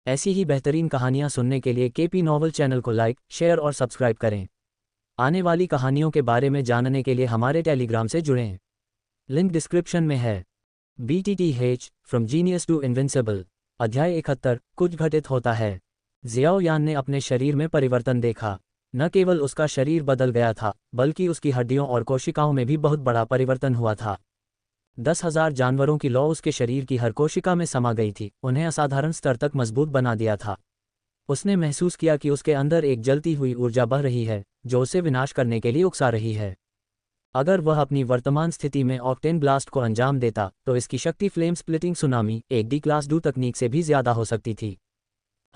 ऐसी ही बेहतरीन कहानियाँ सुनने के लिए केपी नॉवल चैनल को लाइक, शेयर और सब्सक्राइब करें। आने वाली कहानियों के बारे में जानने के लिए हमारे टेलीग्राम से जुड़ें। लिंक डिस्क्रिप्शन में है। BTTH from genius to invincible. अध्याय 71 कुछ घटित होता है। जियाओ यान ने अपने शरीर में परिवर्तन देखा। न केवल उसका शरीर बदल गया था, बल्कि उसकी हड्डियों और कोशिकाओं में भी बहुत बड़ा परिवर्तन हुआ था। 10,000 जानवरों की लौ उसके शरीर की हर कोशिका में समा गई थी, उन्हें असाधारण स्तर तक मजबूत बना दिया था। उसने महसूस किया कि उसके अंदर एक जलती हुई ऊर्जा बह रही है, जो उसे विनाश करने के लिए उकसा रही है। अगर वह अपनी वर्तमान स्थिति में ऑक्टेन ब्लास्ट को अंजाम देता, तो इसकी शक्ति फ्लेम स्प्लिटिंग सुनामी एक डी क्लास डू तकनीक से भी ज्यादा हो सकती थी।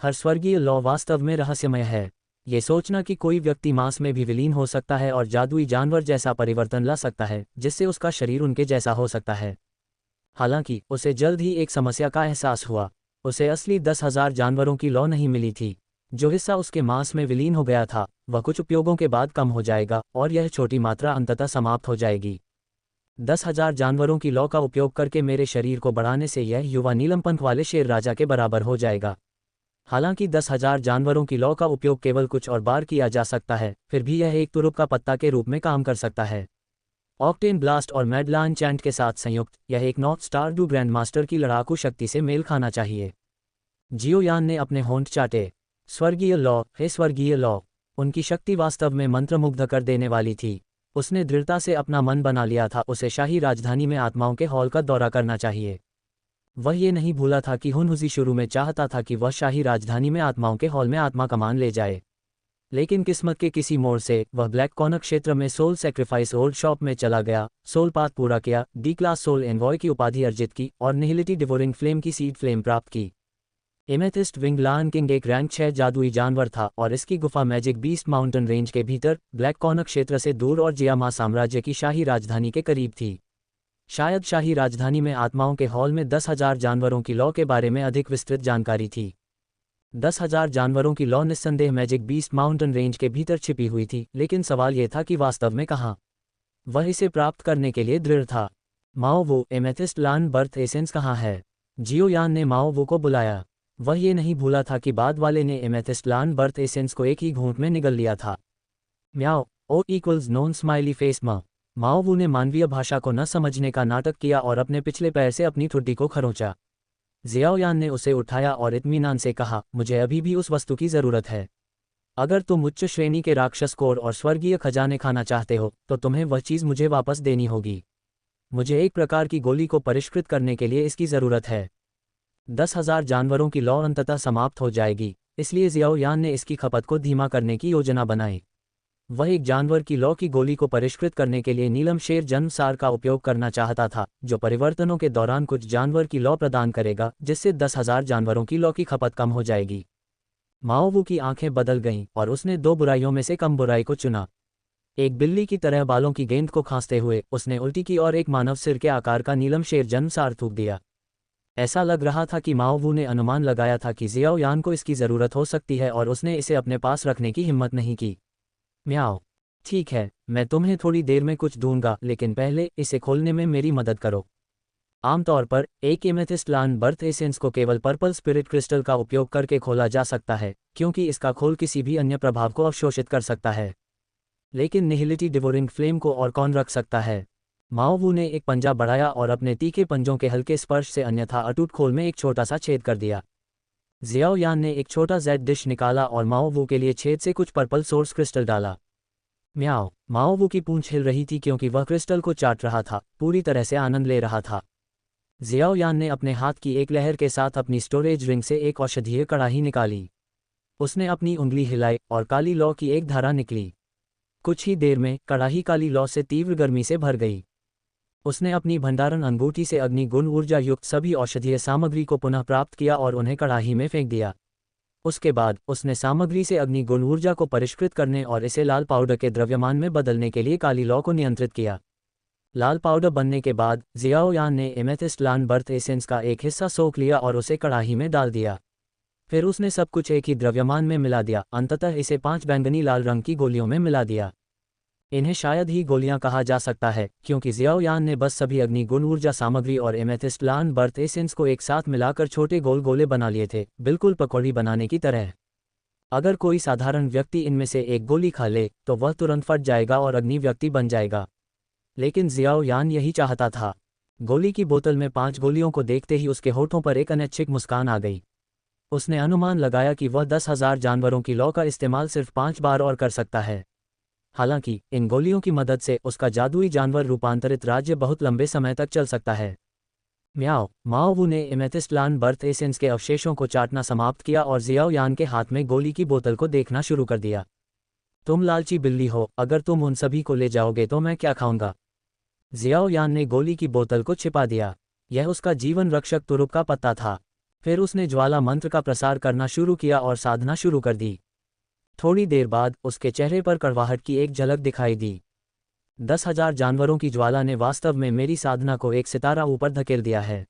हर स्वर्गीय लौ वास्तव में रहस्यमय है। ये सोचना कि कोई व्यक्ति मांस में भी विलीन हो सकता है और जादुई जानवर जैसा परिवर्तन ला सकता है, जिससे उसका शरीर उनके जैसा हो सकता है। हालांकि उसे जल्द ही एक समस्या का एहसास हुआ। उसे असली 10,000 जानवरों की लौ नहीं मिली थी। जो हिस्सा उसके मांस में विलीन हो गया था, वह कुछ उपयोगों के बाद कम हो जाएगा और यह छोटी मात्रा अंततः समाप्त हो जाएगी। 10,000 जानवरों की लौ का उपयोग करके मेरे शरीर को बढ़ाने से यह युवा नीलम पंख वाले शेर राजा के बराबर हो जाएगा। हालांकि 10,000 जानवरों की लौ का उपयोग केवल कुछ और बार किया जा सकता है, फिर भी यह एक तुरुप का पत्ता के रूप में काम कर सकता है। ऑक्टेन ब्लास्ट और मैडलान चैंट के साथ संयुक्त यह एक north star do grand master की लड़ाकू शक्ति से मेल खाना चाहिए। जियो यान ने अपने होंठ चाटे। स्वर्गीय लौ, हे स्वर्गीय लौ। उनकी शक्ति वास्तव में मंत्रमुग्ध कर देने वाली थी। उसने दृढ़ता से अपना मन बना लिया था, उसे शाही राजधानी में आत्माओं के हॉल का दौरा करना चाहिए। वह ये नहीं भूला था कि हुनहुजी शुरू में चाहता था कि वह शाही राजधानी में आत्माओं के हॉल में आत्मा कमान ले जाए। लेकिन किस्मत के किसी मोड़ से वह ब्लैक कॉर्नर क्षेत्र में सोल सेक्रीफाइस ओल्ड शॉप में चला गया, सोल पाथ पूरा किया, डी क्लास सोल एनवॉय की उपाधि अर्जित की और निहिलिटी डिवोरिंग फ्लेम की सीड फ्लेम प्राप्त की। एमेथिस्ट विंग लायन किंग एक रैंक 6 जादुई जानवर था और इसकी गुफा मैजिक बीस्ट माउंटेन रेंज के भीतर ब्लैक कॉर्नर क्षेत्र से दूर और जियामा साम्राज्य की शाही राजधानी के करीब थी। शायद शाही राजधानी में आत्माओं के हॉल में 10,000 जानवरों की लौ के बारे में अधिक विस्तृत जानकारी थी। 10,000 जानवरों की लौ निस्संदेह मैजिक बीस्ट माउंटेन रेंज के भीतर छिपी हुई थी, लेकिन सवाल यह था कि वास्तव में कहाँ। वह इसे प्राप्त करने के लिए दृढ़ था। माओ वो, एमेथिस्ट लान बर्थ एसेंस कहाँ है? जियो यान ने माओ वो को बुलाया। वह ये नहीं भूला था कि बाद वाले ने एमेथिस्ट लान बर्थ एसेंस को एक ही घूंट में निगल लिया था। Meow O equals non smiley face माओ वो ने मानवीय भाषा को न समझने का नाटक किया और अपने पिछले पैर से अपनी ठुड्डी को खरोंचा। जियाओ यान ने उसे उठाया और इत्मीनान से कहा, मुझे अभी भी उस वस्तु की जरूरत है। अगर तुम उच्च श्रेणी के राक्षस कोर और स्वर्गीय खजाने खाना चाहते हो, तो तुम्हें वह चीज़ मुझे वापस देनी होगी। मुझे एक प्रकार की गोली को परिष्कृत करने के लिए इसकी ज़रूरत है। 10,000 जानवरों की लौ अंततः समाप्त हो जाएगी, इसलिए जियाओ यान ने इसकी खपत को धीमा करने की योजना बनाई। वह एक जानवर की लौ की गोली को परिष्कृत करने के लिए नीलम शेर जन्मसार का उपयोग करना चाहता था, जो परिवर्तनों के दौरान कुछ जानवर की लौ प्रदान करेगा, जिससे 10,000 जानवरों की लौ की खपत कम हो जाएगी। माओ वू की आंखें बदल गईं और उसने दो बुराइयों में से कम बुराई को चुना। एक बिल्ली की तरह बालों की गेंद को खांसते हुए उसने उल्टी की और एक मानव सिर के आकार का नीलम शेर जन्मसार थूक दिया। ऐसा लग रहा था कि माओ वू ने अनुमान लगाया था कि जियाओ यान को इसकी ज़रूरत हो सकती है और उसने इसे अपने पास रखने की हिम्मत नहीं की। म्याओ, ठीक है, मैं तुम्हें थोड़ी देर में कुछ दूंगा, लेकिन पहले इसे खोलने में मेरी मदद करो। आमतौर पर एक एमेथिस्ट लान बर्थ एसेंस को केवल पर्पल स्पिरिट क्रिस्टल का उपयोग करके खोला जा सकता है, क्योंकि इसका खोल किसी भी अन्य प्रभाव को अवशोषित कर सकता है। लेकिन निहिलिटी डिवोरिंग फ्लेम को और कौन रख सकता है? माओ वू ने एक पंजा बढ़ाया और अपने तीखे पंजों के हल्के स्पर्श से अन्यथा अटूट खोल में एक छोटा सा छेद कर दिया। जियाओ यान ने एक छोटा जेड डिश निकाला और माओ वू के लिए छेद से कुछ पर्पल सोर्स क्रिस्टल डाला। म्याओ, माओ वू की पूंछ हिल रही थी क्योंकि वह क्रिस्टल को चाट रहा था, पूरी तरह से आनंद ले रहा था। जियाओ यान ने अपने हाथ की एक लहर के साथ अपनी स्टोरेज रिंग से एक औषधीय कड़ाही निकाली। उसने अपनी उंगली हिलाई और काली लौ की एक धारा निकली। कुछ ही देर में कड़ाही काली लौ से तीव्र गर्मी से भर गई। उसने अपनी भंडारण अंगूठी से अग्नि गुण ऊर्जा युक्त सभी औषधीय सामग्री को पुनः प्राप्त किया और उन्हें कड़ाही में फेंक दिया। उसके बाद उसने सामग्री से अग्नि गुण ऊर्जा को परिष्कृत करने और इसे लाल पाउडर के द्रव्यमान में बदलने के लिए काली लौ को नियंत्रित किया। लाल पाउडर बनने के बाद जियाओ यान ने एमेथिस्ट लान बर्थ एसेंस का एक हिस्सा सोख लिया और उसे कड़ाही में डाल दिया। फिर उसने सब कुछ एक ही द्रव्यमान में मिला दिया, अंततः इसे 5 बैंगनी लाल रंग की गोलियों में मिला दिया। इन्हें शायद ही गोलियां कहा जा सकता है, क्योंकि जियाओयान ने बस सभी अग्निगुण ऊर्जा सामग्री और एमेथिस्ट प्लांट बर्थ एसेंस को एक साथ मिलाकर छोटे गोल गोले बना लिए थे, बिल्कुल पकौड़ी बनाने की तरह। अगर कोई साधारण व्यक्ति इनमें से एक गोली खा ले तो वह तुरंत फट जाएगा और अग्नि व्यक्ति बन जाएगा, लेकिन जियाओयान यही चाहता था। गोली की बोतल में 5 गोलियों को देखते ही उसके होठों पर एक अनैच्छिक मुस्कान आ गई। उसने अनुमान लगाया कि वह 10,000 जानवरों की लौ का इस्तेमाल सिर्फ 5 बार और कर सकता है। हालांकि इन गोलियों की मदद से उसका जादुई जानवर रूपांतरित राज्य बहुत लंबे समय तक चल सकता है। म्याओ माओवू ने एमेथिस्ट प्लांट बर्थ एसेंस के अवशेषों को चाटना समाप्त किया और जियाओयान के हाथ में गोली की बोतल को देखना शुरू कर दिया। तुम लालची बिल्ली हो, अगर तुम उन सभी को ले जाओगे तो मैं क्या खाऊंगा? जियाओयान ने गोली की बोतल को छिपा दिया। यह उसका जीवन रक्षक तुरुप का पत्ता था। फिर उसने ज्वाला मंत्र का प्रसार करना शुरू किया और साधना शुरू कर दी। थोड़ी देर बाद उसके चेहरे पर कड़वाहट की एक झलक दिखाई दी। 10,000 जानवरों की ज्वाला ने वास्तव में मेरी साधना को एक सितारा ऊपर धकेल दिया है।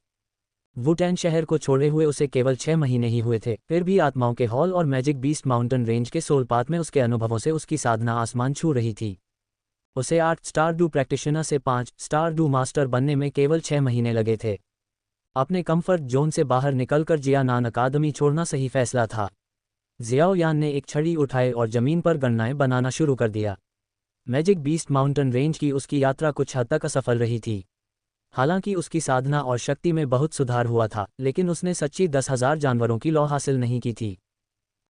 वुटैन शहर को छोड़े हुए उसे केवल 6 महीने ही हुए थे, फिर भी आत्माओं के हॉल और मैजिक बीस्ट माउंटेन रेंज के सोलपात में उसके अनुभवों से उसकी साधना आसमान छू रही थी। उसे 8 स्टार डू प्रैक्टिशनर से 5 स्टार डू मास्टर बनने में केवल 6 महीने लगे थे। अपने कंफर्ट जोन से बाहर निकलकर जियानान अकादमी छोड़ना सही फैसला था। जियाओयान ने एक छड़ी उठाई और जमीन पर गणनाएं बनाना शुरू कर दिया। मैजिक बीस्ट माउंटेन रेंज की उसकी यात्रा कुछ हद तक असफल रही थी। हालांकि उसकी साधना और शक्ति में बहुत सुधार हुआ था, लेकिन उसने सच्ची 10,000 जानवरों की लौ हासिल नहीं की थी।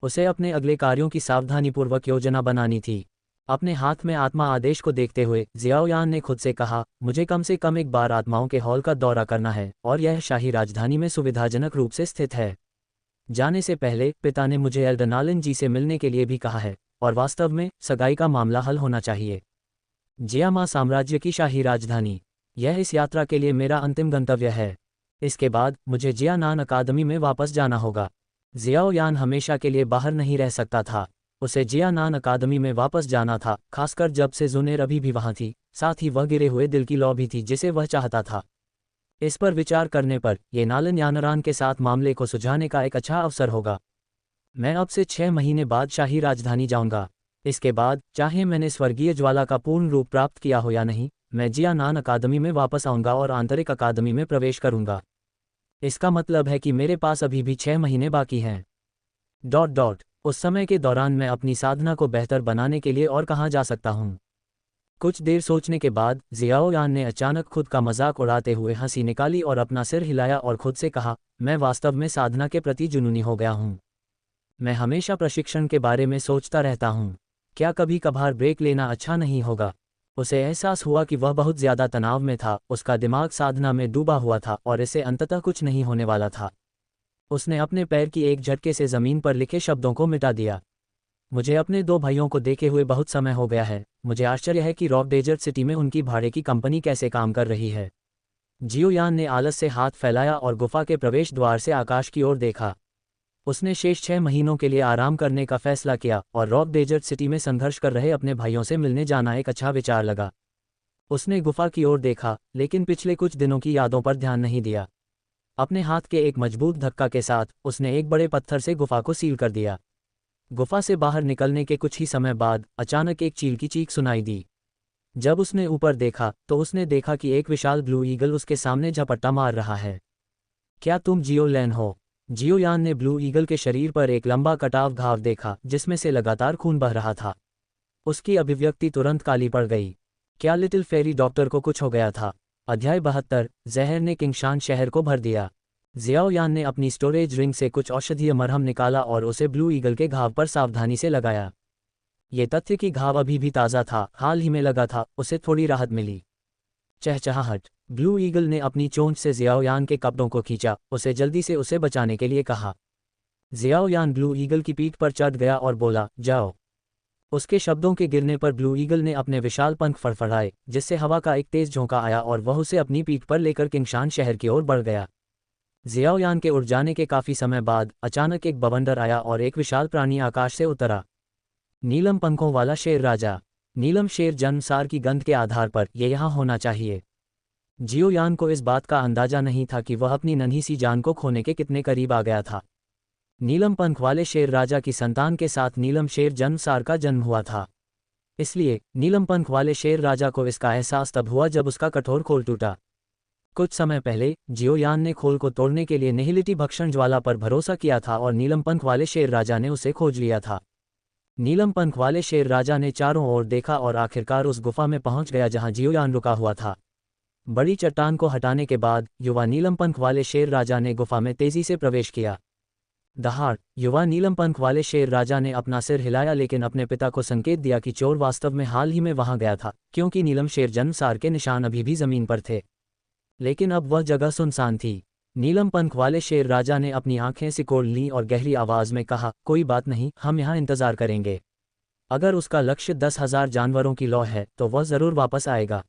उसे अपने अगले कार्यों की सावधानीपूर्वक योजना बनानी थी। अपने हाथ में आत्मा आदेश को देखते हुए जियाओयान ने खुद से कहा, मुझे कम से कम एक बार आत्माओं के हॉल का दौरा करना है, और यह शाही राजधानी में सुविधाजनक रूप से स्थित है। जाने से पहले पिता ने मुझे एल्डरनालिन जी से मिलने के लिए भी कहा है, और वास्तव में सगाई का मामला हल होना चाहिए। जियामा साम्राज्य की शाही राजधानी, यह इस यात्रा के लिए मेरा अंतिम गंतव्य है। इसके बाद मुझे जियानान अकादमी में वापस जाना होगा। जियाओयान हमेशा के लिए बाहर नहीं रह सकता था। उसे जियानान अकादमी में वापस जाना था, खासकर जब से जुनेर अभी भी वहां थी। साथ ही वह गिरे हुए दिल की लौ भी थी जिसे वह चाहता था। इस पर विचार करने पर यह नालन यानरान के साथ मामले को सुलझाने का एक अच्छा अवसर होगा। मैं अब से 6 महीने बाद शाही राजधानी जाऊंगा। इसके बाद चाहे मैंने स्वर्गीय ज्वाला का पूर्ण रूप प्राप्त किया हो या नहीं, मैं जियानान अकादमी में वापस आऊंगा और आंतरिक अकादमी में प्रवेश करूंगा। इसका मतलब है कि मेरे पास अभी भी 6 महीने बाकी हैं। उस समय के दौरान मैं अपनी साधना को बेहतर बनाने के लिए और कहाँ जा सकता हूँ? कुछ देर सोचने के बाद जियाओयान ने अचानक खुद का मजाक उड़ाते हुए हंसी निकाली और अपना सिर हिलाया और खुद से कहा, मैं वास्तव में साधना के प्रति जुनूनी हो गया हूँ। मैं हमेशा प्रशिक्षण के बारे में सोचता रहता हूँ। क्या कभी कभार ब्रेक लेना अच्छा नहीं होगा? उसे एहसास हुआ कि वह बहुत ज्यादा तनाव में था। उसका दिमाग साधना में डूबा हुआ था और इसे अंततः कुछ नहीं होने वाला था। उसने अपने पैर की एक झटके से जमीन पर लिखे शब्दों को मिटा दिया। मुझे अपने 2 भाइयों को देखे हुए बहुत समय हो गया है। मुझे आश्चर्य है कि रॉक डेजर्ट सिटी में उनकी भाड़े की कंपनी कैसे काम कर रही है। जियोयान ने आलस से हाथ फैलाया और गुफा के प्रवेश द्वार से आकाश की ओर देखा। उसने शेष 6 महीनों के लिए आराम करने का फैसला किया और रॉक डेजर्ट सिटी में संघर्ष कर रहे अपने भाइयों से मिलने जाना एक अच्छा विचार लगा। उसने गुफा की ओर देखा, लेकिन पिछले कुछ दिनों की यादों पर ध्यान नहीं दिया। अपने हाथ के एक मजबूत धक्का के साथ उसने एक बड़े पत्थर से गुफा को सील कर दिया। गुफा से बाहर निकलने के कुछ ही समय बाद अचानक एक चील की चीख सुनाई दी। जब उसने ऊपर देखा तो उसने देखा कि एक विशाल ब्लू ईगल उसके सामने झपट्टा मार रहा है। क्या तुम जियोलैन हो? जियोयान ने ब्लू ईगल के शरीर पर एक लंबा कटाव घाव देखा जिसमें से लगातार खून बह रहा था। उसकी अभिव्यक्ति तुरंत काली पड़ गई। क्या लिटिल फेरी डॉक्टर को कुछ हो गया था? अध्याय 72 जहर ने किंगशान शहर को भर दिया। जियाओयान ने अपनी स्टोरेज रिंग से कुछ औषधीय मरहम निकाला और उसे ब्लू ईगल के घाव पर सावधानी से लगाया। ये तथ्य कि घाव अभी भी ताज़ा था, हाल ही में लगा था, उसे थोड़ी राहत मिली। चहचहाहट। ब्लू ईगल ने अपनी चोंच से जियाओयान के कपड़ों को खींचा, उसे जल्दी से उसे बचाने के लिए कहा। जियाओयान ब्लू ईगल की पीठ पर चढ़ गया और बोला, जाओ। उसके शब्दों के गिरने पर ब्लू ईगल ने अपने विशाल पंख फड़फड़ाए, जिससे हवा का एक तेज झोंका आया और वह उसे अपनी पीठ पर लेकर किंगशान शहर की ओर बढ़ गया। जियाओयान के उड़ जाने के काफी समय बाद अचानक एक बवंडर आया और एक विशाल प्राणी आकाश से उतरा। नीलम पंखों वाला शेर राजा। नीलम शेर जन्मसार की गंध के आधार पर यह यहाँ होना चाहिए। जियोयान को इस बात का अंदाजा नहीं था कि वह अपनी नन्ही सी जान को खोने के कितने करीब आ गया था। नीलम पंख वाले शेर राजा की संतान के साथ नीलम शेर जन्मसार का जन्म हुआ था। इसलिए नीलम पंख वाले शेर राजा को इसका एहसास तब हुआ जब उसका कठोर खोल टूटा। कुछ समय पहले जियोयान ने खोल को तोड़ने के लिए निहिलिटी भक्षण ज्वाला पर भरोसा किया था और नीलम पंख वाले शेर राजा ने उसे खोज लिया था। नीलम पंख वाले शेर राजा ने चारों ओर देखा और आखिरकार उस गुफा में पहुंच गया जहां जियोयान रुका हुआ था। बड़ी चट्टान को हटाने के बाद युवा नीलम पंख वाले शेर राजा ने गुफा में तेजी से प्रवेश किया। दहाड़ युवा नीलम पंख वाले शेर राजा ने अपना सिर हिलाया लेकिन अपने पिता को संकेत दिया कि चोर वास्तव में हाल ही में वहां गया था, क्योंकि नीलम शेर जन्मसार के निशान अभी भी जमीन पर थे। लेकिन अब वह जगह सुनसान थी। नीलम पंख वाले शेर राजा ने अपनी आंखें सिकोड़ लीं और गहरी आवाज में कहा, कोई बात नहीं, हम यहाँ इंतजार करेंगे। अगर उसका लक्ष्य 10,000 जानवरों की लौ है तो वह जरूर वापस आएगा।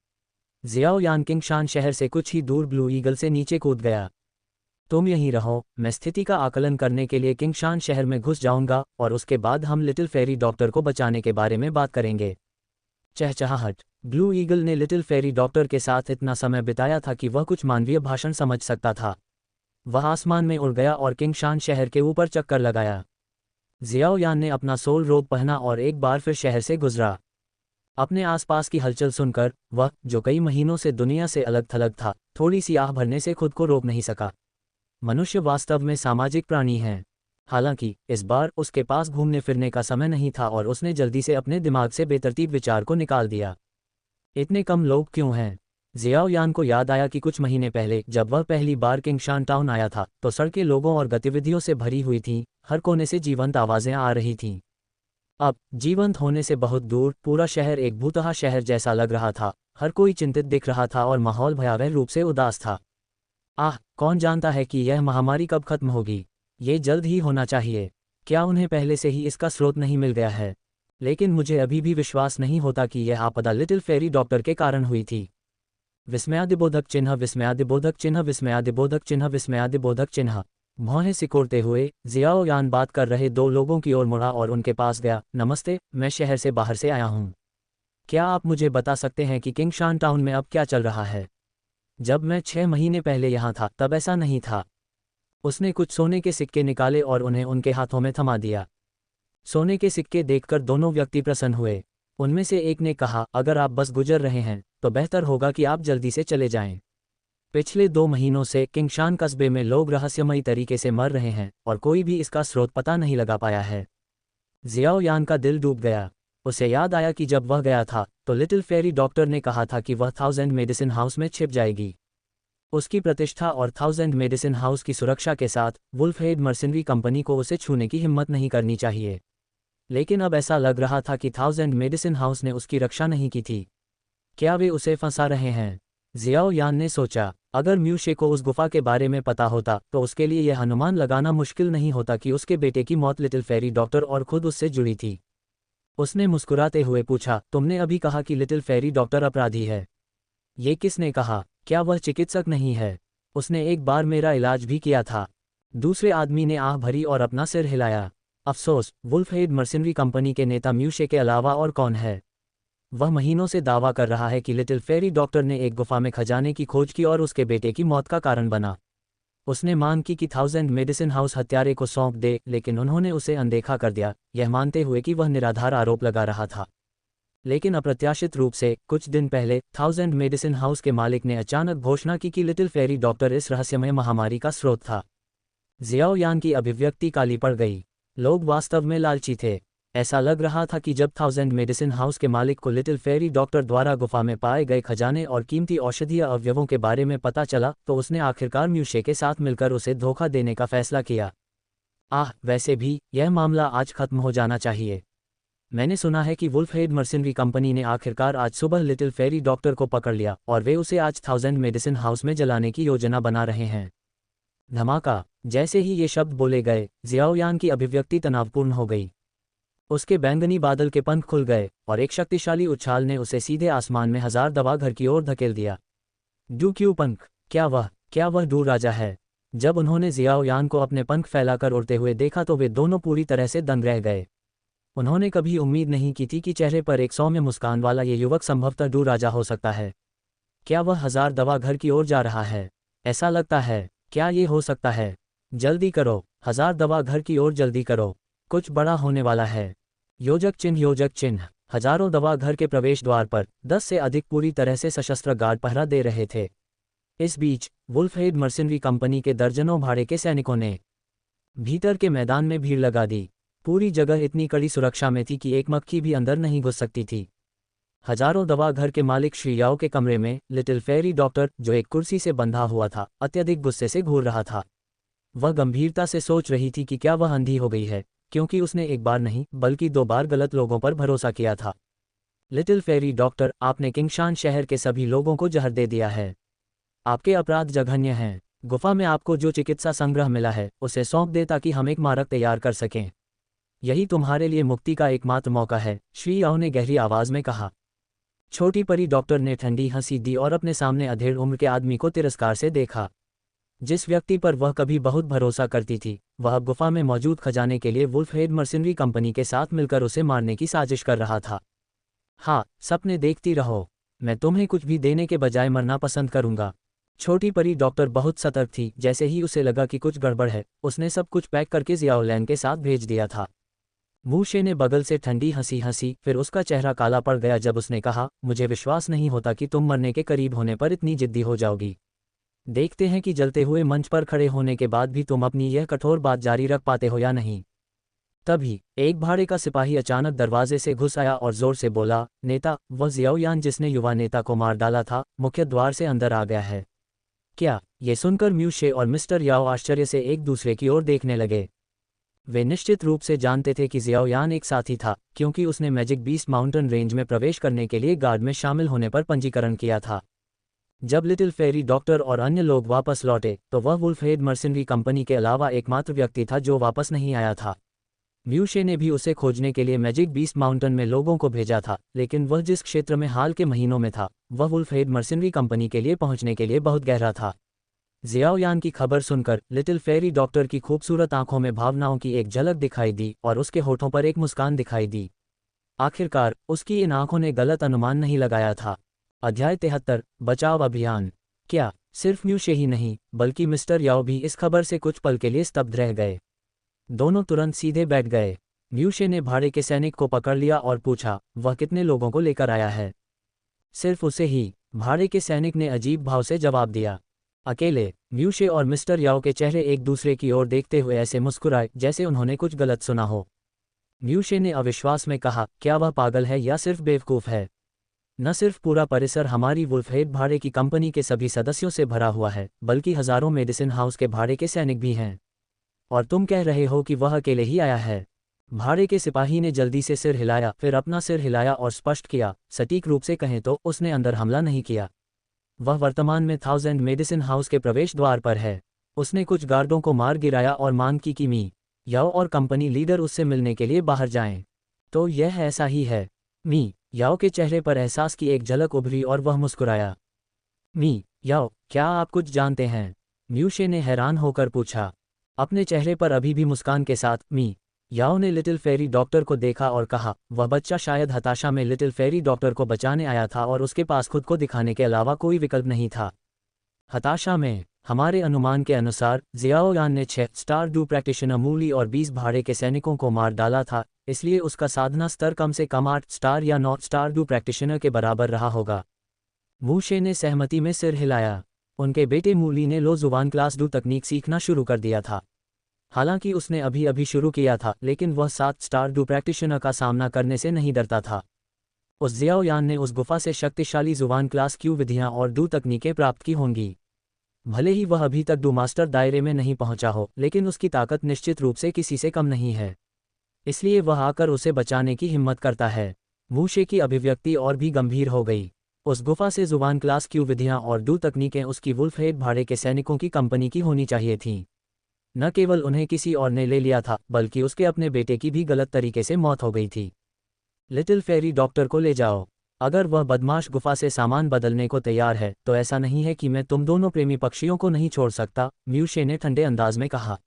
जियाओयान किंगशान शहर से कुछ ही दूर ब्लू ईगल से नीचे कूद गया। तुम यहीं रहो, मैं स्थिति का आकलन करने के लिए किंगशान शहर में घुस जाऊंगा और उसके बाद हम लिटिल फेरी डॉक्टर को बचाने के बारे में बात करेंगे। चहचहाहट। ब्लू ईगल ने लिटिल फेरी डॉक्टर के साथ इतना समय बिताया था कि वह कुछ मानवीय भाषण समझ सकता था। वह आसमान में उड़ गया और किंगशान शहर के ऊपर चक्कर लगाया। जियाओयान ने अपना सोल रोब पहना और एक बार फिर शहर से गुजरा। अपने आसपास की हलचल सुनकर वह, जो कई महीनों से दुनिया से अलग थलग था, थोड़ी सी आह भरने से खुद को रोक नहीं सका। मनुष्य वास्तव में सामाजिक प्राणी हैं। हालांकि इस बार उसके पास घूमने फिरने का समय नहीं था और उसने जल्दी से अपने दिमाग से बेतरतीब विचार को निकाल दिया। इतने कम लोग क्यों हैं? जियाओयान को याद आया कि कुछ महीने पहले जब वह पहली बार किंगशान टाउन आया था तो सड़कें लोगों और गतिविधियों से भरी हुई थीं, हर कोने से जीवंत आवाजें आ रही थीं। अब जीवंत होने से बहुत दूर पूरा शहर एक भूतहा शहर जैसा लग रहा था। हर कोई चिंतित दिख रहा था और माहौल भयावह रूप से उदास था। आह, कौन जानता है कि यह महामारी कब खत्म होगी? ये जल्द ही होना चाहिए। क्या उन्हें पहले से ही इसका स्रोत नहीं मिल गया है? लेकिन मुझे अभी भी विश्वास नहीं होता कि यह आपदा लिटिल फेरी डॉक्टर के कारण हुई थी। विस्मयादिबोधक चिन्ह, विस्मयादिबोधक चिन्ह, विस्मयादिबोधक चिन्ह, विस्मयादिबोधक चिन्ह। भौहें सिकोड़ते हुए जियाओयान बात कर रहे दो लोगों की ओर मुड़ा और उनके पास गया। नमस्ते, मैं शहर से बाहर से आया हूँ। क्या आप मुझे बता सकते हैं कि किंगशान टाउन में अब क्या चल रहा है? जब मैं 6 महीने पहले यहाँ था तब ऐसा नहीं था। उसने कुछ सोने के सिक्के निकाले और उन्हें उनके हाथों में थमा दिया। सोने के सिक्के देखकर दोनों व्यक्ति प्रसन्न हुए। उनमें से एक ने कहा, अगर आप बस गुजर रहे हैं तो बेहतर होगा कि आप जल्दी से चले जाएं। पिछले 2 महीनों से किंगशान कस्बे में लोग रहस्यमयी तरीके से मर रहे हैं और कोई भी इसका स्रोत पता नहीं लगा पाया है। जियाओयान का दिल डूब गया। उसे याद आया कि जब वह गया था तो लिटिल फेरी डॉक्टर ने कहा था कि वह 1000 मेडिसिन हाउस में छिप जाएगी। उसकी प्रतिष्ठा और 1000 मेडिसिन हाउस की सुरक्षा के साथ वुल्फहेड मर्सिनरी कंपनी को उसे छूने की हिम्मत नहीं करनी चाहिए। लेकिन अब ऐसा लग रहा था कि 1000 मेडिसिन हाउस ने उसकी रक्षा नहीं की थी। क्या वे उसे फंसा रहे हैं? जियाओयान ने सोचा, अगर म्यूशे को उस गुफा के बारे में पता होता तो उसके लिए यह अनुमान लगाना मुश्किल नहीं होता कि उसके बेटे की मौत लिटिल फेरी डॉक्टर और खुद उससे जुड़ी थी। उसने मुस्कुराते हुए पूछा, तुमने अभी कहा कि लिटिल फेरी डॉक्टर अपराधी है। ये किसने कहा? क्या वह चिकित्सक नहीं है? उसने एक बार मेरा इलाज भी किया था। दूसरे आदमी ने आह भरी और अपना सिर हिलाया। अफसोस, वुल्फहेड मर्सिनरी कंपनी के नेता म्यूशे के अलावा और कौन है? वह महीनों से दावा कर रहा है कि लिटिल फेरी डॉक्टर ने एक गुफा में खजाने की खोज की और उसके बेटे की मौत का कारण बना। उसने मांग की कि 1000 मेडिसिन हाउस हत्यारे को सौंप दे, लेकिन उन्होंने उसे अनदेखा कर दिया, यह मानते हुए कि वह निराधार आरोप लगा रहा था। लेकिन अप्रत्याशित रूप से कुछ दिन पहले 1000 मेडिसिन हाउस के मालिक ने अचानक घोषणा की कि लिटिल फेरी डॉक्टर इस रहस्यमय महामारी का स्रोत था। जियाओयान की अभिव्यक्ति काली पड़ गई। लोग वास्तव में लालची थे। ऐसा लग रहा था कि जब 1000 मेडिसिन हाउस के मालिक को लिटिल फेरी डॉक्टर द्वारा गुफा में पाए गए खजाने और कीमती औषधीय अवयवों के बारे में पता चला तो उसने आखिरकार म्यूशे के साथ मिलकर उसे धोखा देने का फैसला किया। वैसे भी यह मामला आज खत्म हो जाना चाहिए। मैंने सुना है कि वुल्फहेड मर्सिनरी कंपनी ने आखिरकार आज सुबह लिटिल फेरी डॉक्टर को पकड़ लिया और वे उसे आज 1000 मेडिसिन हाउस में जलाने की योजना बना रहे हैं। धमाका। जैसे ही ये शब्द बोले गए, जियाओयान की अभिव्यक्ति तनावपूर्ण हो गई। उसके बैंगनी बादल के पंख खुल गए और एक शक्तिशाली उछाल ने उसे सीधे आसमान में 1000 दवा घर की ओर धकेल दिया। क्यों पंख? क्या वह डू राजा है? जब उन्होंने जियाओयान को अपने पंख फैलाकर उड़ते हुए देखा तो वे दोनों पूरी तरह से दंग रह गए। उन्होंने कभी उम्मीद नहीं की थी कि चेहरे पर एक सौम्य मुस्कान वाला ये युवक संभवतः डू राजा हो सकता है। क्या वह 1000 दवा घर की ओर जा रहा है? ऐसा लगता है। क्या ये हो सकता है? जल्दी करो, 1000 दवा घर की ओर जल्दी करो, कुछ बड़ा होने वाला है। योजक चिन्ह, योजक चिन्ह। हजारों दवा घर के प्रवेश द्वार पर 10 से अधिक पूरी तरह से सशस्त्र गार्ड पहरा दे रहे थे। इस बीच वुल्फहेड मर्सिनरी कंपनी के दर्जनों भाड़े के सैनिकों ने भीतर के मैदान में भीड़ लगा दी। पूरी जगह इतनी कड़ी सुरक्षा में थी कि एक मक्खी भी अंदर नहीं घुस सकती थी। हजारों दवा घर के मालिक श्री याओ के कमरे में लिटिल फेरी डॉक्टर, जो एक कुर्सी से बंधा हुआ था, अत्यधिक गुस्से से घूर रहा था। वह गंभीरता से सोच रही थी कि क्या वह अंधी हो गई है, क्योंकि उसने एक बार नहीं बल्कि 2 बार गलत लोगों पर भरोसा किया था। लिटिल फेरी डॉक्टर, आपने किंगशान शहर के सभी लोगों को जहर दे दिया है। आपके अपराध जघन्य हैं। गुफा में आपको जो चिकित्सा संग्रह मिला है उसे सौंप दे ताकि हम एक मारक तैयार कर सकें। यही तुम्हारे लिए मुक्ति का एकमात्र मौका है, श्री याओ ने गहरी आवाज में कहा। छोटी परी डॉक्टर ने ठंडी हंसी दी और अपने सामने अधेड़ उम्र के आदमी को तिरस्कार से देखा। जिस व्यक्ति पर वह कभी बहुत भरोसा करती थी, वह अब गुफा में मौजूद खजाने के लिए वुल्फहेड मर्सिनरी कंपनी के साथ मिलकर उसे मारने की साजिश कर रहा था। हाँ, सपने देखती रहो। मैं तुम्हें कुछ भी देने के बजाय मरना पसंद करूंगा। छोटी परी डॉक्टर बहुत सतर्क थी। जैसे ही उसे लगा कि कुछ गड़बड़ है, उसने सब कुछ पैक करके जियाओलैन के साथ भेज दिया था। मूशे ने बगल से ठंडी हंसी हंसी, फिर उसका चेहरा काला पड़ गया जब उसने कहा, मुझे विश्वास नहीं होता कि तुम मरने के करीब होने पर इतनी जिद्दी हो जाओगी। देखते हैं कि जलते हुए मंच पर खड़े होने के बाद भी तुम अपनी यह कठोर बात जारी रख पाते हो या नहीं। तभी एक भाड़े का सिपाही अचानक दरवाजे से घुस आया और जोर से बोला, नेता, वह जियाओयान जिसने युवा नेता को मार डाला था, मुख्य द्वार से अंदर आ गया है। क्या? ये सुनकर म्यूशे और मिस्टर याओ आश्चर्य से एक दूसरे की ओर देखने लगे। वे निश्चित रूप से जानते थे कि जियाओयान एक साथी था, क्योंकि उसने मैजिक बीस्ट माउंटेन रेंज में प्रवेश करने के लिए गार्ड में शामिल होने पर पंजीकरण किया था। जब लिटिल फेरी डॉक्टर और अन्य लोग वापस लौटे तो वह वुल्फहेड मर्सिनरी कंपनी के अलावा एकमात्र व्यक्ति था जो वापस नहीं आया था। म्यूशे ने भी उसे खोजने के लिए मैजिक बीस्ट माउंटेन में लोगों को भेजा था, लेकिन वह जिस क्षेत्र में हाल के महीनों में था, वह वुल्फहेड मर्सिनरी कंपनी के लिए पहुंचने के लिए बहुत गहरा था। जियाओयान की खबर सुनकर लिटिल फेरी डॉक्टर की खूबसूरत आंखों में भावनाओं की एक झलक दिखाई दी और उसके होठों पर एक मुस्कान दिखाई दी। आखिरकार उसकी इन आंखों ने गलत अनुमान नहीं लगाया था। अध्याय 73, बचाव अभियान। क्या सिर्फ म्यूशे ही नहीं बल्कि मिस्टर याओ भी इस खबर से कुछ पल के लिए स्तब्ध रह गए। दोनों तुरंत सीधे बैठ गए। म्यूशे ने भाड़े के सैनिक को पकड़ लिया और पूछा, वह कितने लोगों को लेकर आया है? सिर्फ उसे ही, भाड़े के सैनिक ने अजीब भाव से जवाब दिया। अकेले। म्यूशे और मिस्टर याओ के चेहरे एक दूसरे की ओर देखते हुए ऐसे मुस्कुराए जैसे उन्होंने कुछ गलत सुना हो। म्यूशे ने अविश्वास में कहा, क्या वह पागल है या सिर्फ बेवकूफ़ है? न सिर्फ पूरा परिसर हमारी वुल्फहेड भाड़े की कंपनी के सभी सदस्यों से भरा हुआ है, बल्कि हजारों मेडिसिन हाउस के भाड़े के सैनिक भी हैं। और तुम कह रहे हो कि वह अकेले ही आया है? भाड़े के सिपाही ने जल्दी से सिर हिलाया, फिर अपना सिर हिलाया और स्पष्ट किया, सटीक रूप से कहें तो उसने अंदर हमला नहीं किया। वह वर्तमान में 1000 मेडिसिन हाउस के प्रवेश द्वार पर है। उसने कुछ गार्डों को मार गिराया और मांग की कि मी याओ और कंपनी लीडर उससे मिलने के लिए बाहर जाएं। तो यह ऐसा ही है। मी याओ के चेहरे पर एहसास की एक झलक उभरी और वह मुस्कुराया। मी याओ, क्या आप कुछ जानते हैं? म्यूशे ने हैरान होकर पूछा। अपने चेहरे पर अभी भी मुस्कान के साथ मी याओ ने लिटिल फेरी डॉक्टर को देखा और कहा, वह बच्चा शायद हताशा में लिटिल फेरी डॉक्टर को बचाने आया था और उसके पास खुद को दिखाने के अलावा कोई विकल्प नहीं था। हताशा में? हमारे अनुमान के अनुसार जियाओयान ने 6 स्टार डू प्रैक्टिशनर मूली और 20 भाड़े के सैनिकों को मार डाला था, इसलिए उसका साधना स्तर कम से कम 8 स्टार या 9 स्टार डू प्रैक्टिशनर के बराबर रहा होगा। मूशे ने सहमति में सिर हिलाया। उनके बेटे मूली ने लो जुबान क्लास डू तकनीक सीखना शुरू कर दिया था। हालांकि उसने अभी अभी शुरू किया था, लेकिन वह 7 स्टार डू प्रैक्टिशनर का सामना करने से नहीं डरता था। उस जियाओयान ने उस गुफा से शक्तिशाली जुबान क्लास क्यू विधियां और डू तकनीकें प्राप्त की होंगी। भले ही वह अभी तक डू मास्टर दायरे में नहीं पहुंचा हो, लेकिन उसकी ताकत निश्चित रूप से किसी से कम नहीं है। इसलिए वह आकर उसे बचाने की हिम्मत करता है। मूशे की अभिव्यक्ति और भी गंभीर हो गई। उस गुफा से जुबान क्लास क्यू विधियां और डू तकनीकें उसकी वुल्फहेड भाड़े के सैनिकों की कंपनी की होनी चाहिए थीं। न केवल उन्हें किसी और ने ले लिया था, बल्कि उसके अपने बेटे की भी गलत तरीके से मौत हो गई थी। लिटिल फेरी डॉक्टर को ले जाओ। अगर वह बदमाश गुफा से सामान बदलने को तैयार है तो ऐसा नहीं है कि मैं तुम दोनों प्रेमी पक्षियों को नहीं छोड़ सकता, म्यूशे ने ठंडे अंदाज में कहा।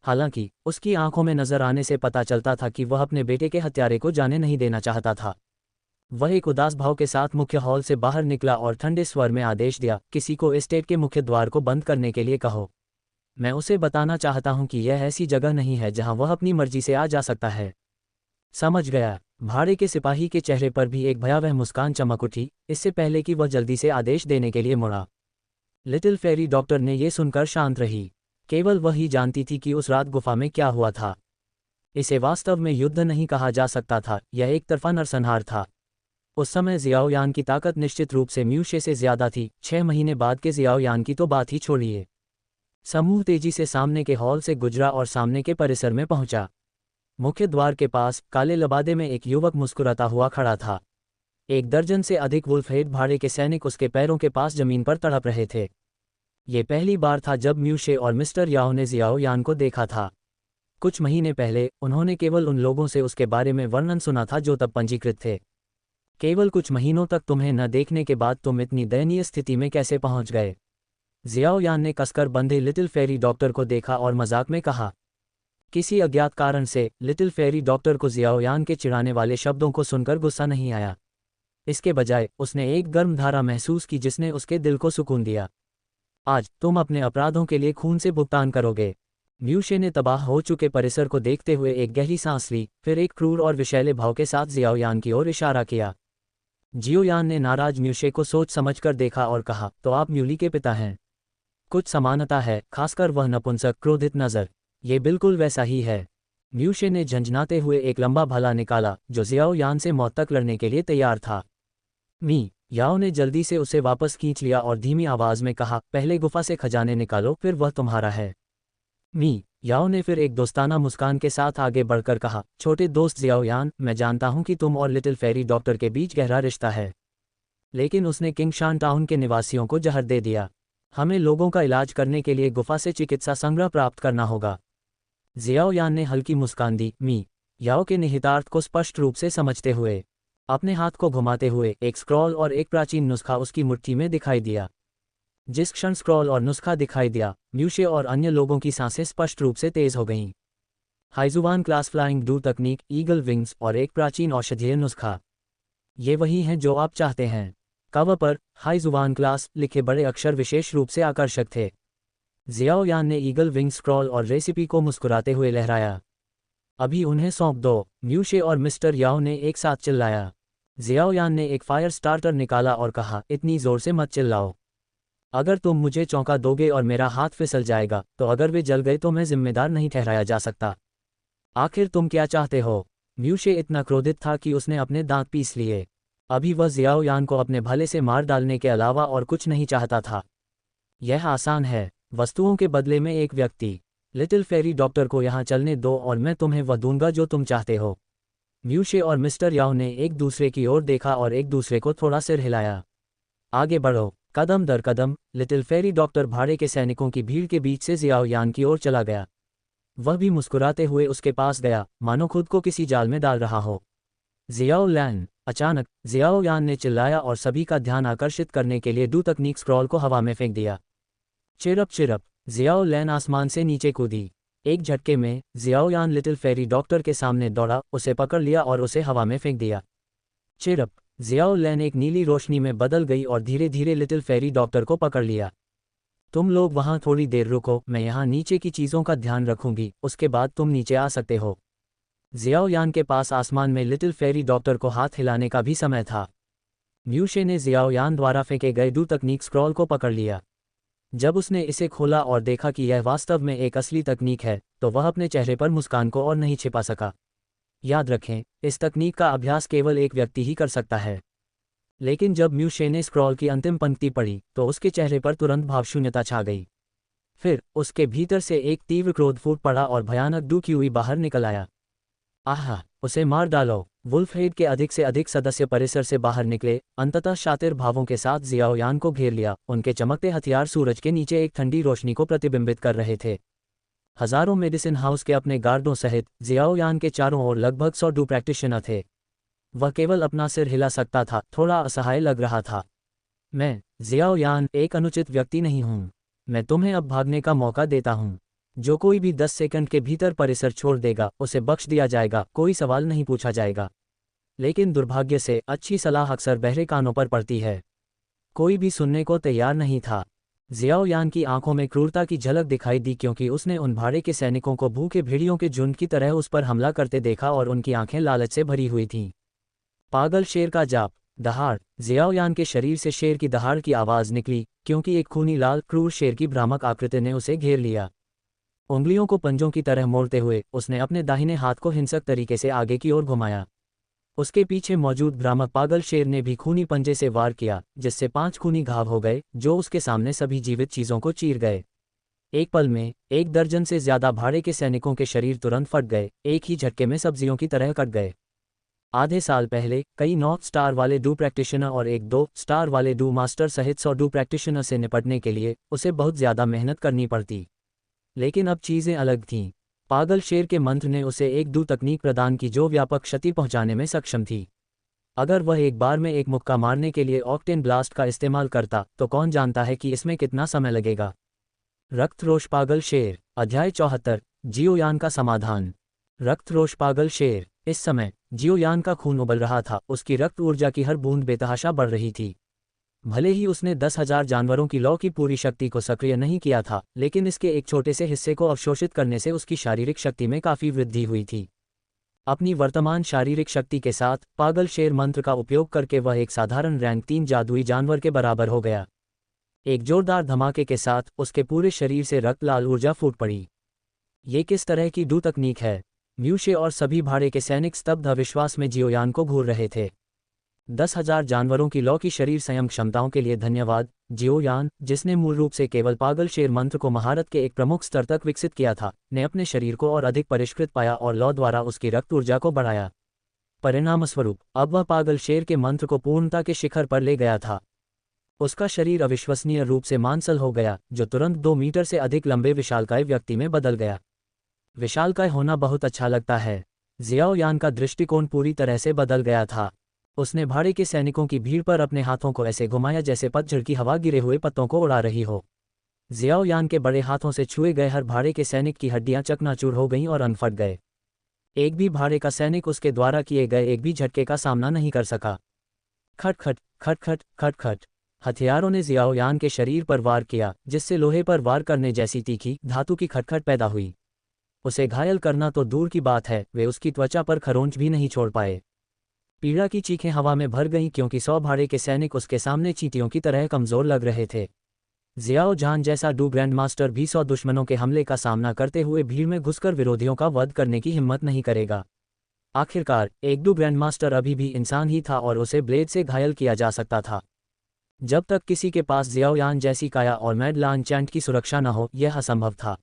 हालांकि उसकी आंखों में नजर आने से पता चलता था कि वह अपने बेटे के हत्यारे को जाने नहीं देना चाहता था। वह एक उदास भाव के साथ मुख्य हॉल से बाहर निकला और ठंडे स्वर में आदेश दिया, किसी को एस्टेट के मुख्य द्वार को बंद करने के लिए कहो। मैं उसे बताना चाहता हूं कि यह ऐसी जगह नहीं है जहां वह अपनी मर्जी से आ जा सकता है। समझ गया? भाड़े के सिपाही के चेहरे पर भी एक भयावह मुस्कान चमक उठी, इससे पहले कि वह जल्दी से आदेश देने के लिए मुड़ा। लिटिल फेरी डॉक्टर ने ये सुनकर शांत रही। केवल वह ही जानती थी कि उस रात गुफा में क्या हुआ था। इसे वास्तव में युद्ध नहीं कहा जा सकता था, यह एक तरफा नरसंहार था। उस समय जियाओ यान की ताकत निश्चित रूप से म्यूशे से ज्यादा थी। 6 महीने बाद के जियाओ यान की तो बात ही छोड़िए। समूह तेजी से सामने के हॉल से गुजरा और सामने के परिसर में पहुंचा। मुख्य द्वार के पास काले लबादे में एक युवक मुस्कुराता हुआ खड़ा था। 1 दर्जन से अधिक वुल्फहेड भाड़े के सैनिक उसके पैरों के पास जमीन पर तड़प रहे थे। ये पहली बार था जब म्यूशे और मिस्टर याओ ने जियाओ यान को देखा था। कुछ महीने पहले उन्होंने केवल उन लोगों से उसके बारे में वर्णन सुना था जो तब पंजीकृत थे। केवल कुछ महीनों तक तुम्हें न देखने के बाद तुम इतनी दयनीय स्थिति में कैसे पहुंच गए? जियाओ यान ने कसकर बंधे लिटिल फेरी डॉक्टर को देखा और मजाक में कहा। किसी अज्ञात कारण से लिटिल फेरी डॉक्टर को जियाओ यान के चिढ़ाने वाले शब्दों को सुनकर गुस्सा नहीं आया। इसके बजाय उसने एक गर्म धारा महसूस की जिसने उसके दिल को सुकून दिया। आज तुम अपने अपराधों के लिए खून से भुगतान करोगे। म्यूशे ने तबाह हो चुके परिसर को देखते हुए एक गहरी सांस ली, फिर एक क्रूर और विषैले भाव के साथ जियाओ यान की ओर इशारा किया। जियो यान ने नाराज म्यूशे को सोच समझकर देखा और कहा, तो आप म्यूली के पिता हैं। कुछ समानता है, खासकर वह नपुंसक क्रोधित नज़र। ये बिल्कुल वैसा ही है। म्यूशे ने झंझनाते हुए एक लंबा भाला निकाला जो जियाओ यान से मौत तक लड़ने के लिए तैयार था। मी याओ ने जल्दी से उसे वापस खींच लिया और धीमी आवाज में कहा, पहले गुफा से खजाने निकालो, फिर वह तुम्हारा है। मी याओ ने फिर एक दोस्ताना मुस्कान के साथ आगे बढ़कर कहा, छोटे दोस्त जियाओ यान, मैं जानता हूं कि तुम और लिटिल फेरी डॉक्टर के बीच गहरा रिश्ता है, लेकिन उसने किंगशान टाउन के निवासियों को जहर दे दिया। हमें लोगों का इलाज करने के लिए गुफा से चिकित्सा संग्रह प्राप्त करना होगा। जियाओ यान ने हल्की मुस्कान दी, मी याओ के निहितार्थ को स्पष्ट रूप से समझते हुए। अपने हाथ को घुमाते हुए एक स्क्रॉल और एक प्राचीन नुस्खा उसकी मुट्ठी में दिखाई दिया। जिस क्षण स्क्रॉल और नुस्खा दिखाई दिया, म्यूशे और अन्य लोगों की सांसें स्पष्ट रूप से तेज हो गईं। हाइजुवान क्लास फ्लाइंग डू तकनीक, ईगल विंग्स और एक प्राचीन औषधीय नुस्खा, ये वही हैं जो आप चाहते हैं। कवर पर हाइजुवान क्लास लिखे बड़े अक्षर विशेष रूप से आकर्षक थे। जियाओ यान ने ईगल विंग स्क्रॉल और रेसिपी को मुस्कुराते हुए लहराया। अभी उन्हें सौंप दो, म्यूशे और मिस्टर याओ ने एक साथ चिल्लाया। जियाओ यान ने एक फायर स्टार्टर निकाला और कहा, इतनी जोर से मत चिल्लाओ। अगर तुम मुझे चौंका दोगे और मेरा हाथ फिसल जाएगा, तो अगर वे जल गए तो मैं जिम्मेदार नहीं ठहराया जा सकता। आखिर तुम क्या चाहते हो? म्यूशे इतना क्रोधित था कि उसने अपने दांत पीस लिए। अभी वह जियाओ यान को अपने भले से मार डालने के अलावा और कुछ नहीं चाहता था। यह आसान है, वस्तुओं के बदले में एक व्यक्ति। लिटिल फेरी डॉक्टर को यहाँ चलने दो और मैं तुम्हें वह दूंगा जो तुम चाहते हो। म्यूशे और मिस्टर याओ ने एक दूसरे की ओर देखा और एक दूसरे को थोड़ा सिर हिलाया। आगे बढ़ो। कदम दर कदम लिटिल फेरी डॉक्टर भाड़े के सैनिकों की भीड़ के बीच से जियाओ यान की ओर चला गया। वह भी मुस्कुराते हुए उसके पास गया, मानो खुद को किसी जाल में डाल रहा हो। जियाओ लैन। अचानक जियाओ यान ने चिल्लाया और सभी का ध्यान आकर्षित करने के लिए डू तकनीक स्क्रॉल को हवा में फेंक दिया। चिरप चिरप जियाओ लैन आसमान से नीचे कूदी। एक झटके में जियाओ यान लिटिल फेरी डॉक्टर के सामने दौड़ा, उसे पकड़ लिया और उसे हवा में फेंक दिया। चिरप जियाओ लैन एक नीली रोशनी में बदल गई और धीरे धीरे लिटिल फेरी डॉक्टर को पकड़ लिया। तुम लोग वहां थोड़ी देर रुको, मैं यहाँ नीचे की चीज़ों का ध्यान रखूंगी, उसके बाद तुम नीचे आ सकते हो। जियाओ यान के पास आसमान में लिटिल फेरी डॉक्टर को हाथ हिलाने का भी समय था। म्यूशे ने जियाओ यान द्वारा फेंके गए डू तकनीक स्क्रॉल को पकड़ लिया। जब उसने इसे खोला और देखा कि यह वास्तव में एक असली तकनीक है, तो वह अपने चेहरे पर मुस्कान को और नहीं छिपा सका। याद रखें, इस तकनीक का अभ्यास केवल एक व्यक्ति ही कर सकता है। लेकिन जब म्यूशे ने स्क्रॉल की अंतिम पंक्ति पढ़ी, तो उसके चेहरे पर तुरंत भावशून्यता छा गई। फिर उसके भीतर से एक तीव्र क्रोध फूट पड़ा और भयानक डू क्यूई बाहर निकल आया। आहा, उसे मार डालो। वुल्फहेड के अधिक से अधिक सदस्य परिसर से बाहर निकले, अंततः शातिर भावों के साथ जियाओ यान को घेर लिया। उनके चमकते हथियार सूरज के नीचे एक ठंडी रोशनी को प्रतिबिंबित कर रहे थे। हजारों मेडिसिन हाउस के अपने गार्डों सहित जियाओ यान के चारों ओर लगभग 100 डू प्रैक्टिशनर थे। वह केवल अपना सिर हिला सकता था, थोड़ा असहाय लग रहा था। मैं जियाओ यान एक अनुचित व्यक्ति नहीं हूं। मैं तुम्हें अब भागने का मौका देता हूं। जो कोई भी 10 सेकंड के भीतर परिसर छोड़ देगा, उसे बख्श दिया जाएगा, कोई सवाल नहीं पूछा जाएगा। लेकिन दुर्भाग्य से अच्छी सलाह अक्सर बहरे कानों पर पड़ती है। कोई भी सुनने को तैयार नहीं था। जियाओ यान की आंखों में क्रूरता की झलक दिखाई दी क्योंकि उसने उन भाड़े के सैनिकों को भूखे भेड़ियों के झुंड की तरह उस पर हमला करते देखा और उनकी आंखें लालच से भरी हुई थीं। पागल शेर का जाप। दहाड़। जियाओ यान के शरीर से शेर की दहाड़ की आवाज़ निकली क्योंकि एक खूनी लाल क्रूर शेर की भ्रामक आकृति ने उसे घेर लिया। उंगलियों को पंजों की तरह मोड़ते हुए उसने अपने दाहिने हाथ को हिंसक तरीके से आगे की ओर घुमाया। उसके पीछे मौजूद भ्रामक पागल शेर ने भी खूनी पंजे से वार किया जिससे 5 खूनी घाव हो गए जो उसके सामने सभी जीवित चीजों को चीर गए। एक पल में 1 दर्जन से ज्यादा भाड़े के सैनिकों के शरीर तुरंत फट गए, एक ही झटके में सब्जियों की तरह कट गए। आधे साल पहले कई 9 स्टार वाले डू प्रैक्टिशनर और 1-2 स्टार वाले डू मास्टर सहित 100 डू प्रैक्टिशनर से निपटने के लिए उसे बहुत ज्यादा मेहनत करनी पड़ती। लेकिन अब चीजें अलग थीं। पागल शेर के मंत्र ने उसे एक डू तकनीक प्रदान की जो व्यापक क्षति पहुंचाने में सक्षम थी। अगर वह एक बार में एक मुक्का मारने के लिए ऑक्टेन ब्लास्ट का इस्तेमाल करता तो कौन जानता है कि इसमें कितना समय लगेगा। रक्तरोष पागल शेर। अध्याय 74। जियो यान का समाधान। रक्तरोष पागल शेर। इस समय जियो यान का खून उबल रहा था, उसकी रक्त ऊर्जा की हर बूंद बेतहाशा बढ़ रही थी। भले ही उसने 10,000 जानवरों की लौ की पूरी शक्ति को सक्रिय नहीं किया था, लेकिन इसके एक छोटे से हिस्से को अवशोषित करने से उसकी शारीरिक शक्ति में काफ़ी वृद्धि हुई थी। अपनी वर्तमान शारीरिक शक्ति के साथ पागल शेर मंत्र का उपयोग करके वह एक साधारण रैंक 3 जादुई जानवर के बराबर हो गया। एक जोरदार धमाके के साथ उसके पूरे शरीर से रक्त लाल ऊर्जा फूट पड़ी। ये किस तरह की डू तकनीक है? म्यूशे और सभी भाड़े के सैनिक स्तब्ध अविश्वास में जियोयान को घूर रहे थे। 10,000 जानवरों की लौ की शरीर संयम क्षमताओं के लिए धन्यवाद, जियोयान, जिसने मूल रूप से केवल पागल शेर मंत्र को महारत के एक प्रमुख स्तर तक विकसित किया था, ने अपने शरीर को और अधिक परिष्कृत पाया और लौ द्वारा उसकी रक्त ऊर्जा को बढ़ाया। परिणामस्वरूप अब वह पागल शेर के मंत्र को पूर्णता के शिखर पर ले गया था। उसका शरीर अविश्वसनीय रूप से मांसल हो गया, जो तुरंत 2 मीटर से अधिक लंबे विशालकाय व्यक्ति में बदल गया। विशालकाय होना बहुत अच्छा लगता है। जियाओ यान का दृष्टिकोण पूरी तरह से बदल गया था। उसने भाड़े के सैनिकों की भीड़ पर अपने हाथों को ऐसे घुमाया जैसे पतझड़ की हवा गिरे हुए पत्तों को उड़ा रही हो। जियाओ यान के बड़े हाथों से छुए गए हर भाड़े के सैनिक की हड्डियां चकनाचूर हो गईं और अनफट गए। एक भी भाड़े का सैनिक उसके द्वारा किए गए एक भी झटके का सामना नहीं कर सका। खटखट खटखट खटखट। हथियारों ने जियाओ यान के शरीर पर वार किया, जिससे लोहे पर वार करने जैसी तीखी धातु की खटखट पैदा हुई। उसे घायल करना तो दूर की बात है, वे उसकी त्वचा पर खरोंच भी नहीं छोड़ पाए। पीड़ा की चीखें हवा में भर गईं क्योंकि 100 भाड़े के सैनिक उसके सामने चींटियों की तरह कमजोर लग रहे थे। जियाओ जान जैसा डू ग्रैंड मास्टर भी 100 दुश्मनों के हमले का सामना करते हुए भीड़ में घुसकर विरोधियों का वध करने की हिम्मत नहीं करेगा। आखिरकार एक डू ग्रैंड मास्टर अभी भी इंसान ही था और उसे ब्लेड से घायल किया जा सकता था। जब तक किसी के पास जियाओ यान जैसी काया और मैडलान चैंट की सुरक्षा न हो, यह असंभव था।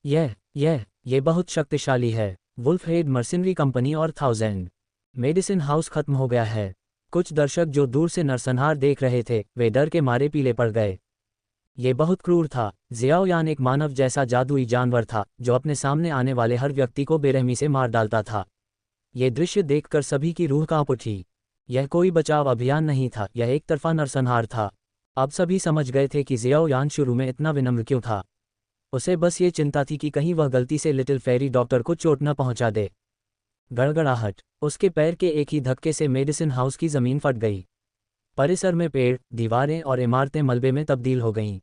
यह बहुत शक्तिशाली है। वुल्फ हेड मर्सिनरी कंपनी और 1000 मेडिसिन हाउस खत्म हो गया है। कुछ दर्शक जो दूर से नरसंहार देख रहे थे, वे डर के मारे पीले पड़ गए। ये बहुत क्रूर था। जियाओ यान एक मानव जैसा जादुई जानवर था जो अपने सामने आने वाले हर व्यक्ति को बेरहमी से मार डालता था। ये दृश्य देखकर सभी की रूह कांप उठी। यह कोई बचाव अभियान नहीं था, यह एक तरफा नरसंहार था। अब सभी समझ गए थे कि जियाओ यान शुरू में इतना विनम्र क्यों था। उसे बस ये चिंता थी कि कहीं वह गलती से लिटिल फेरी डॉक्टर को चोट न पहुंचा दे। गड़गड़ाहट। उसके पैर के एक ही धक्के से मेडिसिन हाउस की जमीन फट गई। परिसर में पेड़, दीवारें और इमारतें मलबे में तब्दील हो गईं।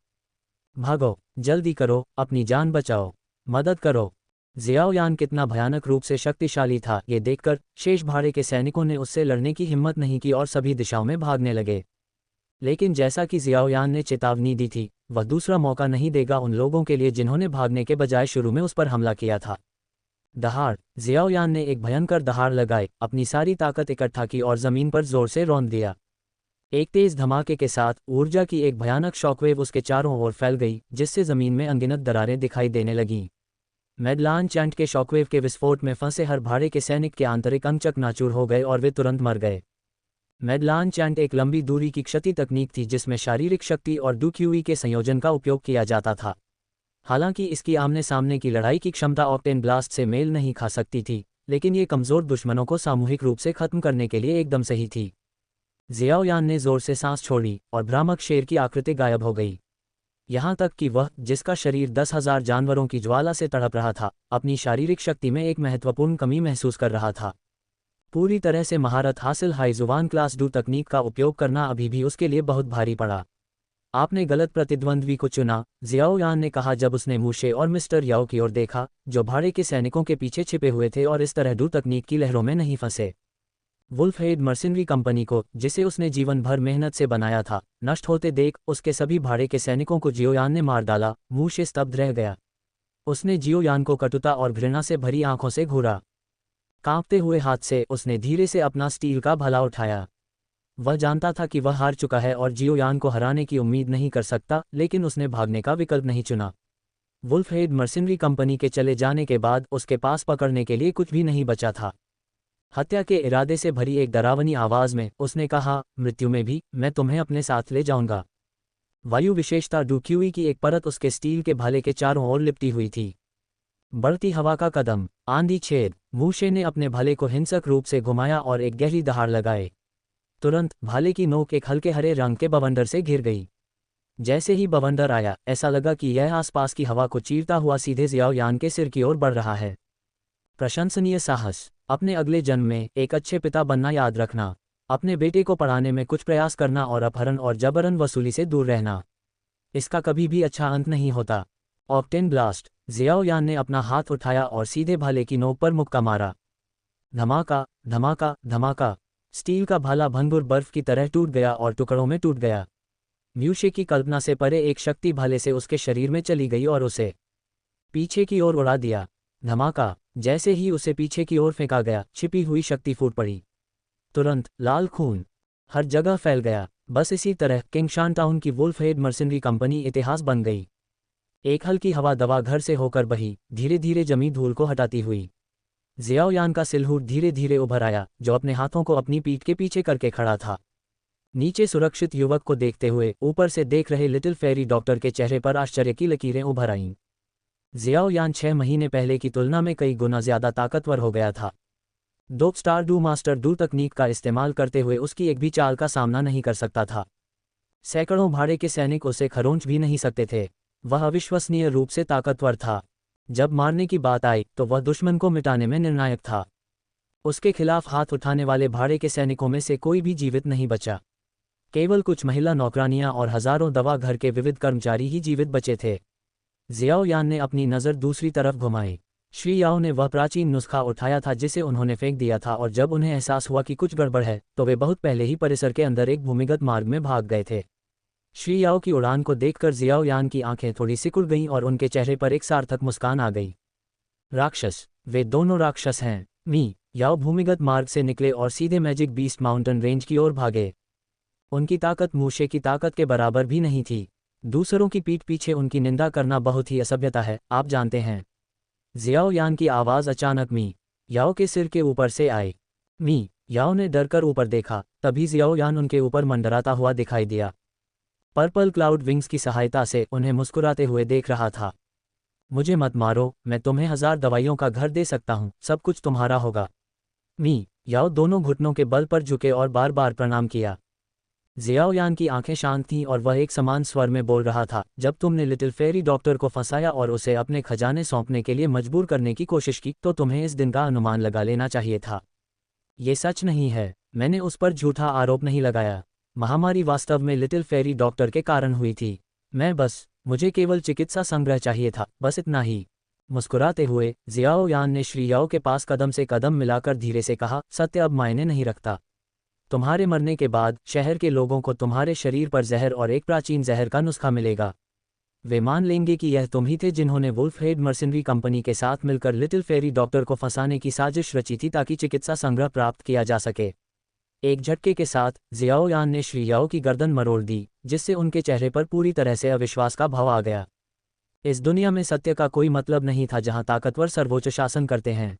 भागो, जल्दी करो, अपनी जान बचाओ, मदद करो। जियाओ यान कितना भयानक रूप से शक्तिशाली था, ये देखकर शेष भाड़े के सैनिकों ने उससे लड़ने की हिम्मत नहीं की और सभी दिशाओं में भागने लगे। लेकिन जैसा कि जियाओ यान ने चेतावनी दी थी, वह दूसरा मौका नहीं देगा उन लोगों के लिए जिन्होंने भागने के बजाय शुरू में उस पर हमला किया था। दहाड़। जियाओ यान ने एक भयंकर दहाड़ लगाई, अपनी सारी ताकत इकट्ठा की और जमीन पर जोर से रौंद दिया। एक तेज धमाके के साथ ऊर्जा की एक भयानक शॉकवेव उसके चारों ओर फैल गई, जिससे जमीन में अनगिनत दरारें दिखाई देने लगीं। मैडलान चैंट के शॉकवेव के विस्फोट में फंसे हर भाड़े के सैनिक के आंतरिक अंग चकनाचूर हो गए और वे तुरंत मर गए। मैडलान चैंट एक लंबी दूरी की क्षति तकनीक थी जिसमें शारीरिक शक्ति और डूक्यूई के संयोजन का उपयोग किया जाता था। हालांकि इसकी आमने सामने की लड़ाई की क्षमता ऑक्टेन ब्लास्ट से मेल नहीं खा सकती थी, लेकिन ये कमजोर दुश्मनों को सामूहिक रूप से खत्म करने के लिए एकदम सही थी। जियाओ यान ने जोर से सांस छोड़ी और भ्रामक शेर की आकृति गायब हो गई। यहाँ तक कि वह, जिसका शरीर 10,000 जानवरों की ज्वाला से तड़प रहा था, अपनी शारीरिक शक्ति में एक महत्वपूर्ण कमी महसूस कर रहा था। पूरी तरह से महारत हासिल हाई जुबान क्लास डू तकनीक का उपयोग करना अभी भी उसके लिए बहुत भारी पड़ा। आपने गलत प्रतिद्वंद्वी को चुना, जियाओ यान ने कहा जब उसने मूशे और मिस्टर याओ की ओर देखा, जो भाड़े के सैनिकों के पीछे छिपे हुए थे और इस तरह डू तकनीक की लहरों में नहीं फंसे। वुल्फहेड मर्सिनरी कंपनी को, जिसे उसने जीवन भर मेहनत से बनाया था, नष्ट होते देख उसके सभी भाड़े के सैनिकों को जियोयान ने मार डाला। मूशे स्तब्ध रह गया। उसने जियोयान को कटुता और घृणा से भरी आंखों से घूरा। कांपते हुए हाथ से उसने धीरे से अपना स्टील का भला उठाया। वह जानता था कि वह हार चुका है और जियोयान को हराने की उम्मीद नहीं कर सकता, लेकिन उसने भागने का विकल्प नहीं चुना। वुल्फहेड मर्सिनरी कंपनी के चले जाने के बाद उसके पास पकड़ने के लिए कुछ भी नहीं बचा था। हत्या के इरादे से भरी एक डरावनी आवाज में उसने कहा, मृत्यु में भी मैं तुम्हें अपने साथ ले जाऊंगा। वायु विशेषता डूक्यूई की एक परत उसके स्टील के भाले के चारों ओर लिपटी हुई थी। बढ़ती हवा का कदम, आंधी छेद। मूशे ने अपने भाले को हिंसक रूप से घुमाया और एक गहरी दहाड़ लगाए। तुरंत भाले की नोक एक हल्के हरे रंग के बवंडर से घिर गई। जैसे ही बवंडर आया, ऐसा लगा कि यह आसपास की हवा को चीरता हुआ सीधे जियाओ यान के सिर की ओर बढ़ रहा है। प्रशंसनीय साहस। अपने अगले जन्म में एक अच्छे पिता बनना याद रखना। अपने बेटे को पढ़ाने में कुछ प्रयास करना और अपहरण और जबरन वसूली से दूर रहना। इसका कभी भी अच्छा अंत नहीं होता। Octane blast. जियाओ यान ने अपना हाथ उठाया और सीधे भाले की नोक पर मुक्का मारा। धमाका, धमाका, धमाका। स्टील का भाला भंगुर बर्फ की तरह टूट गया और टुकड़ों में टूट गया। म्यूशे की कल्पना से परे एक शक्ति भाले से उसके शरीर में चली गई और उसे पीछे की ओर उड़ा दिया। धमाका। जैसे ही उसे पीछे की ओर फेंका गया, छिपी हुई शक्ति फूट पड़ी। तुरंत लाल खून हर जगह फैल गया। बस इसी तरह किंगशान टाउन की वुल्फहेड मर्सिनरी कंपनी इतिहास बन गई। एक हल्की हवा दवा घर से होकर बही, धीरे धीरे जमी धूल को हटाती हुई। जियाओ यान का सिलहूट धीरे धीरे उभर आया, जो अपने हाथों को अपनी पीठ के पीछे करके खड़ा था। नीचे सुरक्षित युवक को देखते हुए ऊपर से देख रहे लिटिल फेरी डॉक्टर के चेहरे पर आश्चर्य की लकीरें उभर आईं। जियाओ यान 6 महीने पहले की तुलना में कई गुना ज्यादा ताकतवर हो गया था। Dope star do master do तकनीक का इस्तेमाल करते हुए उसकी एक भी चाल का सामना नहीं कर सकता था। सैकड़ों भाड़े के सैनिक उसे खरोंच भी नहीं सकते थे। वह अविश्वसनीय रूप से ताकतवर था। जब मारने की बात आई तो वह दुश्मन को मिटाने में निर्णायक था। उसके खिलाफ हाथ उठाने वाले भाड़े के सैनिकों में से कोई भी जीवित नहीं बचा। केवल कुछ महिला नौकरानियां और हजारों दवा घर के विविध कर्मचारी ही जीवित बचे थे। जियाओ यान ने अपनी नज़र दूसरी तरफ घुमाई। श्री याओ ने वह प्राचीन नुस्खा उठाया था जिसे उन्होंने फेंक दिया था, और जब उन्हें एहसास हुआ कि कुछ गड़बड़ है तो वे बहुत पहले ही परिसर के अंदर एक भूमिगत मार्ग में भाग गए थे। श्री याओ की उड़ान को देखकर जियाओ यान की आंखें थोड़ी सिकुड़ गईं और उनके चेहरे पर एक सार्थक मुस्कान आ गई। राक्षस, वे दोनों राक्षस हैं। मी याओ भूमिगत मार्ग से निकले और सीधे मैजिक बीस्ट माउंटेन रेंज की ओर भागे। उनकी ताकत मूशे की ताकत के बराबर भी नहीं थी। दूसरों की पीठ पीछे उनकी निंदा करना बहुत ही असभ्यता है, आप जानते हैं। जियाओ यान की आवाज़ अचानक मी याओ के सिर के ऊपर से आई। मी याओ ने डर कर ऊपर देखा, तभी जियाओ यान उनके ऊपर मंडराता हुआ दिखाई दिया। पर्पल क्लाउड विंग्स की सहायता से उन्हें मुस्कुराते हुए देख रहा था। मुझे मत मारो, मैं तुम्हें 1000 दवाइयों का घर दे सकता हूँ, सब कुछ तुम्हारा होगा। मी याओ दोनों घुटनों के बल पर झुके और बार बार प्रणाम किया। जियाओ यान की आंखें शांत थीं और वह एक समान स्वर में बोल रहा था, जब तुमने लिटिल फेरी डॉक्टर को फंसाया और उसे अपने खजाने सौंपने के लिए मजबूर करने की कोशिश की तो तुम्हें इस दिन का अनुमान लगा लेना चाहिए था। ये सच नहीं है, मैंने उस पर झूठा आरोप नहीं लगाया। महामारी वास्तव में लिटिल फेरी डॉक्टर के कारण हुई थी। मुझे केवल चिकित्सा संग्रह चाहिए था, बस इतना ही। मुस्कुराते हुए जियाओ यान ने श्री याओ के पास कदम से कदम मिलाकर धीरे से कहा, सत्य अब मायने नहीं रखता। तुम्हारे मरने के बाद शहर के लोगों को तुम्हारे शरीर पर जहर और एक प्राचीन जहर का नुस्खा मिलेगा। वे मान लेंगे कि यह तुम ही थे जिन्होंने वुल्फहेड मर्सिनरी कंपनी के साथ मिलकर लिटिल फेरी डॉक्टर को फंसाने की साजिश रची थी ताकि चिकित्सा संग्रह प्राप्त किया जा सके। एक झटके के साथ जियाओ यान ने श्री याओ की गर्दन मरोड़ दी, जिससे उनके चेहरे पर पूरी तरह से अविश्वास का भाव आ गया। इस दुनिया में सत्य का कोई मतलब नहीं था जहां ताकतवर सर्वोच्च शासन करते हैं।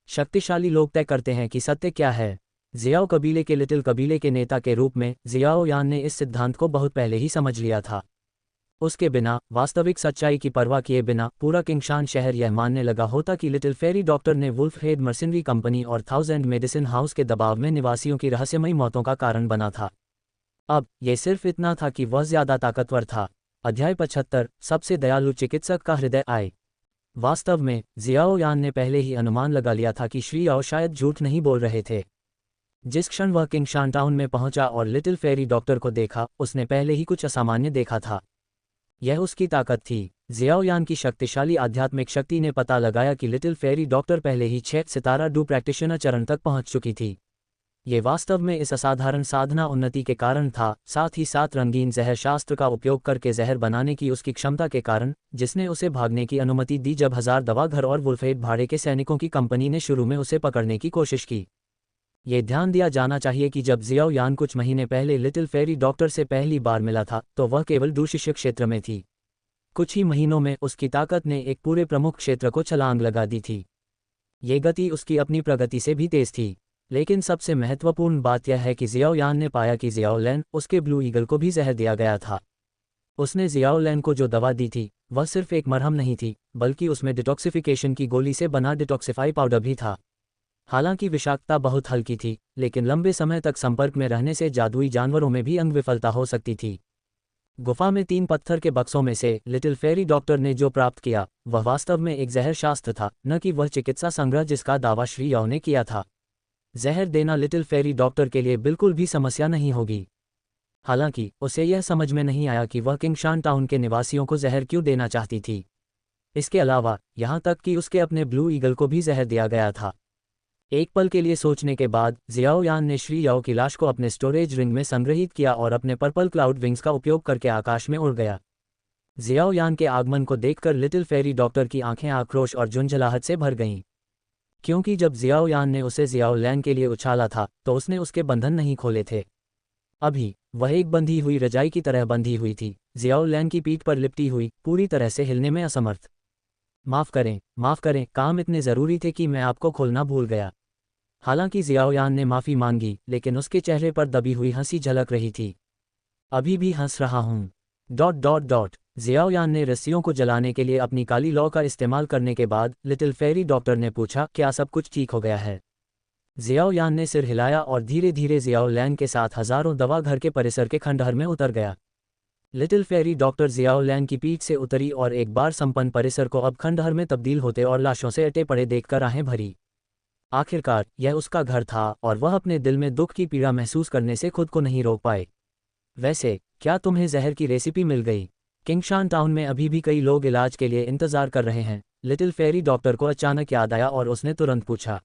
शक्तिशाली लोग तय करते हैं कि सत्य क्या है। जियाओ कबीले के लिटिल कबीले के नेता के रूप में जियाओ यान ने इस सिद्धांत को बहुत पहले ही समझ लिया था। उसके बिना, वास्तविक सच्चाई की परवाह किए बिना, पूरा किंगशान शहर यह मानने लगा होता कि लिटिल फेरी डॉक्टर ने वुल्फहेड मर्सिनरी कंपनी और 1000 मेडिसिन हाउस के दबाव में निवासियों की रहस्यमयी मौतों का कारण बना था। अब यह सिर्फ इतना था कि वह ज्यादा ताकतवर था। अध्याय 75, सबसे दयालु चिकित्सक का हृदय आए। वास्तव में जियाओ यान ने पहले ही अनुमान लगा लिया था कि श्री याओ शायद झूठ नहीं बोल रहे थे। जिस क्षण वह किंगशान टाउन में पहुंचा और लिटिल फेरी डॉक्टर को देखा, उसने पहले ही कुछ असामान्य देखा था। यह उसकी ताकत थी। जियाओ यान की शक्तिशाली आध्यात्मिक शक्ति ने पता लगाया कि लिटिल फेरी डॉक्टर पहले ही 6 सितारा डू प्रैक्टिशनर चरण तक पहुंच चुकी थी। ये वास्तव में इस असाधारण साधना उन्नति के कारण था, साथ ही साथ रंगीन जहर शास्त्र का उपयोग करके जहर बनाने की उसकी क्षमता के कारण, जिसने उसे भागने की अनुमति दी जब 1000 दवाघर और वुल्फहेड भाड़े के सैनिकों की कंपनी ने शुरू में उसे पकड़ने की कोशिश की। ये ध्यान दिया जाना चाहिए कि जब जियाओ यान कुछ महीने पहले लिटिल फेरी डॉक्टर से पहली बार मिला था, तो वह केवल दुशिष्य क्षेत्र में थी। कुछ ही महीनों में उसकी ताकत ने एक पूरे प्रमुख क्षेत्र को छलांग लगा दी थी। ये गति उसकी अपनी प्रगति से भी तेज थी। लेकिन सबसे महत्वपूर्ण बात यह है कि जियाओ यान ने पाया कि जियाओ लैन, उसके ब्लू ईगल को भी जहर दिया गया था। उसने जियाओ लैन को जो दवा दी थी, वह सिर्फ एक मरहम नहीं थी, बल्कि उसमें डिटॉक्सिफिकेशन की गोली से बना डिटॉक्सिफाई पाउडर भी था। हालांकि विषाक्तता बहुत हल्की थी, लेकिन लंबे समय तक संपर्क में रहने से जादुई जानवरों में भी अंग विफलता हो सकती थी। गुफा में 3 पत्थर के बक्सों में से लिटिल फेरी डॉक्टर ने जो प्राप्त किया, वह वास्तव में एक जहर शास्त्र था, न कि वह चिकित्सा संग्रह जिसका दावा श्री याओ ने किया था। जहर देना लिटिल फेरी डॉक्टर के लिए बिल्कुल भी समस्या नहीं होगी। हालांकि उसे यह समझ में नहीं आया कि वह किंगशान टाउन के निवासियों को जहर क्यों देना चाहती थी। इसके अलावा यहाँ तक कि उसके अपने ब्लू ईगल को भी जहर दिया गया था। एक पल के लिए सोचने के बाद जियाओ यान ने श्री याओ की लाश को अपने स्टोरेज रिंग में संग्रहित किया और अपने पर्पल क्लाउड विंग्स का उपयोग करके आकाश में उड़ गया। जियाओ यान के आगमन को देखकर लिटिल फेरी डॉक्टर की आंखें आक्रोश और झुंझलाहट से भर गईं। क्योंकि जब जियाओ यान ने उसे जियाओ लैन के लिए उछाला था, तो उसने उसके बंधन नहीं खोले थे। अभी वह एक बंधी हुई रजाई की तरह बंधी हुई थी, जियाओ लैन की पीठ पर लिपटी हुई, पूरी तरह से हिलने में असमर्थ। माफ़ करें, काम इतने ज़रूरी थे कि मैं आपको खोलना भूल गया। हालांकि जियाओ यान ने माफ़ी मांगी, लेकिन उसके चेहरे पर दबी हुई हंसी झलक रही थी। अभी भी हंस रहा हूँ। ... जियाओ यान ने रस्सियों को जलाने के लिए अपनी काली लौ का इस्तेमाल करने के बाद लिटिल फेरी डॉक्टर ने पूछा, क्या सब कुछ ठीक हो गया है? जियाओ यान ने सिर हिलाया और धीरे धीरे जियाओ लैन के साथ हजारों दवा घर के परिसर के खंडहर में उतर गया। लिटिल फेरी डॉक्टर जियाओ लैन की पीठ से उतरी और एक बार संपन्न परिसर को अब खंडहर में तब्दील होते और लाशों से अटे पड़े देखकर आहें भरी। आखिरकार यह उसका घर था और वह अपने दिल में दुख की पीड़ा महसूस करने से खुद को नहीं रोक पाए। वैसे क्या तुम्हें जहर की रेसिपी मिल गई? किंगशान टाउन में अभी भी कई लोग इलाज के लिए इंतजार कर रहे हैं। लिटिल फेरी डॉक्टर को अचानक याद आया और उसने तुरंत पूछा।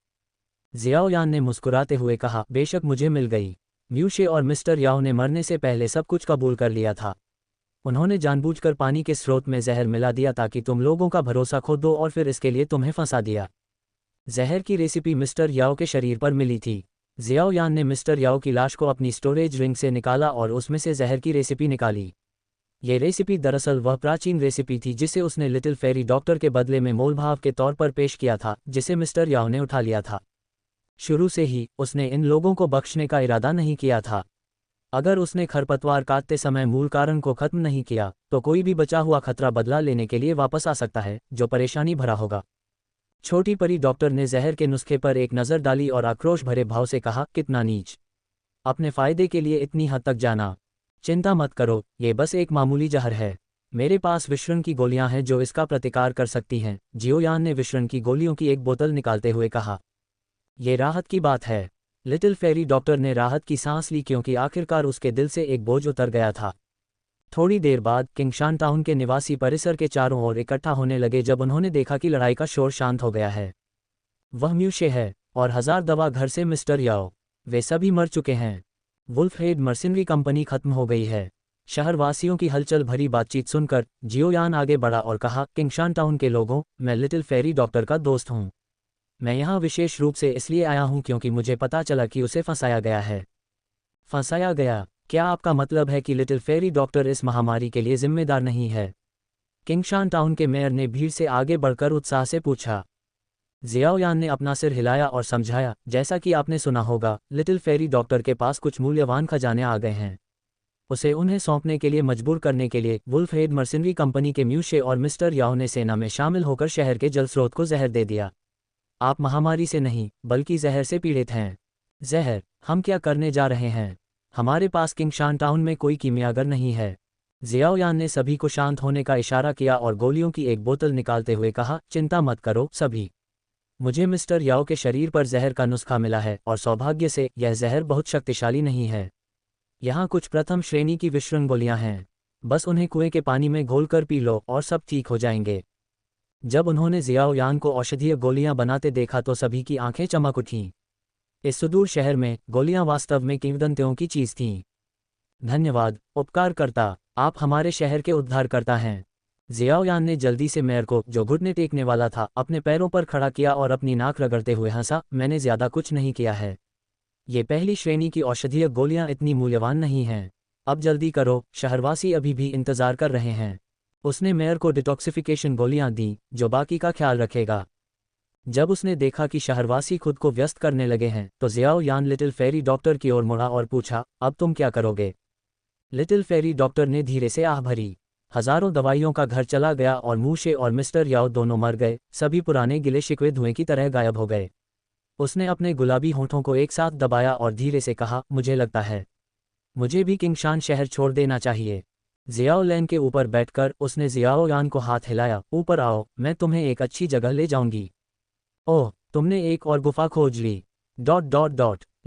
जियाओ यान ने मुस्कुराते हुए कहा, बेशक मुझे मिल गई। म्यूशे और मिस्टर याओ ने मरने से पहले सब कुछ कबूल कर लिया था। उन्होंने जानबूझकर पानी के स्रोत में जहर मिला दिया ताकि तुम लोगों का भरोसा खो दो और फिर इसके लिए तुम्हें फंसा दिया। जहर की रेसिपी मिस्टर याओ के शरीर पर मिली थी। जियाओ यान ने मिस्टर याओ की लाश को अपनी स्टोरेज रिंग से निकाला और उसमें से जहर की रेसिपी निकाली। ये रेसिपी दरअसल वह प्राचीन रेसिपी थी जिसे उसने लिटिल फेरी डॉक्टर के बदले में मोलभाव के तौर पर पेश किया था, जिसे मिस्टर याओ ने उठा लिया था। शुरू से ही उसने इन लोगों को बख्शने का इरादा नहीं किया था। अगर उसने खरपतवार काटते समय मूल कारण को खत्म नहीं किया, तो कोई भी बचा हुआ खतरा बदला लेने के लिए वापस आ सकता है, जो परेशानी भरा होगा। छोटी परी डॉक्टर ने जहर के नुस्खे पर एक नज़र डाली और आक्रोश भरे भाव से कहा, कितना नीच! अपने फायदे के लिए इतनी हद तक जाना। चिंता मत करो, ये बस एक मामूली जहर है। मेरे पास विश्रण की गोलियां हैं जो इसका प्रतिकार कर सकती हैं। जियाओ यान ने विश्रण की गोलियों की एक बोतल निकालते हुए कहा। ये राहत की बात है। लिटिल फेरी डॉक्टर ने राहत की सांस ली क्योंकि आखिरकार उसके दिल से एक बोझ उतर गया था। थोड़ी देर बाद किंगशान टाउन के निवासी परिसर के चारों ओर इकट्ठा होने लगे जब उन्होंने देखा कि लड़ाई का शोर शांत हो गया है। वह म्यूशे है और 1000 दवा घर से मिस्टर याओ, वे सभी मर चुके हैं। वुल्फहेड मर्सिनरी कंपनी खत्म हो गई है। शहरवासियों की हलचल भरी बातचीत सुनकर जियाओ यान आगे बढ़ा और कहा, किंगशान टाउन के लोगों, मैं लिटिल फेरी डॉक्टर का दोस्त हूँ। मैं यहाँ विशेष रूप से इसलिए आया हूँ क्योंकि मुझे पता चला कि उसे फंसाया गया है। फंसाया गया? क्या आपका मतलब है कि लिटिल फेरी डॉक्टर इस महामारी के लिए जिम्मेदार नहीं है? किंगशान टाउन के मेयर ने भीड़ से आगे बढ़कर उत्साह से पूछा। जियाओ यान ने अपना सिर हिलाया और समझाया, जैसा कि आपने सुना होगा, लिटिल फेरी डॉक्टर के पास कुछ मूल्यवान खजाने आ गए हैं। उसे उन्हें सौंपने के लिए मजबूर करने के लिए वुल्फहेड मर्सिनरी कंपनी के म्यूशे और मिस्टर याओ ने सेना में शामिल होकर शहर के जल स्रोत को जहर दे दिया। आप महामारी से नहीं, बल्कि जहर से पीड़ित हैं। जहर? हम क्या करने जा रहे हैं? हमारे पास किंगशान टाउन में कोई कीमियागर नहीं है। जियाओ यान ने सभी को शांत होने का इशारा किया और गोलियों की एक बोतल निकालते हुए कहा, चिंता मत करो सभी। मुझे मिस्टर याओ के शरीर पर जहर का नुस्खा मिला है और सौभाग्य से यह जहर बहुत शक्तिशाली नहीं है। यहाँ कुछ प्रथम श्रेणी की विषाक्त गोलियां हैं, बस उन्हें कुएं के पानी में घोलकर पी लो और सब ठीक हो जाएंगे। जब उन्होंने जियाओ यान को औषधीय गोलियां बनाते देखा तो सभी की आंखें चमक उठीं। इस सुदूर शहर में गोलियां वास्तव में किंवदंतियों की चीज थीं। धन्यवाद उपकारकर्ता, आप हमारे शहर के उद्धारकर्ता हैं। जियाओ यान ने जल्दी से मेयर को, जो घुटने टेकने वाला था, अपने पैरों पर खड़ा किया और अपनी नाक रगड़ते हुए हंसा। मैंने ज्यादा कुछ नहीं किया है। ये पहली श्रेणी की औषधीय गोलियां इतनी मूल्यवान नहीं हैं। अब जल्दी करो, शहरवासी अभी भी इंतजार कर रहे हैं। उसने मेयर को डिटॉक्सिफिकेशन गोलियां दी, जो बाकी का ख्याल रखेगा। जब उसने देखा कि शहरवासी खुद को व्यस्त करने लगे हैं तो जियाओ यान लिटिल फेरी डॉक्टर की ओर मुड़ा और पूछा, अब तुम क्या करोगे? लिटिल फेरी डॉक्टर ने धीरे से आह भरी। हजारों दवाइयों का घर चला गया और मूशे और मिस्टर याओ दोनों मर गए। सभी पुराने गिले शिकवे धुएं की तरह गायब हो गए। उसने अपने गुलाबी होंठों को एक साथ दबाया और धीरे से कहा, मुझे लगता है मुझे भी किंगशान शहर छोड़ देना चाहिए। जियाओ लैन के ऊपर बैठकर उसने जियाओ यान को हाथ हिलाया। ऊपर आओ, मैं तुम्हें एक अच्छी जगह ले जाऊंगी। ओह, तुमने एक और गुफा खोज ली। ...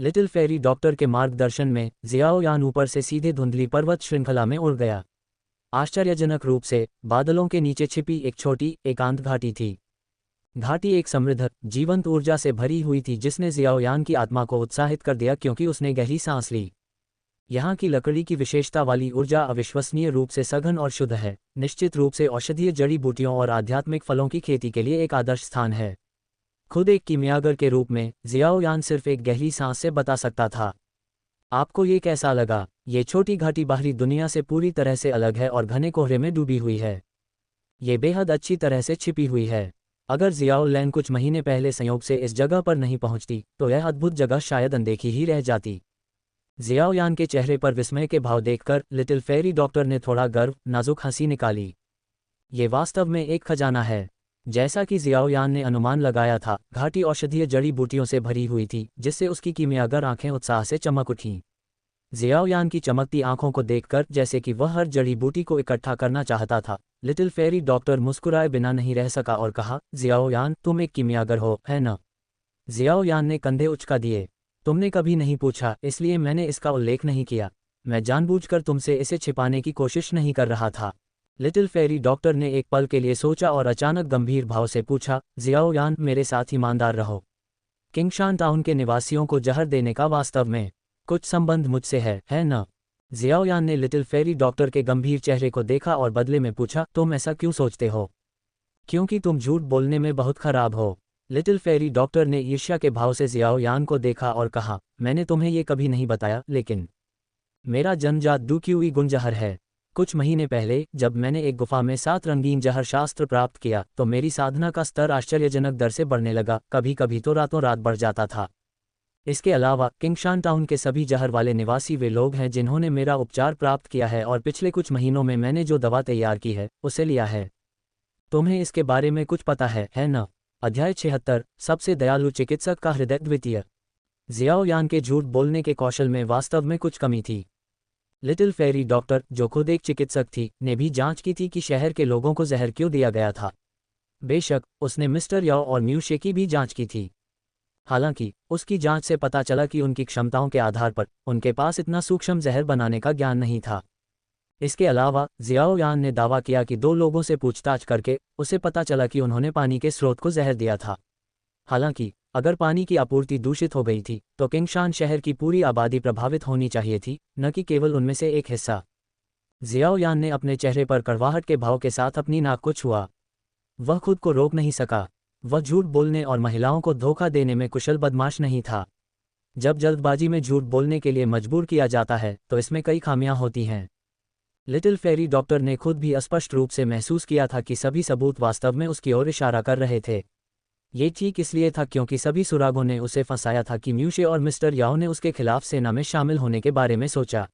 लिटिल फेरी डॉक्टर के मार्गदर्शन में जियाओ यान ऊपर से सीधे धुंधली पर्वत श्रृंखला में उड़ गया। आश्चर्यजनक रूप से बादलों के नीचे छिपी एक छोटी एकांत घाटी थी। घाटी एक समृद्ध जीवंत ऊर्जा से भरी हुई थी जिसने जियाओ यान की आत्मा को उत्साहित कर दिया क्योंकि उसने गहरी सांस ली। यहाँ की लकड़ी की विशेषता वाली ऊर्जा अविश्वसनीय रूप से सघन और शुद्ध है। निश्चित रूप से औषधीय जड़ी बूटियों और आध्यात्मिक फलों की खेती के लिए एक आदर्श स्थान है। खुद एक कीमियागर के रूप में जियाओ यान सिर्फ एक गहरी सांस से बता सकता था। आपको ये कैसा लगा? ये छोटी घाटी बाहरी दुनिया से पूरी तरह से अलग है और घने कोहरे में डूबी हुई है। ये बेहद अच्छी तरह से छिपी हुई है। अगर जियाओ लैन कुछ महीने पहले संयोग से इस जगह पर नहीं पहुंचती तो यह अद्भुत जगह शायद अनदेखी ही रह जाती। जियाओ यान के चेहरे पर विस्मय के भाव देखकर लिटिल फेरी डॉक्टर ने थोड़ा गर्व नाजुक हंसी निकाली। ये वास्तव में एक खजाना है। जैसा कि जियाओ यान ने अनुमान लगाया था, घाटी औषधीय जड़ी बूटियों से भरी हुई थी जिससे उसकी कीमियागर आंखें उत्साह से चमक उठीं। जियाओ यान की चमकती आंखों को देखकर जैसे कि वह हर जड़ी बूटी को इकट्ठा करना चाहता था, लिटिल फेरी डॉक्टर मुस्कुराए बिना नहीं रह सका और कहा, जियाओ यान, तुम एक कीमियागर हो, है न? जियाओ यान ने कंधे उचका दिए। तुमने कभी नहीं पूछा, इसलिए मैंने इसका उल्लेख नहीं किया। मैं जानबूझकर तुमसे इसे छिपाने की कोशिश नहीं कर रहा था। लिटिल फेरी डॉक्टर ने एक पल के लिए सोचा और अचानक गंभीर भाव से पूछा, जियाओ यान, मेरे साथ ईमानदार रहो। किंगशान टाउन के निवासियों को जहर देने का वास्तव में कुछ संबंध मुझसे है न? जियाओ यान ने लिटिल फेरी डॉक्टर के गंभीर चेहरे को देखा और बदले में पूछा, तुम ऐसा क्यों सोचते हो? क्योंकि तुम झूठ बोलने में बहुत खराब हो। लिटिल फेरी डॉक्टर ने ईर्ष्या के भाव से जियाओ यान को देखा और कहा, मैंने तुम्हें ये कभी नहीं बताया, लेकिन मेरा जन्मजात डूक्यूई गुण जहर है। कुछ महीने पहले जब मैंने एक गुफा में 7 रंगीन जहर शास्त्र प्राप्त किया तो मेरी साधना का स्तर आश्चर्यजनक दर से बढ़ने लगा। कभी कभी तो रातों रात बढ़ जाता था। इसके अलावा किंगशान टाउन के सभी जहर वाले निवासी वे लोग हैं जिन्होंने मेरा उपचार प्राप्त किया है और पिछले कुछ महीनों में मैंने जो दवा तैयार की है उसे लिया है। तुम्हें इसके बारे में कुछ पता है न? अध्याय 76, सबसे दयालु चिकित्सक का हृदय द्वितीय। जियाओ यान के झूठ बोलने के कौशल में वास्तव में कुछ कमी थी। लिटिल फेरी डॉक्टर, जो खुद एक चिकित्सक थी, ने भी जांच की थी कि शहर के लोगों को जहर क्यों दिया गया था। बेशक उसने मिस्टर याओ और म्यूशे की भी जांच की थी। हालांकि उसकी जांच से पता चला कि उनकी क्षमताओं के आधार पर उनके पास इतना सूक्ष्म जहर बनाने का ज्ञान नहीं था। इसके अलावा जियाओ यान ने दावा किया कि 2 लोगों से पूछताछ करके उसे पता चला कि उन्होंने पानी के स्रोत को जहर दिया था। हालांकि अगर पानी की आपूर्ति दूषित हो गई थी तो किंगशान शहर की पूरी आबादी प्रभावित होनी चाहिए थी, न कि केवल उनमें से एक हिस्सा। जियाओ यान ने अपने चेहरे पर कड़वाहट के भाव के साथ अपनी नाक को छुआ। वह खुद को रोक नहीं सका। वह झूठ बोलने और महिलाओं को धोखा देने में कुशल बदमाश नहीं था। जब जल्दबाजी में झूठ बोलने के लिए मजबूर किया जाता है तो इसमें कई खामियां होती हैं। लिटिल फेरी डॉक्टर ने खुद भी स्पष्ट रूप से महसूस किया था कि सभी सबूत वास्तव में उसकी ओर इशारा कर रहे थे। ये ठीक इसलिए था क्योंकि सभी सुरागों ने उसे फंसाया था कि म्यूशे और मिस्टर याओ ने उसके खिलाफ सेना में शामिल होने के बारे में सोचा,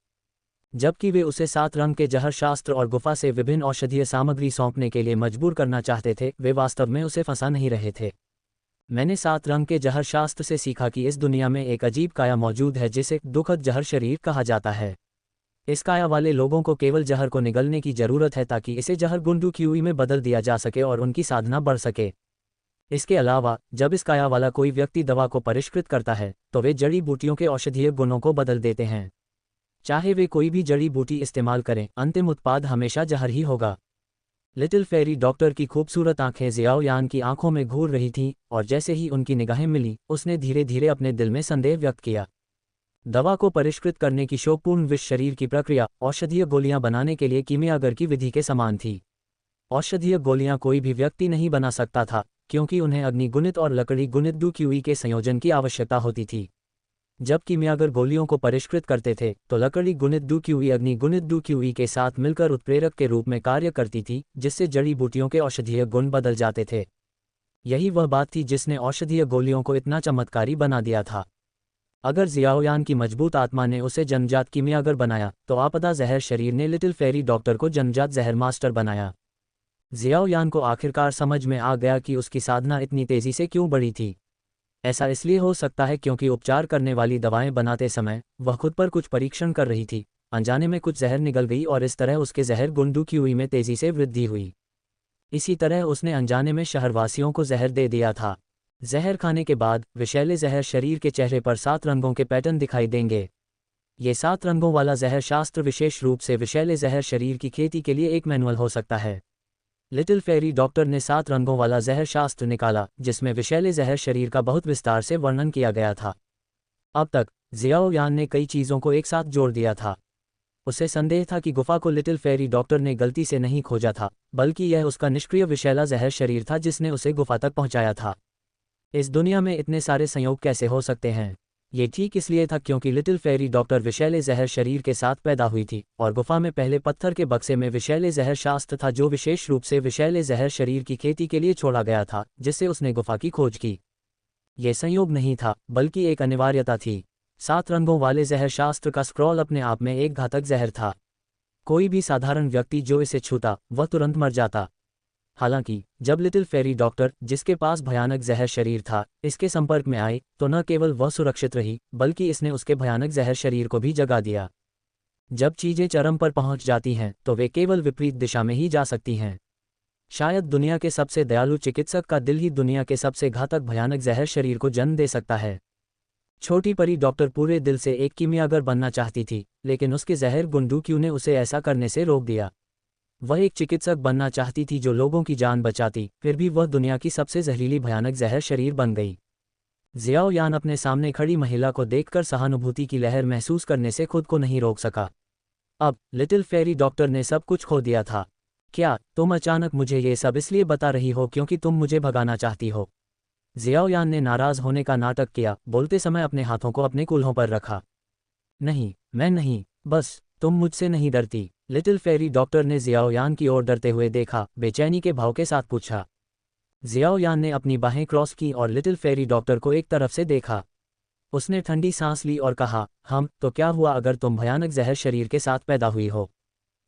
जबकि वे उसे 7 रंग के जहर शास्त्र और गुफा से विभिन्न औषधीय सामग्री सौंपने के लिए मजबूर करना चाहते थे। वे वास्तव में उसे फंसा नहीं रहे थे। मैंने 7 रंग के जहर शास्त्र से सीखा कि इस दुनिया में एक अजीब काया मौजूद है जिसे दुखद जहर शरीर कहा जाता है। इस काया वाले लोगों को केवल जहर को निगलने की जरूरत है ताकि इसे जहर गुंडू क्यूई में बदल दिया जा सके और उनकी साधना बढ़ सके। इसके अलावा जब इस काया वाला कोई व्यक्ति दवा को परिष्कृत करता है तो वे जड़ी बूटियों के औषधीय गुणों को बदल देते हैं। चाहे वे कोई भी जड़ी बूटी इस्तेमाल करें, अंतिम उत्पाद हमेशा जहर ही होगा। लिटिल फेरी डॉक्टर की खूबसूरत आंखें जियाओ यान की आंखों में घूर रही थीं, और जैसे ही उनकी निगाहें मिली उसने धीरे धीरे अपने दिल में संदेह व्यक्त किया। दवा को परिष्कृत करने की शोकपूर्ण विष शरीर की प्रक्रिया औषधीय गोलियां बनाने के लिए कीमियागर की विधि के समान थी। औषधीय गोलियां कोई भी व्यक्ति नहीं बना सकता था, क्योंकि उन्हें अग्निगुणित और लकड़ी गुणित डुक्यूई के संयोजन की आवश्यकता होती थी। जब कीमियागर गोलियों को परिष्कृत करते थे तो लकड़ी गुणित डुक्यूई अग्नि गुणित डुक्यूई के साथ मिलकर उत्प्रेरक के रूप में कार्य करती थी, जिससे जड़ी बूटियों के औषधीय गुण बदल जाते थे। यही वह बात थी जिसने औषधीय गोलियों को इतना चमत्कारी बना दिया था। अगर जियाओयान की मजबूत आत्मा ने उसे जन्मजात कीमियागर बनाया तो आपदा जहर शरीर ने लिटिल फेरी डॉक्टर को जन्मजात जहर मास्टर बनाया। जियाओयान को आखिरकार समझ में आ गया कि उसकी साधना इतनी तेजी से क्यों बढ़ी थी। ऐसा इसलिए हो सकता है क्योंकि उपचार करने वाली दवाएं बनाते समय वह खुद पर कुछ परीक्षण कर रही थी। अनजाने में कुछ जहर निकल गई और इस तरह उसके जहर गुण डुक्यूई में तेजी से वृद्धि हुई। इसी तरह उसने अनजाने में शहरवासियों को जहर दे दिया था। जहर खाने के बाद विषैले जहर शरीर के चेहरे पर 7 रंगों के पैटर्न दिखाई देंगे। ये 7 रंगों वाला जहर शास्त्र विशेष रूप से विषैले जहर शरीर की खेती के लिए एक मैनुअल हो सकता है। लिटिल फेरी डॉक्टर ने 7 रंगों वाला जहर शास्त्र निकाला, जिसमें विषैले जहर शरीर का बहुत विस्तार से वर्णन किया गया था। अब तक जियाओयान ने कई चीज़ों को एक साथ जोड़ दिया था। उसे संदेह था कि गुफा को लिटिल फेरी डॉक्टर ने गलती से नहीं खोजा था, बल्कि यह उसका निष्क्रिय विषैला जहर शरीर था जिसने उसे गुफा तक पहुंचाया था। इस दुनिया में इतने सारे संयोग कैसे हो सकते हैं? ये ठीक इसलिए था क्योंकि लिटिल फेरी डॉक्टर विषैले जहर शरीर के साथ पैदा हुई थी, और गुफा में पहले पत्थर के बक्से में विषैले जहर शास्त्र था जो विशेष रूप से विषैले जहर शरीर की खेती के लिए छोड़ा गया था, जिससे उसने गुफा की खोज की। यह संयोग नहीं था, बल्कि एक अनिवार्यता थी। 7 रंगों वाले जहर शास्त्र का स्क्रॉल अपने आप में एक घातक जहर था। कोई भी साधारण व्यक्ति जो इसे छूता वह तुरंत मर जाता। हालांकि जब लिटिल फेरी डॉक्टर, जिसके पास भयानक जहर शरीर था, इसके संपर्क में आई तो न केवल वह सुरक्षित रही, बल्कि इसने उसके भयानक जहर शरीर को भी जगा दिया। जब चीजें चरम पर पहुंच जाती हैं तो वे केवल विपरीत दिशा में ही जा सकती हैं। शायद दुनिया के सबसे दयालु चिकित्सक का दिल ही दुनिया के सबसे घातक भयानक जहर शरीर को जन्म दे सकता है। छोटी परी डॉक्टर पूरे दिल से एक कीमियागर बनना चाहती थी, लेकिन उसके जहर गुण डुक्यू ने उसे ऐसा करने से रोक दिया। वह एक चिकित्सक बनना चाहती थी जो लोगों की जान बचाती, फिर भी वह दुनिया की सबसे जहरीली भयानक जहर शरीर बन गई। जियाओयान अपने सामने खड़ी महिला को देखकर सहानुभूति की लहर महसूस करने से खुद को नहीं रोक सका। अब लिटिल फेरी डॉक्टर ने सब कुछ खो दिया था। क्या तुम अचानक मुझे ये सब इसलिए बता रही हो क्योंकि तुम मुझे भगाना चाहती हो? जियाओयान ने नाराज होने का नाटक किया, बोलते समय अपने हाथों को अपने कूल्हों पर रखा। नहीं, मैं नहीं, बस तुम मुझसे नहीं डरती? लिटिल फेरी डॉक्टर ने जियाओयान की ओर डरते हुए देखा, बेचैनी के भाव के साथ पूछा। जियाओयान ने अपनी बाहें क्रॉस की और लिटिल फेरी डॉक्टर को एक तरफ से देखा। उसने ठंडी सांस ली और कहा, तो क्या हुआ अगर तुम भयानक जहर शरीर के साथ पैदा हुई हो?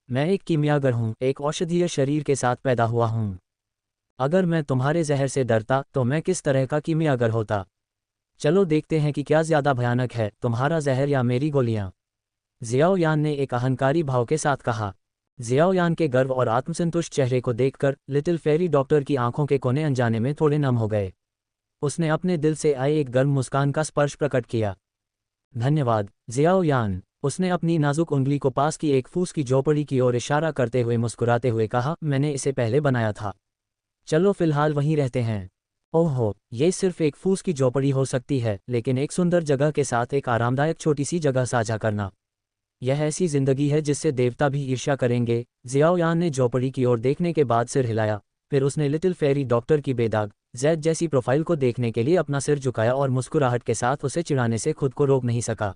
मैं एक कीमियागर हूँ, एक औषधीय शरीर के साथ पैदा हुआ हूँ। अगर मैं तुम्हारे जहर से डरता तो मैं किस तरह का कीमियागर होता? चलो देखते हैं कि क्या ज्यादा भयानक है, तुम्हारा जहर या मेरी गोलियां? जियाओयान ने एक अहंकारी भाव के साथ कहा। जियाओयान के गर्व और आत्मसंतुष्ट चेहरे को देखकर लिटिल फेरी डॉक्टर की आंखों के कोने अनजाने में थोड़े नम हो गए। उसने अपने दिल से आए एक गर्म मुस्कान का स्पर्श प्रकट किया। धन्यवाद जियाओयान। उसने अपनी नाजुक उंगली को पास की एक फूस की झोपड़ी की ओर इशारा करते हुए मुस्कुराते हुए कहा, मैंने इसे पहले बनाया था। चलो फिलहाल वहीं रहते हैं। ओहो, ये सिर्फ एक फूस की झोपड़ी हो सकती है, लेकिन एक सुंदर जगह के साथ एक आरामदायक छोटी सी जगह साझा करना, यह ऐसी जिंदगी है जिससे देवता भी ईर्ष्या करेंगे। जियाओयान ने झोपड़ी की ओर देखने के बाद सिर हिलाया, फिर उसने लिटिल फेरी डॉक्टर की बेदाग जैद जैसी प्रोफाइल को देखने के लिए अपना सिर झुकाया और मुस्कुराहट के साथ उसे चिढ़ाने से खुद को रोक नहीं सका।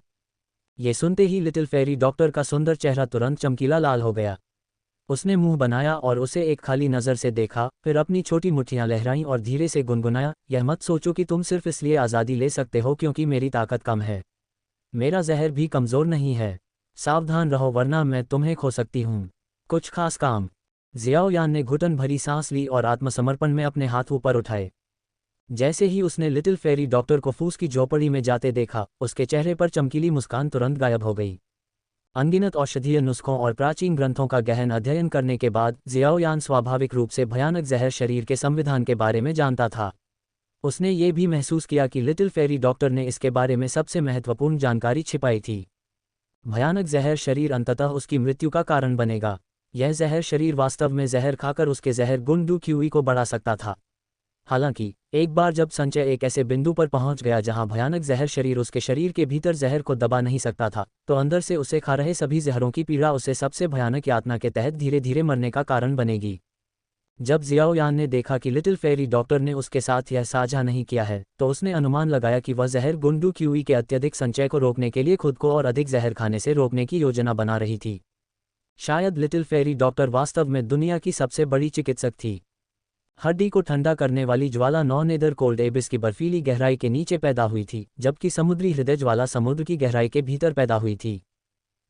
ये सुनते ही लिटिल फेरी डॉक्टर का सुंदर चेहरा तुरंत चमकीला लाल हो गया। उसने मुंह बनाया और उसे एक खाली नज़र से देखा, फिर अपनी छोटी मुट्ठियां लहराईं और धीरे से गुनगुनाया, यह मत सोचो कि तुम सिर्फ इसलिए आज़ादी ले सकते हो क्योंकि मेरी ताकत कम है। मेरा जहर भी कमज़ोर नहीं है। सावधान रहो वरना मैं तुम्हें खो सकती हूँ। कुछ खास काम? जियाओयान ने घुटन भरी सांस ली और आत्मसमर्पण में अपने हाथ ऊपर उठाए। जैसे ही उसने लिटिल फेरी डॉक्टर को फूस की झोपड़ी में जाते देखा, उसके चेहरे पर चमकीली मुस्कान तुरंत गायब हो गई। अनगिनत औषधीय नुस्खों और प्राचीन ग्रंथों का गहन अध्ययन करने के बाद जियाओयान स्वाभाविक रूप से भयानक जहर शरीर के संविधान के बारे में जानता था। उसने ये भी महसूस किया कि लिटिल फेरी डॉक्टर ने इसके बारे में सबसे महत्वपूर्ण जानकारी छिपाई थी। भयानक जहर शरीर अंततः उसकी मृत्यु का कारण बनेगा। यह जहर शरीर वास्तव में जहर खाकर उसके जहर गुण डू को बढ़ा सकता था। हालांकि एक बार जब संचय एक ऐसे बिंदु पर पहुंच गया जहां भयानक जहर शरीर उसके शरीर के भीतर जहर को दबा नहीं सकता था, तो अंदर से उसे खा रहे सभी जहरों की पीड़ा उसे सबसे भयानक यातना के तहत धीरे धीरे मरने का कारण बनेगी। जब जियाओ यान ने देखा कि लिटिल फेरी डॉक्टर ने उसके साथ यह साझा नहीं किया है, तो उसने अनुमान लगाया कि वह जहर गुंडू क्यूई के अत्यधिक संचय को रोकने के लिए खुद को और अधिक जहर खाने से रोकने की योजना बना रही थी। शायद लिटिल फेरी डॉक्टर वास्तव में दुनिया की सबसे बड़ी चिकित्सक थी। हड्डी को ठंडा करने वाली ज्वाला नॉन-नेदर कोल्ड एबिस की बर्फीली गहराई के नीचे पैदा हुई थी, जबकि समुद्री हृदय ज्वाला समुद्र की गहराई के भीतर पैदा हुई थी।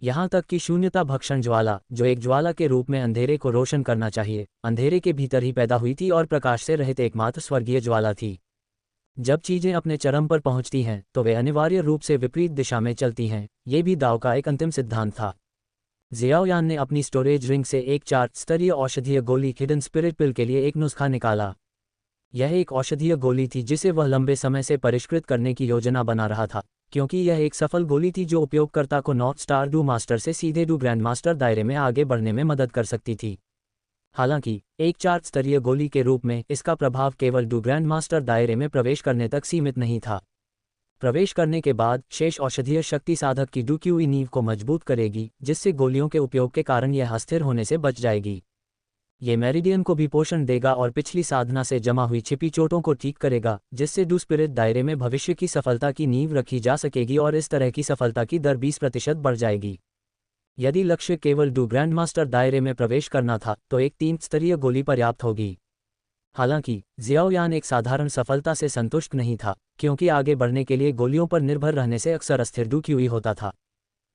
यहाँ तक कि शून्यता भक्षण ज्वाला, जो एक ज्वाला के रूप में अंधेरे को रोशन करना चाहिए, अंधेरे के भीतर ही पैदा हुई थी और प्रकाश से रहित एकमात्र स्वर्गीय ज्वाला थी। जब चीजें अपने चरम पर पहुंचती हैं तो वे अनिवार्य रूप से विपरीत दिशा में चलती हैं। ये भी दाव का एक अंतिम सिद्धांत था। जियाओ यान ने अपनी स्टोरेज रिंग से एक 4 स्तरीय औषधीय गोली हिडन स्पिरिट पिल के लिए एक नुस्खा निकाला। यह एक औषधीय गोली थी जिसे वह लंबे समय से परिष्कृत करने की योजना बना रहा था, क्योंकि यह एक सफल गोली थी जो उपयोगकर्ता को नॉर्थ स्टार डू मास्टर से सीधे डू ग्रैंड मास्टर दायरे में आगे बढ़ने में मदद कर सकती थी। हालांकि एक 4 स्तरीय गोली के रूप में इसका प्रभाव केवल डू ग्रैंड मास्टर दायरे में प्रवेश करने तक सीमित नहीं था। प्रवेश करने के बाद शेष औषधीय शक्ति साधक की डू क्यूई नींव को मजबूत करेगी, जिससे गोलियों के उपयोग के कारण यह अस्थिर होने से बच जाएगी। ये मेरिडियन को भी पोषण देगा और पिछली साधना से जमा हुई छिपी चोटों को ठीक करेगा, जिससे डू स्पिरिट दायरे में भविष्य की सफलता की नींव रखी जा सकेगी और इस तरह की सफलता की दर 20% बढ़ जाएगी। यदि लक्ष्य केवल डू ग्रैंड मास्टर दायरे में प्रवेश करना था तो एक 3 स्तरीय गोली पर्याप्त होगी। हालांकि जियाओ यान एक साधारण सफलता से संतुष्ट नहीं था, क्योंकि आगे बढ़ने के लिए गोलियों पर निर्भर रहने से अक्सर अस्थिर डू क्यूई होता था।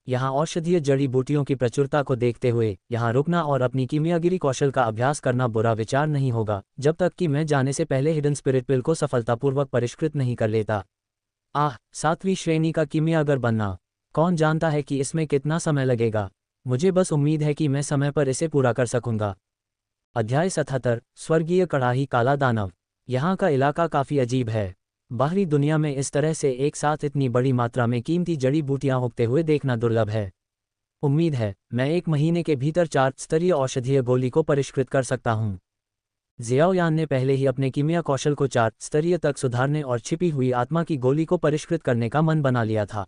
यहाँ औषधीय जड़ी बूटियों की प्रचुरता को देखते हुए यहाँ रुकना और अपनी कीमियागिरी कौशल का अभ्यास करना बुरा विचार नहीं होगा, जब तक कि मैं जाने से पहले हिडन स्पिरिट पिल को सफलतापूर्वक परिष्कृत नहीं कर लेता। 7वीं श्रेणी का कीमियागर बनना। कौन जानता है कि इसमें कितना समय लगेगा? मुझे बस उम्मीद है कि मैं समय पर इसे पूरा कर सकूंगा। अध्याय 77 स्वर्गीय कड़ाही काला दानव। यहाँ का इलाका काफ़ी अजीब है। बाहरी दुनिया में इस तरह से एक साथ इतनी बड़ी मात्रा में कीमती जड़ी बूटियां उगते हुए देखना दुर्लभ है। उम्मीद है मैं 1 महीने के भीतर 4 स्तरीय औषधीय गोली को परिष्कृत कर सकता हूँ। जियाओ यान ने पहले ही अपने कीमिया कौशल को 4 स्तरीय तक सुधारने और छिपी हुई आत्मा की गोली को परिष्कृत करने का मन बना लिया था।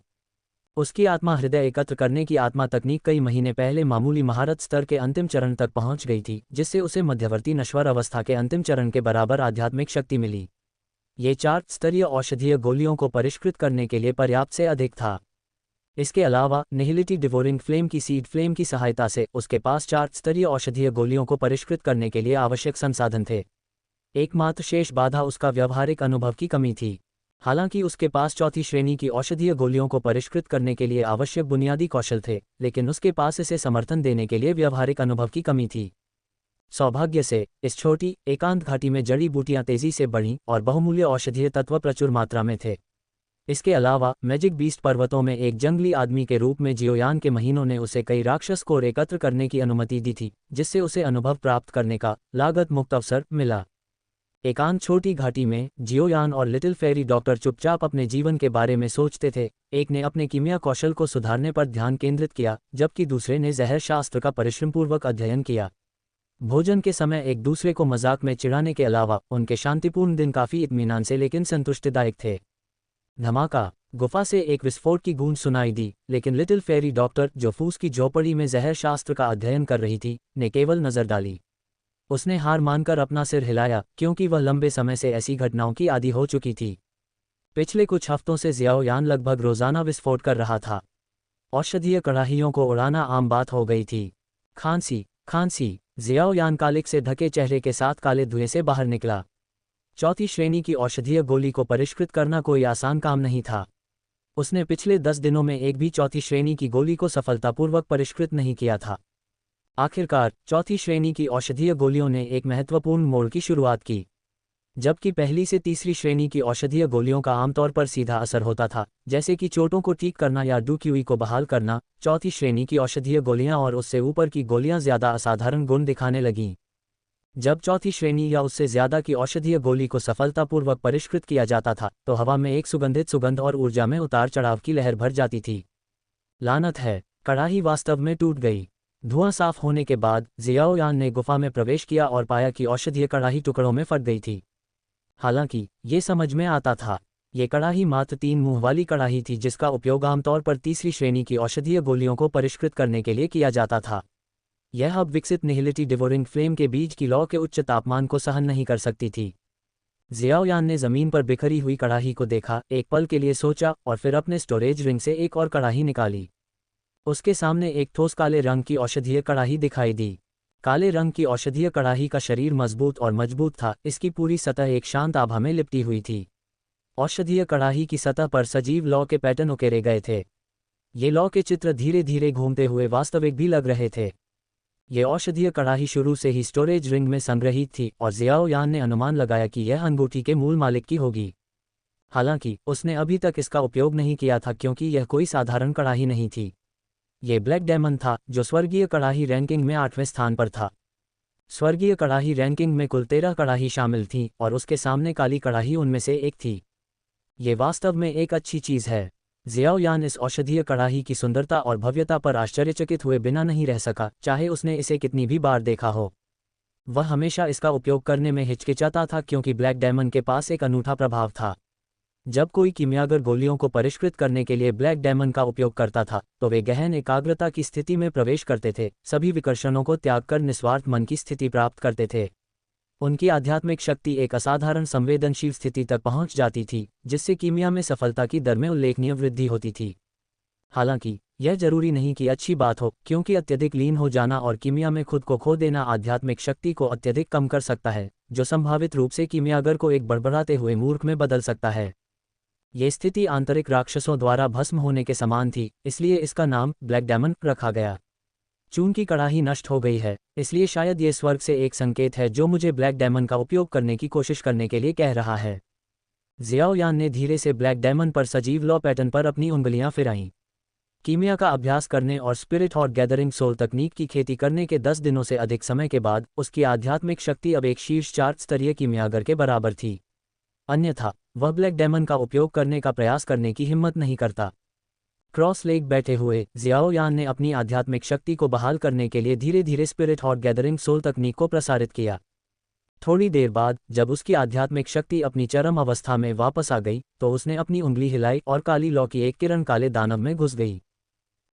उसकी आत्मा हृदय एकत्र करने की आत्मा तकनीक कई महीने पहले मामूली महारत स्तर के अंतिम चरण तक पहुंच गई थी, जिससे उसे मध्यवर्ती नश्वर अवस्था के अंतिम चरण के बराबर आध्यात्मिक शक्ति मिली। ये 4 स्तरीय औषधीय गोलियों को परिष्कृत करने के लिए पर्याप्त से अधिक था। इसके अलावा निहिलिटी डिवोरिंग फ्लेम की सीड फ्लेम की सहायता से उसके पास 4 स्तरीय औषधीय गोलियों को परिष्कृत करने के लिए आवश्यक संसाधन थे। एकमात्र शेष बाधा उसका व्यवहारिक अनुभव की कमी थी। हालांकि उसके पास 4थी श्रेणी की औषधीय गोलियों को परिष्कृत करने के लिए आवश्यक बुनियादी कौशल थे, लेकिन उसके पास इसे समर्थन देने के लिए व्यवहारिक अनुभव की कमी थी। सौभाग्य से इस छोटी एकांत घाटी में जड़ी बूटियां तेजी से बढ़ीं और बहुमूल्य औषधीय तत्व प्रचुर मात्रा में थे। इसके अलावा मैजिक बीस्ट पर्वतों में एक जंगली आदमी के रूप में जियोयान के महीनों ने उसे कई राक्षस कोर एकत्र करने की अनुमति दी थी, जिससे उसे अनुभव प्राप्त करने का लागत मुक्त अवसर मिला। एकांत छोटी घाटी में जियोयान और लिटिल फेरी डॉक्टर चुपचाप अपने जीवन के बारे में सोचते थे। एक ने अपने कीमिया कौशल को सुधारने पर ध्यान केंद्रित किया, जबकि दूसरे ने जहर शास्त्र का परिश्रमपूर्वक अध्ययन किया। भोजन के समय एक दूसरे को मजाक में चिढ़ाने के अलावा उनके शांतिपूर्ण दिन काफ़ी इत्मीनान से लेकिन संतुष्टिदायक थे। धमाका! गुफा से एक विस्फोट की गूंज सुनाई दी, लेकिन लिटिल फेरी डॉक्टर, जो फूस की झोपड़ी में जहर शास्त्र का अध्ययन कर रही थी, ने केवल नज़र डाली। उसने हार मानकर अपना सिर हिलाया, क्योंकि वह लंबे समय से ऐसी घटनाओं की आदी हो चुकी थी। पिछले कुछ हफ्तों से जियाओ यान लगभग रोजाना विस्फोट कर रहा था। औषधीय कड़ाहियों को उड़ाना आम बात हो गई थी। खांसी। जियाओ यान कालिक से ढके चेहरे के साथ काले धुएं से बाहर निकला। 4थी श्रेणी की औषधीय गोली को परिष्कृत करना कोई आसान काम नहीं था। उसने पिछले 10 दिनों में एक भी 4थी श्रेणी की गोली को सफलतापूर्वक परिष्कृत नहीं किया था। आखिरकार 4थी श्रेणी की औषधीय गोलियों ने एक महत्वपूर्ण मोड़ की शुरुआत की। जबकि पहली से तीसरी श्रेणी की औषधीय गोलियों का आमतौर पर सीधा असर होता था, जैसे कि चोटों को ठीक करना या डू क्यूई को बहाल करना, 4थी श्रेणी की औषधीय गोलियां और उससे ऊपर की गोलियां ज्यादा असाधारण गुण दिखाने लगीं। जब चौथी श्रेणी या उससे ज्यादा की औषधीय गोली को सफलतापूर्वक परिष्कृत किया जाता था तो हवा में एक सुगंधित सुगंध और ऊर्जा में उतार चढ़ाव की लहर भर जाती थी। लानत है, कड़ाही वास्तव में टूट गई। धुआं साफ होने के बाद जियाओ यान ने गुफा में प्रवेश किया और पाया कि औषधीय कड़ाही टुकड़ों में फट गई थी। हालांकि ये समझ में आता था, ये कड़ाही मात्र 3 मुंह वाली कड़ाही थी जिसका उपयोग आमतौर पर तीसरी श्रेणी की औषधीय गोलियों को परिष्कृत करने के लिए किया जाता था। यह अब विकसित निहिलिटी डिवोरिंग फ्लेम के बीज की लौ के उच्च तापमान को सहन नहीं कर सकती थी। जियाओ यान ने जमीन पर बिखरी हुई कड़ाही को देखा, एक पल के लिए सोचा और फिर अपने स्टोरेज रिंग से एक और कड़ाही निकाली। उसके सामने एक ठोस काले रंग की औषधीय कड़ाही दिखाई दी। काले रंग की औषधीय कड़ाही का शरीर मजबूत और मजबूत था, इसकी पूरी सतह एक शांत आभा में लिपटी हुई थी। औषधीय कड़ाही की सतह पर सजीव लौ के पैटर्न उकेरे गए थे। ये लौ के चित्र धीरे धीरे घूमते हुए वास्तविक भी लग रहे थे। ये औषधीय कड़ाही शुरू से ही स्टोरेज रिंग में संग्रहित थी और जियाओ यान ने अनुमान लगाया कि यह अंगूठी के मूल मालिक की होगी। हालांकि उसने अभी तक इसका उपयोग नहीं किया था क्योंकि यह कोई साधारण कड़ाही नहीं थी। ये ब्लैक डायमंड था जो स्वर्गीय कड़ाही रैंकिंग में 8वें स्थान पर था। स्वर्गीय कड़ाही रैंकिंग में कुल 13 कड़ाही शामिल थीं और उसके सामने काली कड़ाही उनमें से एक थी। ये वास्तव में एक अच्छी चीज़ है। जियाओ यान इस औषधीय कड़ाही की सुंदरता और भव्यता पर आश्चर्यचकित हुए बिना नहीं रह सका, चाहे उसने इसे कितनी भी बार देखा हो। वह हमेशा इसका उपयोग करने में हिचकिचाता था क्योंकि ब्लैक डायमंड के पास एक अनूठा प्रभाव था। जब कोई कीमियागर गोलियों को परिष्कृत करने के लिए ब्लैक डायमंड का उपयोग करता था तो वे गहन एकाग्रता की स्थिति में प्रवेश करते थे, सभी विकर्षणों को त्याग कर निस्वार्थ मन की स्थिति प्राप्त करते थे। उनकी आध्यात्मिक शक्ति एक असाधारण संवेदनशील स्थिति तक पहुंच जाती थी, जिससे कीमिया में सफलता की दर में उल्लेखनीय वृद्धि होती थी। हालांकि यह जरूरी नहीं कि अच्छी बात हो, क्योंकि अत्यधिक लीन हो जाना और कीमिया में खुद को खो देना आध्यात्मिक शक्ति को अत्यधिक कम कर सकता है, जो संभावित रूप से कीमियागर को एक बड़बड़ाते हुए मूर्ख में बदल सकता है। ये स्थिति आंतरिक राक्षसों द्वारा भस्म होने के समान थी, इसलिए इसका नाम ब्लैक डायमंड रखा गया। चून की कड़ाही नष्ट हो गई है, इसलिए शायद ये स्वर्ग से एक संकेत है जो मुझे ब्लैक डायमंड का उपयोग करने की कोशिश करने के लिए कह रहा है। जियाओ यान ने धीरे से ब्लैक डायमंड पर सजीव लौ पैटर्न पर अपनी उंगलियां फिराईं। कीमिया का अभ्यास करने और स्पिरिट और गैदरिंग सोल तकनीक की खेती करने के 10 दिनों से अधिक समय के बाद उसकी आध्यात्मिक शक्ति अब एक शीर्ष 4 स्तरीय कीमियागर के बराबर थी। अन्यथा वह ब्लैक डायमंड का उपयोग करने का प्रयास करने की हिम्मत नहीं करता। क्रॉस लेग बैठे हुए जियाओ यान ने अपनी आध्यात्मिक शक्ति को बहाल करने के लिए धीरे धीरे स्पिरिट और गैदरिंग सोल तकनीक को प्रसारित किया। थोड़ी देर बाद जब उसकी आध्यात्मिक शक्ति अपनी चरम अवस्था में वापस आ गई तो उसने अपनी उंगली हिलाई और काली लौ की एक किरण काले दानव में घुस गई।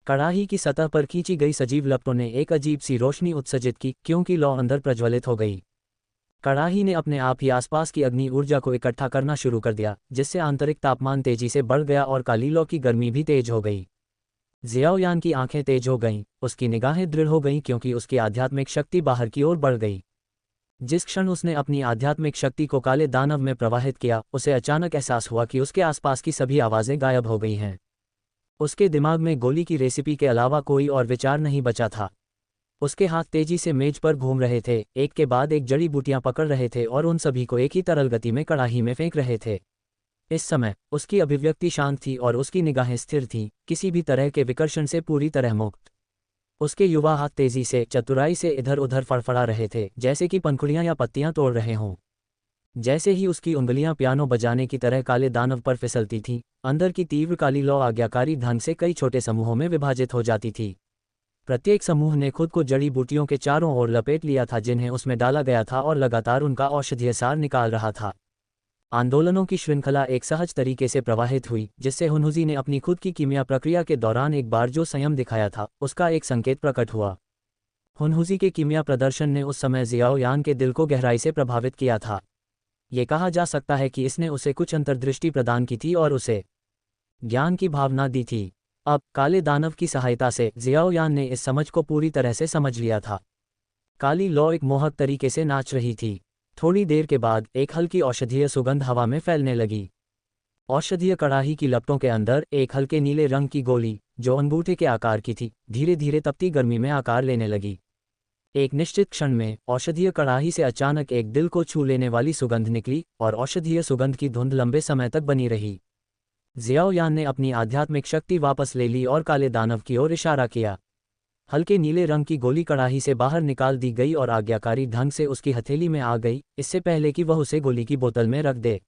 कड़ाही की सतह पर खींची गई सजीव लपटों ने एक अजीब सी रोशनी उत्सर्जित की क्योंकि लौ अंदर प्रज्वलित हो गई। कड़ाही ने अपने आप ही आसपास की अग्नि ऊर्जा को इकट्ठा करना शुरू कर दिया, जिससे आंतरिक तापमान तेजी से बढ़ गया और काली लौ की गर्मी भी तेज हो गई। जियाओ यान की आंखें तेज हो गईं, उसकी निगाहें दृढ़ हो गईं क्योंकि उसकी आध्यात्मिक शक्ति बाहर की ओर बढ़ गई। जिस क्षण उसने अपनी आध्यात्मिक शक्ति को काले दानव में प्रवाहित किया, उसे अचानक एहसास हुआ कि उसके आसपास की सभी आवाज़ें गायब हो गई हैं। उसके दिमाग में गोली की रेसिपी के अलावा कोई और विचार नहीं बचा था। उसके हाथ तेजी से मेज पर घूम रहे थे, एक के बाद एक जड़ी बूटियां पकड़ रहे थे और उन सभी को एक ही तरल गति में कड़ाही में फेंक रहे थे। इस समय उसकी अभिव्यक्ति शांत थी और उसकी निगाहें स्थिर थीं, किसी भी तरह के विकर्षण से पूरी तरह मुक्त। उसके युवा हाथ तेजी से चतुराई से इधर उधर फड़फड़ा रहे थे, जैसे कि पंखुड़ियां या पत्तियां तोड़ रहे हों। जैसे ही उसकी उंगलियां पियानो बजाने की तरह काले दानव पर फिसलती थीं, अंदर की तीव्र काली लौ आज्ञाकारी ढंग से कई छोटे समूहों में विभाजित हो जाती थी। प्रत्येक समूह ने खुद को जड़ी बूटियों के चारों ओर लपेट लिया था जिन्हें उसमें डाला गया था और लगातार उनका औषधीय सार निकाल रहा था। आंदोलनों की श्रृंखला एक सहज तरीके से प्रवाहित हुई, जिससे हुनहुजी ने अपनी खुद की कीमिया प्रक्रिया के दौरान एक बार जो संयम दिखाया था उसका एक संकेत प्रकट हुआ। हुनहुजी के कीमिया प्रदर्शन ने उस समय जियाओ यान के दिल को गहराई से प्रभावित किया था। ये कहा जा सकता है कि इसने उसे कुछ अंतर्दृष्टि प्रदान की थी और उसे ज्ञान की भावना दी थी। अब काले दानव की सहायता से जियाओ यान ने इस समझ को पूरी तरह से समझ लिया था। काली लौ एक मोहक तरीके से नाच रही थी। थोड़ी देर के बाद एक हल्की औषधीय सुगंध हवा में फैलने लगी। औषधीय कड़ाही की लपटों के अंदर एक हल्के नीले रंग की गोली, जो अंगूठे के आकार की थी, धीरे धीरे तपती गर्मी में आकार लेने लगी। एक निश्चित क्षण में औषधीय कड़ाही से अचानक एक दिल को छू लेने वाली सुगंध निकली और औषधीय सुगंध की धुंध लंबे समय तक बनी रही। जियाओ यान ने अपनी आध्यात्मिक शक्ति वापस ले ली और काले दानव की ओर इशारा किया। हल्के नीले रंग की गोली कड़ाही से बाहर निकाल दी गई और आज्ञाकारी ढंग से उसकी हथेली में आ गई, इससे पहले कि वह उसे गोली की बोतल में रख दे।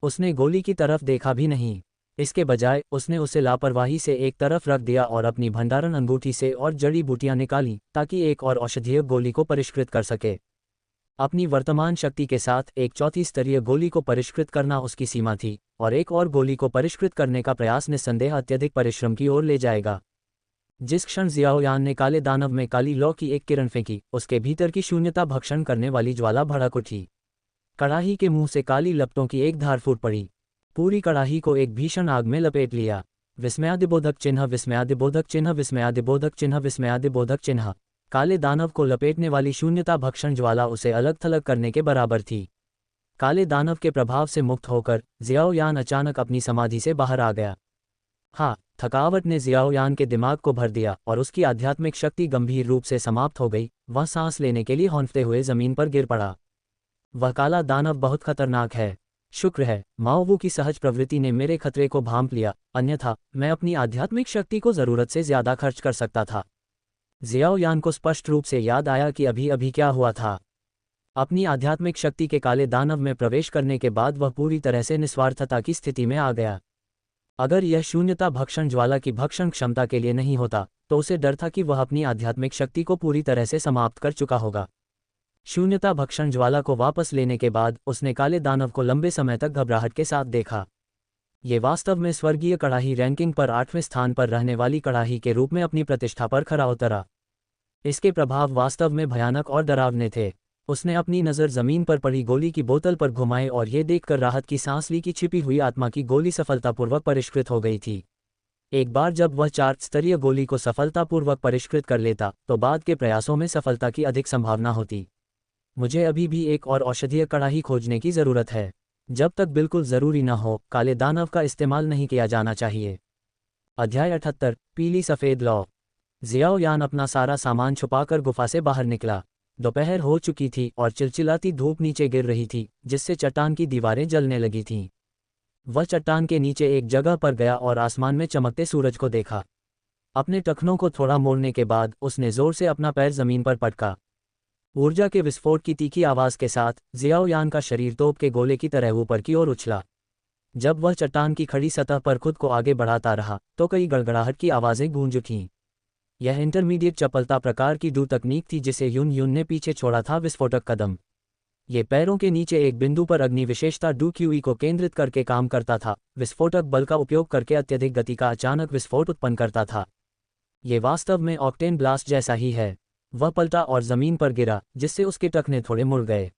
उसने गोली की तरफ देखा भी नहीं। इसके बजाय उसने उसे लापरवाही से एक तरफ रख दिया और अपनी भंडारण अंगूठी से और जड़ी बूटियां निकालीं ताकि एक और औषधीय गोली को परिष्कृत कर सके। अपनी वर्तमान शक्ति के साथ एक चौथी स्तरीय गोली को परिष्कृत करना उसकी सीमा थी, और एक और गोली को परिष्कृत करने का प्रयास निस्संदेह अत्यधिक परिश्रम की ओर ले जाएगा। जिस क्षण जियाओयान ने काले दानव में काली लौ की एक किरण फेंकी, उसके भीतर की शून्यता भक्षण करने वाली ज्वाला भड़क उठी। कड़ाही के मुंह से काली लपटों की एक धार फूट पड़ी, पूरी कड़ाही को एक भीषण आग में लपेट लिया। विस्मयादिबोधक चिन्ह, विस्मयादिबोधक चिन्ह, विस्मयादिबोधक चिन्ह, विस्मयादिबोधक चिन्ह। काले दानव को लपेटने वाली शून्यता भक्षण ज्वाला उसे अलग थलग करने के बराबर थी। काले दानव के प्रभाव से मुक्त होकर जियाओयान अचानक अपनी समाधि से बाहर आ गया। हाँ, थकावट ने जियाओयान के दिमाग को भर दिया और उसकी आध्यात्मिक शक्ति गंभीर रूप से समाप्त हो गई। वह सांस लेने के लिए हौंफते हुए जमीन पर गिर पड़ा। वह काला दानव बहुत खतरनाक है। शुक्र है माओवू की सहज प्रवृत्ति ने मेरे खतरे को भांप लिया, अन्यथा मैं अपनी आध्यात्मिक शक्ति को जरूरत से ज्यादा खर्च कर सकता था। जियाओयान को स्पष्ट रूप से याद आया कि अभी अभी क्या हुआ था। अपनी आध्यात्मिक शक्ति के काले दानव में प्रवेश करने के बाद वह पूरी तरह से निस्वार्थता की स्थिति में आ गया। अगर यह शून्यता भक्षण ज्वाला की भक्षण क्षमता के लिए नहीं होता तो उसे डर था कि वह अपनी आध्यात्मिक शक्ति को पूरी तरह से समाप्त कर चुका होगा। शून्यता भक्षण ज्वाला को वापस लेने के बाद उसने काले दानव को लंबे समय तक घबराहट के साथ देखा। ये वास्तव में स्वर्गीय कड़ाही रैंकिंग पर 8वें स्थान पर रहने वाली कड़ाही के रूप में अपनी प्रतिष्ठा पर खरा उतरा। इसके प्रभाव वास्तव में भयानक और डरावने थे। उसने अपनी नज़र जमीन पर पड़ी गोली की बोतल पर घुमाई और ये देखकर राहत की सांस ली कि छिपी हुई आत्मा की गोली सफलतापूर्वक परिष्कृत हो गई थी। एक बार जब वह 4 स्तरीय गोली को सफलतापूर्वक परिष्कृत कर लेता तो बाद के प्रयासों में सफलता की अधिक संभावना होती। मुझे अभी भी एक और औषधीय कड़ाही खोजने की ज़रूरत है। जब तक बिल्कुल ज़रूरी न हो, काले दानव का इस्तेमाल नहीं किया जाना चाहिए। अध्याय 78 पीली सफ़ेद लौ। जियाओयान अपना सारा सामान छुपाकर गुफा से बाहर निकला। दोपहर हो चुकी थी और चिलचिलाती धूप नीचे गिर रही थी, जिससे चट्टान की दीवारें जलने लगी थीं। वह चट्टान के नीचे एक जगह पर गया और आसमान में चमकते सूरज को देखा। अपने टखनों को थोड़ा मोड़ने के बाद उसने जोर से अपना पैर जमीन पर पटका। ऊर्जा के विस्फोट की तीखी आवाज़ के साथ जियाओयान का शरीर तोप के गोले की तरह ऊपर की ओर उछला। जब वह चट्टान की खड़ी सतह पर खुद को आगे बढ़ाता रहा तो कई गड़गड़ाहट की आवाज़ें गूंज उठीं। यह इंटरमीडिएट चपलता प्रकार की डू तकनीक थी जिसे युन युन ने पीछे छोड़ा था। विस्फोटक कदम ये पैरों के नीचे एक बिंदु पर अग्नि विशेषता डू क्यूई को केंद्रित करके काम करता था। विस्फोटक बल का उपयोग करके अत्यधिक गति का अचानक विस्फोट उत्पन्न करता था। ये वास्तव में ऑक्टेन ब्लास्ट जैसा ही है। वह पलटा और जमीन पर गिरा, जिससे उसके टखने थोड़े मुड़ गए।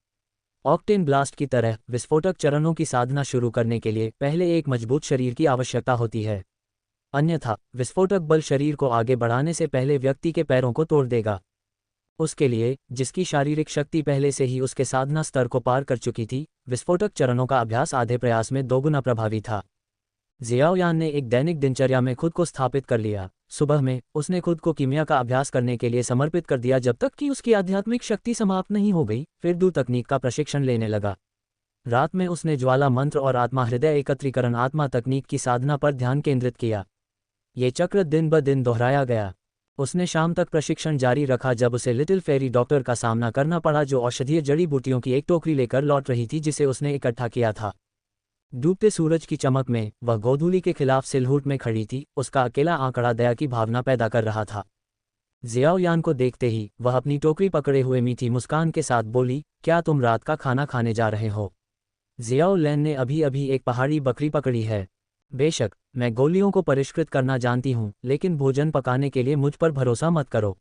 ऑक्टेन ब्लास्ट की तरह विस्फोटक चरणों की साधना शुरू करने के लिए पहले एक मजबूत शरीर की आवश्यकता होती है, अन्यथा विस्फोटक बल शरीर को आगे बढ़ाने से पहले व्यक्ति के पैरों को तोड़ देगा। उसके लिए, जिसकी शारीरिक शक्ति पहले से ही उसके साधना स्तर को पार कर चुकी थी, विस्फोटक चरणों का अभ्यास आधे प्रयास में दोगुना प्रभावी था। जियाओयान ने एक दैनिक दिनचर्या में खुद को स्थापित कर लिया। सुबह में उसने खुद को कीमिया का अभ्यास करने के लिए समर्पित कर दिया जब तक कि उसकी आध्यात्मिक शक्ति समाप्त नहीं हो गई। फिर डू तकनीक का प्रशिक्षण लेने लगा। रात में उसने ज्वाला मंत्र और आत्मा हृदय एकत्रीकरण आत्मा तकनीक की साधना पर ध्यान केंद्रित किया। ये चक्र दिन ब दिन दोहराया गया। उसने शाम तक प्रशिक्षण जारी रखा जब उसे लिटिल फेरी डॉक्टर का सामना करना पड़ा, जो औषधीय जड़ी बूटियों की एक टोकरी लेकर लौट रही थी जिसे उसने इकट्ठा किया था। डूबते सूरज की चमक में वह गोधूली के खिलाफ सिलहुट में खड़ी थी। उसका अकेला आंकड़ा दया की भावना पैदा कर रहा था। जियाओयान को देखते ही वह अपनी टोकरी पकड़े हुए मीठी मुस्कान के साथ बोली, क्या तुम रात का खाना खाने जा रहे हो? जियाओ लैन ने अभी अभी एक पहाड़ी बकरी पकड़ी है। बेशक मैं गोलियों को परिष्कृत करना जानती हूँ, लेकिन भोजन पकाने के लिए मुझ पर भरोसा मत करो।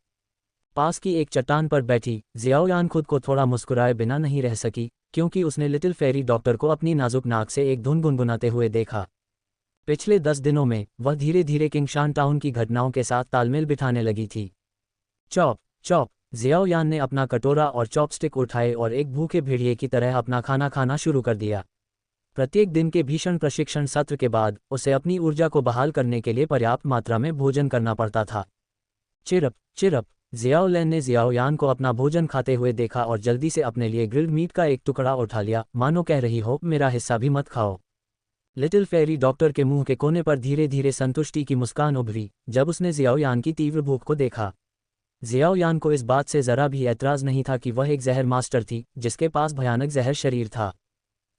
पास की एक चट्टान पर बैठी जियाओयान खुद को थोड़ा मुस्कुराए बिना नहीं रह सकी, क्योंकि उसने लिटिल फेरी डॉक्टर को अपनी नाजुक नाक से एक धुन गुनगुनाते हुए देखा। पिछले 10 दिनों में वह धीरे धीरे किंगशान टाउन की घटनाओं के साथ तालमेल बिठाने लगी थी। Chop chop. जियाओयान ने अपना कटोरा और चॉपस्टिक उठाए और एक भूखे भेड़िए की तरह अपना खाना खाना शुरू कर दिया। प्रत्येक दिन के भीषण प्रशिक्षण सत्र के बाद उसे अपनी ऊर्जा को बहाल करने के लिए पर्याप्त मात्रा में भोजन करना पड़ता था। Chirp chirp. जियाओ लैन ने जियाओयान को अपना भोजन खाते हुए देखा और जल्दी से अपने लिए ग्रिल्ड मीट का एक टुकड़ा उठा लिया, मानो कह रही हो, मेरा हिस्सा भी मत खाओ। लिटिल फेरी डॉक्टर के मुंह के कोने पर धीरे धीरे संतुष्टि की मुस्कान उभरी जब उसने जियाओयान की तीव्र भूख को देखा। जियाओ यान को इस बात से ज़रा भी ऐतराज़ नहीं था कि वह एक जहर मास्टर थी जिसके पास भयानक जहर शरीर था।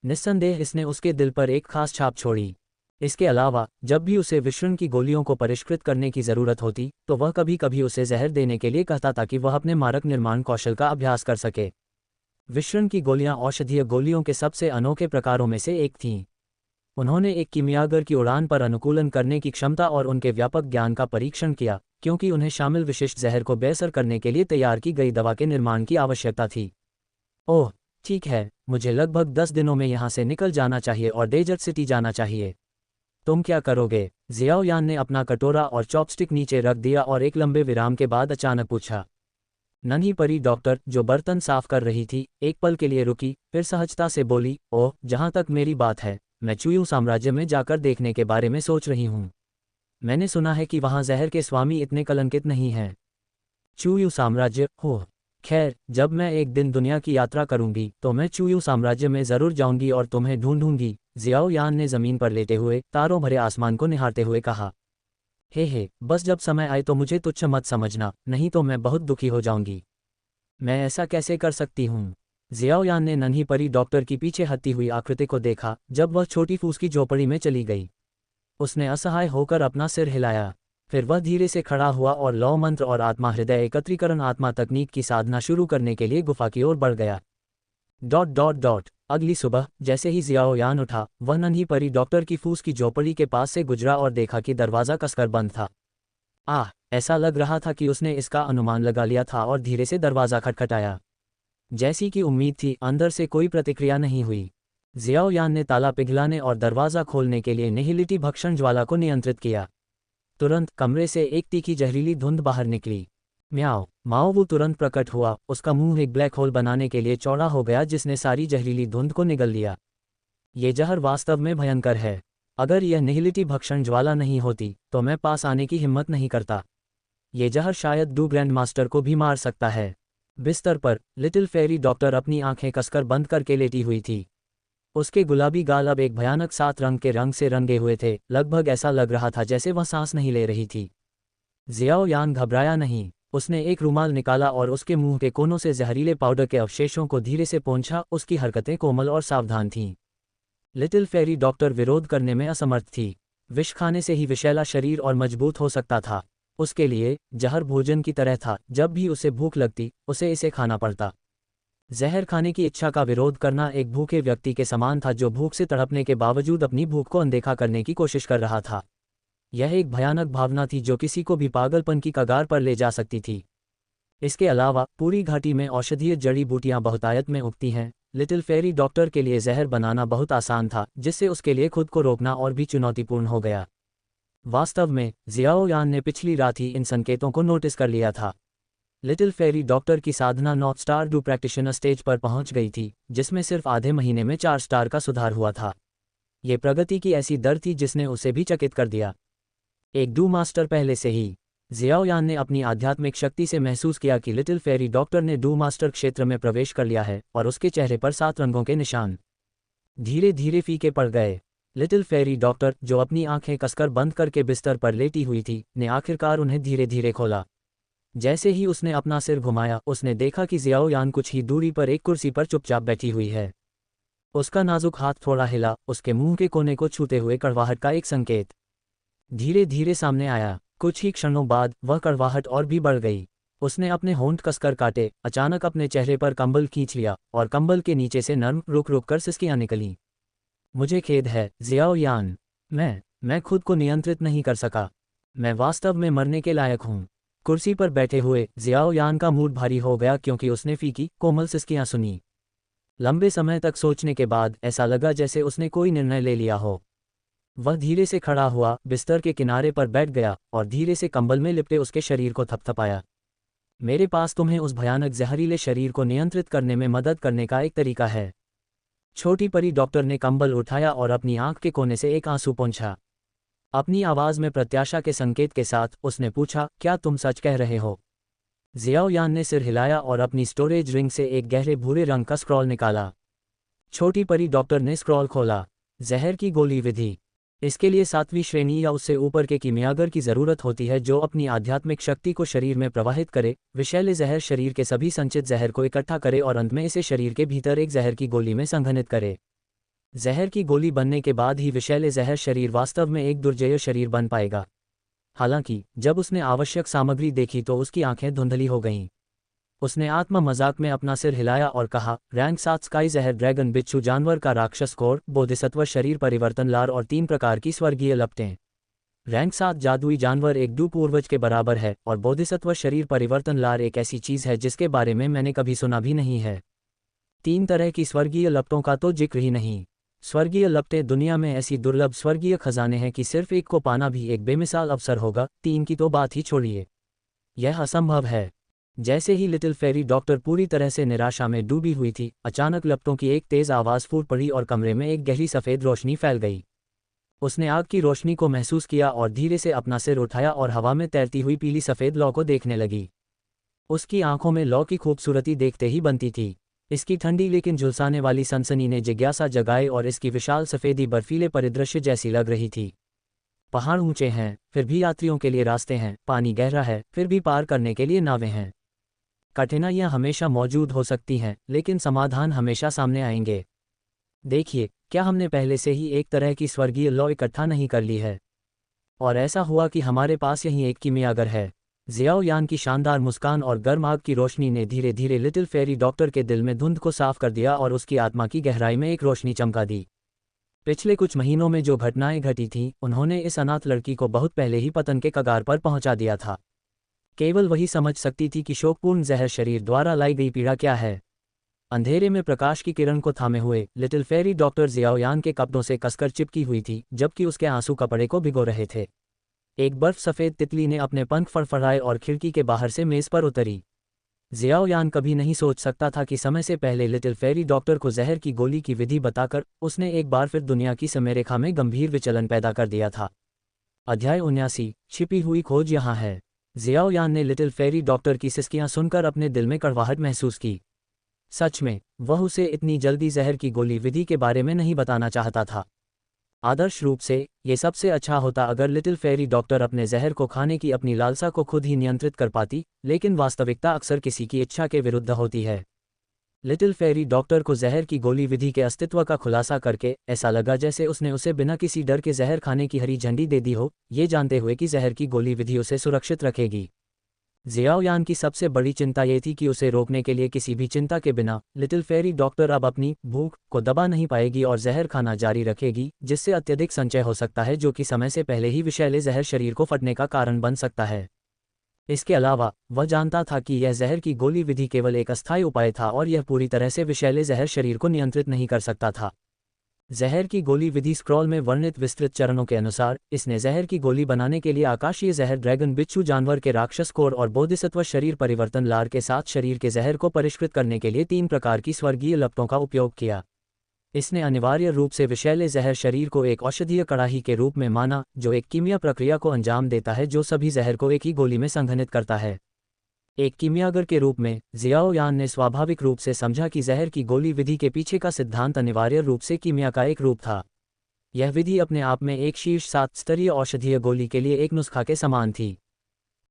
निस्संदेह इसने उसके दिल पर एक खास छाप छोड़ी। इसके अलावा जब भी उसे विषण की गोलियों को परिष्कृत करने की ज़रूरत होती तो वह कभी कभी उसे जहर देने के लिए कहता ताकि वह अपने मारक निर्माण कौशल का अभ्यास कर सके। विषण की गोलियां औषधीय गोलियों के सबसे अनोखे प्रकारों में से एक थीं। उन्होंने एक कीमियागर की उड़ान पर अनुकूलन करने की क्षमता और उनके व्यापक ज्ञान का परीक्षण किया, क्योंकि उन्हें शामिल विशिष्ट जहर को बेअसर करने के लिए तैयार की गई दवा के निर्माण की आवश्यकता थी। ओह, ठीक है, मुझे लगभग 10 दिनों में यहाँ से निकल जाना चाहिए और डेजर्ट सिटी जाना चाहिए। तुम क्या करोगे? जियाओ यान ने अपना कटोरा और चॉपस्टिक नीचे रख दिया और एक लंबे विराम के बाद अचानक पूछा। नन्ही परी डॉक्टर, जो बर्तन साफ कर रही थी, एक पल के लिए रुकी, फिर सहजता से बोली, ओह, जहाँ तक मेरी बात है, मैं चुयू साम्राज्य में जाकर देखने के बारे में सोच रही हूँ। मैंने सुना है कि वहाँ जहर के स्वामी इतने कलंकित नहीं हैं। चुयू साम्राज्य? हो, खैर, जब मैं एक दिन दुनिया की यात्रा करूंगी तो मैं चुयू साम्राज्य में ज़रूर जाऊंगी और तुम्हें ढूंढूंगी। जियाओ यान ने ज़मीन पर लेटे हुए तारों भरे आसमान को निहारते हुए कहा। हे, बस जब समय आए तो मुझे तुच्छ मत समझना, नहीं तो मैं बहुत दुखी हो जाऊंगी। मैं ऐसा कैसे कर सकती हूँ? जियाओ यान ने नन्ही परी डॉक्टर की पीछे हटती हुई आकृति को देखा जब वह छोटी फूस की झोपड़ी में चली गई। उसने असहाय होकर अपना सिर हिलाया। फिर वह धीरे से खड़ा हुआ और लौ मंत्र और आत्मा हृदय एकत्रीकरण आत्मा तकनीक की साधना शुरू करने के लिए गुफा की ओर बढ़ गया। अगली सुबह जैसे ही जियाओ यान उठा, वह नन्ही परी डॉक्टर की फूस की झोपड़ी के पास से गुजरा और देखा कि दरवाज़ा कसकर बंद था। ऐसा लग रहा था कि उसने इसका अनुमान लगा लिया था और धीरे से दरवाज़ा खटखटाया। जैसी कि उम्मीद थी, अंदर से कोई प्रतिक्रिया नहीं हुई। जियाओ यान ने ताला पिघलाने और दरवाज़ा खोलने के लिए निहिलिटी भक्षण ज्वाला को नियंत्रित किया। तुरंत कमरे से एक तीखी जहरीली धुंध बाहर निकली। म्याओ, माओवू तुरंत प्रकट हुआ, उसका मुंह एक ब्लैक होल बनाने के लिए चौड़ा हो गया जिसने सारी जहरीली धुंध को निगल लिया। ये जहर वास्तव में भयंकर है। अगर यह निहिलिटी भक्षण ज्वाला नहीं होती तो मैं पास आने की हिम्मत नहीं करता। ये जहर शायद डू ग्रैंड मास्टर को भी मार सकता है। बिस्तर पर लिटिल फेरी डॉक्टर अपनी आंखें कसकर बंद करके लेटी हुई थी। उसके गुलाबी गाल अब एक भयानक 7 रंग के रंग से रंगे हुए थे, लगभग ऐसा लग रहा था जैसे वह सांस नहीं ले रही थी। जियाओ यान घबराया नहीं। उसने एक रुमाल निकाला और उसके मुंह के कोनों से जहरीले पाउडर के अवशेषों को धीरे से पोंछा। उसकी हरकतें कोमल और सावधान थीं। लिटिल फेरी डॉक्टर विरोध करने में असमर्थ थी। विष खाने से ही विषैला शरीर और मजबूत हो सकता था। उसके लिए जहर भोजन की तरह था, जब भी उसे भूख लगती उसे इसे खाना पड़ता। जहर खाने की इच्छा का विरोध करना एक भूखे व्यक्ति के समान था जो भूख से तड़पने के बावजूद अपनी भूख को अनदेखा करने की कोशिश कर रहा था। यह एक भयानक भावना थी जो किसी को भी पागलपन की कगार पर ले जा सकती थी। इसके अलावा पूरी घाटी में औषधीय जड़ी बूटियां बहुतायत में उगती हैं। लिटिल फेरी डॉक्टर के लिए जहर बनाना बहुत आसान था, जिससे उसके लिए खुद को रोकना और भी चुनौतीपूर्ण हो गया। वास्तव में जियाओ यान ने पिछली रात ही इन संकेतों को नोटिस कर लिया था। लिटिल फेरी डॉक्टर की साधना 9 स्टार डू प्रैक्टिशनर स्टेज पर पहुंच गई थी, जिसमें सिर्फ आधे महीने में 4 स्टार का सुधार हुआ था। ये प्रगति की ऐसी दर थी जिसने उसे भी चकित कर दिया। एक डू मास्टर पहले से ही। जियाओ यान ने अपनी आध्यात्मिक शक्ति से महसूस किया कि लिटिल फेरी डॉक्टर ने डू मास्टर क्षेत्र में प्रवेश कर लिया है और उसके चेहरे पर 7 रंगों के निशान धीरे धीरे फीके पड़ गए। लिटिल फेरी डॉक्टर, जो अपनी आंखें कसकर बंद करके बिस्तर पर लेटी हुई थी, ने आखिरकार उन्हें धीरे धीरे खोला। जैसे ही उसने अपना सिर घुमाया, उसने देखा कि जियाओ यान कुछ ही दूरी पर एक कुर्सी पर चुपचाप बैठी हुई है। उसका नाजुक हाथ थोड़ा हिला, उसके मुंह के कोने को छूते हुए कड़वाहट का एक संकेत धीरे धीरे सामने आया। कुछ ही क्षणों बाद वह कड़वाहट और भी बढ़ गई। उसने अपने होंठ कसकर काटे, अचानक अपने चेहरे पर कंबल खींच लिया और कंबल के नीचे से नर्म रुक रुक कर सिसकियां निकलीं। मुझे खेद है जियाओ यान, मैं खुद को नियंत्रित नहीं कर सका। मैं वास्तव में मरने के लायक हूँ। कुर्सी पर बैठे हुए जियाओ यान का मूड भारी हो गया क्योंकि उसने फीकी कोमल सिसकियां सुनी। लंबे समय तक सोचने के बाद ऐसा लगा जैसे उसने कोई निर्णय ले लिया हो। वह धीरे से खड़ा हुआ, बिस्तर के किनारे पर बैठ गया और धीरे से कंबल में लिपटे उसके शरीर को थपथपाया। मेरे पास तुम्हें उस भयानक जहरीले शरीर को नियंत्रित करने में मदद करने का एक तरीका है। छोटी परी डॉक्टर ने कंबल उठाया और अपनी आंख के कोने से एक आंसू पोंछा। अपनी आवाज में प्रत्याशा के संकेत के साथ उसने पूछा, क्या तुम सच कह रहे हो? जियाओ यान ने सिर हिलाया और अपनी स्टोरेज रिंग से एक गहरे भूरे रंग का स्क्रॉल निकाला। छोटी परी डॉक्टर ने स्क्रॉल खोला। जहर की गोली विधि। इसके लिए 7वीं श्रेणी या उससे ऊपर के कीमियागर की ज़रूरत होती है जो अपनी आध्यात्मिक शक्ति को शरीर में प्रवाहित करे, विषैले जहर शरीर के सभी संचित जहर को इकट्ठा करे और अंत में इसे शरीर के भीतर एक जहर की गोली में संघनित करे। जहर की गोली बनने के बाद ही विषैले जहर शरीर वास्तव में एक दुर्जय शरीर बन पाएगा। हालांकि जब उसने आवश्यक सामग्री देखी तो उसकी आंखें धुंधली हो गईं। उसने आत्मा मजाक में अपना सिर हिलाया और कहा, रैंक 7 स्काई जहर ड्रैगन बिच्छू जानवर का राक्षस कोर बोधिसत्व शरीर परिवर्तन लार और 3 प्रकार की स्वर्गीय लपटें। रैंक 7 जादुई जानवर एक डू पूर्वज के बराबर है और बोधिसत्व शरीर परिवर्तन लार एक ऐसी चीज़ है जिसके बारे में मैंने कभी सुना भी नहीं है। 3 तरह की स्वर्गीय लपटों का तो जिक्र ही नहीं। स्वर्गीय लपटें दुनिया में ऐसी दुर्लभ स्वर्गीय खजाने हैं कि सिर्फ एक को पाना भी एक बेमिसाल अवसर होगा, 3 की तो बात ही छोड़िए। यह असंभव है। जैसे ही लिटिल फेरी डॉक्टर पूरी तरह से निराशा में डूबी हुई थी, अचानक लपटों की एक तेज आवाज़ फूट पड़ी और कमरे में एक गहरी सफ़ेद रोशनी फैल गई। उसने आग की रोशनी को महसूस किया और धीरे से अपना सिर उठाया और हवा में तैरती हुई पीली सफ़ेद लौ को देखने लगी। उसकी आंखों में लौ की खूबसूरती देखते ही बनती थी। इसकी ठंडी लेकिन झुलसाने वाली सनसनी ने जिज्ञासा जगाए और इसकी विशाल सफ़ेदी बर्फीले परिदृश्य जैसी लग रही थी। पहाड़ ऊंचे हैं, फिर भी यात्रियों के लिए रास्ते हैं, पानी गहरा है, फिर भी पार करने के लिए नावें हैं। कठिनाइयाँ हमेशा मौजूद हो सकती हैं, लेकिन समाधान हमेशा सामने आएंगे। देखिए, क्या हमने पहले से ही एक तरह की स्वर्गीय लौ इकट्ठा नहीं कर ली है? और ऐसा हुआ कि हमारे पास यहीं एक कीमियागर है। जियाओ यान की शानदार मुस्कान और गर्म आग की रोशनी ने धीरे धीरे लिटिल फेरी डॉक्टर के दिल में धुंध को साफ कर दिया और उसकी आत्मा की गहराई में एक रोशनी चमका दी। पिछले कुछ महीनों में जो घटनाएं घटी थीं, उन्होंने इस अनाथ लड़की को बहुत पहले ही पतन के कगार पर पहुंचा दिया था। केवल वही समझ सकती थी कि शोकपूर्ण जहर शरीर द्वारा लाई गई पीड़ा क्या है। अंधेरे में प्रकाश की किरण को थामे हुए लिटिल फेरी डॉक्टर जियाओयान के कपड़ों से कसकर चिपकी हुई थी, जबकि उसके आंसू कपड़े को भिगो रहे थे। एक बर्फ सफ़ेद तितली ने अपने पंख फड़फड़ाए और खिड़की के बाहर से मेज़ पर उतरी। जियाओयान कभी नहीं सोच सकता था कि समय से पहले लिटिल फेरी डॉक्टर को जहर की गोली की विधि बताकर उसने एक बार फिर दुनिया की समयरेखा में गंभीर विचलन पैदा कर दिया था। अध्याय 79 छिपी हुई खोज यहाँ है। जियाओयान ने लिटिल फेरी डॉक्टर की सिसकियां सुनकर अपने दिल में कड़वाहट महसूस की। सच में, वह उसे इतनी जल्दी जहर की गोली विधि के बारे में नहीं बताना चाहता था। आदर्श रूप से, ये सबसे अच्छा होता अगर लिटिल फेरी डॉक्टर अपने जहर को खाने की अपनी लालसा को खुद ही नियंत्रित कर पाती, लेकिन वास्तविकता अक्सर किसी की इच्छा के विरुद्ध होती है। लिटिल फेरी डॉक्टर को जहर की गोली विधि के अस्तित्व का खुलासा करके ऐसा लगा जैसे उसने उसे बिना किसी डर के जहर खाने की हरी झंडी दे दी हो, ये जानते हुए कि जहर की गोली विधि उसे सुरक्षित रखेगी। जियाओयान की सबसे बड़ी चिंता ये थी कि उसे रोकने के लिए किसी भी चिंता के बिना लिटिल फेरी डॉक्टर अब अपनी भूख को दबा नहीं पाएगी और जहर खाना जारी रखेगी, जिससे अत्यधिक संचय हो सकता है जो कि समय से पहले ही विषैले जहर शरीर को फटने का कारण बन सकता है। इसके अलावा वह जानता था कि यह जहर की गोली विधि केवल एक अस्थायी उपाय था और यह पूरी तरह से विषैले जहर शरीर को नियंत्रित नहीं कर सकता था। जहर की गोली विधि स्क्रॉल में वर्णित विस्तृत चरणों के अनुसार इसने जहर की गोली बनाने के लिए आकाशीय जहर ड्रैगन बिच्छू जानवर के राक्षस कोर और बोधिसत्व शरीर परिवर्तन लार के साथ शरीर के जहर को परिष्कृत करने के लिए 3 प्रकार की स्वर्गीय लपटों का उपयोग किया। इसने अनिवार्य रूप से विषैले जहर शरीर को एक औषधीय कड़ाही के रूप में माना, जो एक कीमिया प्रक्रिया को अंजाम देता है जो सभी जहर को एक ही गोली में संघनित करता है। एक कीमियागर के रूप में जियाओयान ने स्वाभाविक रूप से समझा कि जहर की गोली विधि के पीछे का सिद्धांत अनिवार्य रूप से कीमिया का एक रूप था। यह विधि अपने आप में एक शीर्ष 7 स्तरीय औषधीय गोली के लिए एक नुस्खा के समान थी।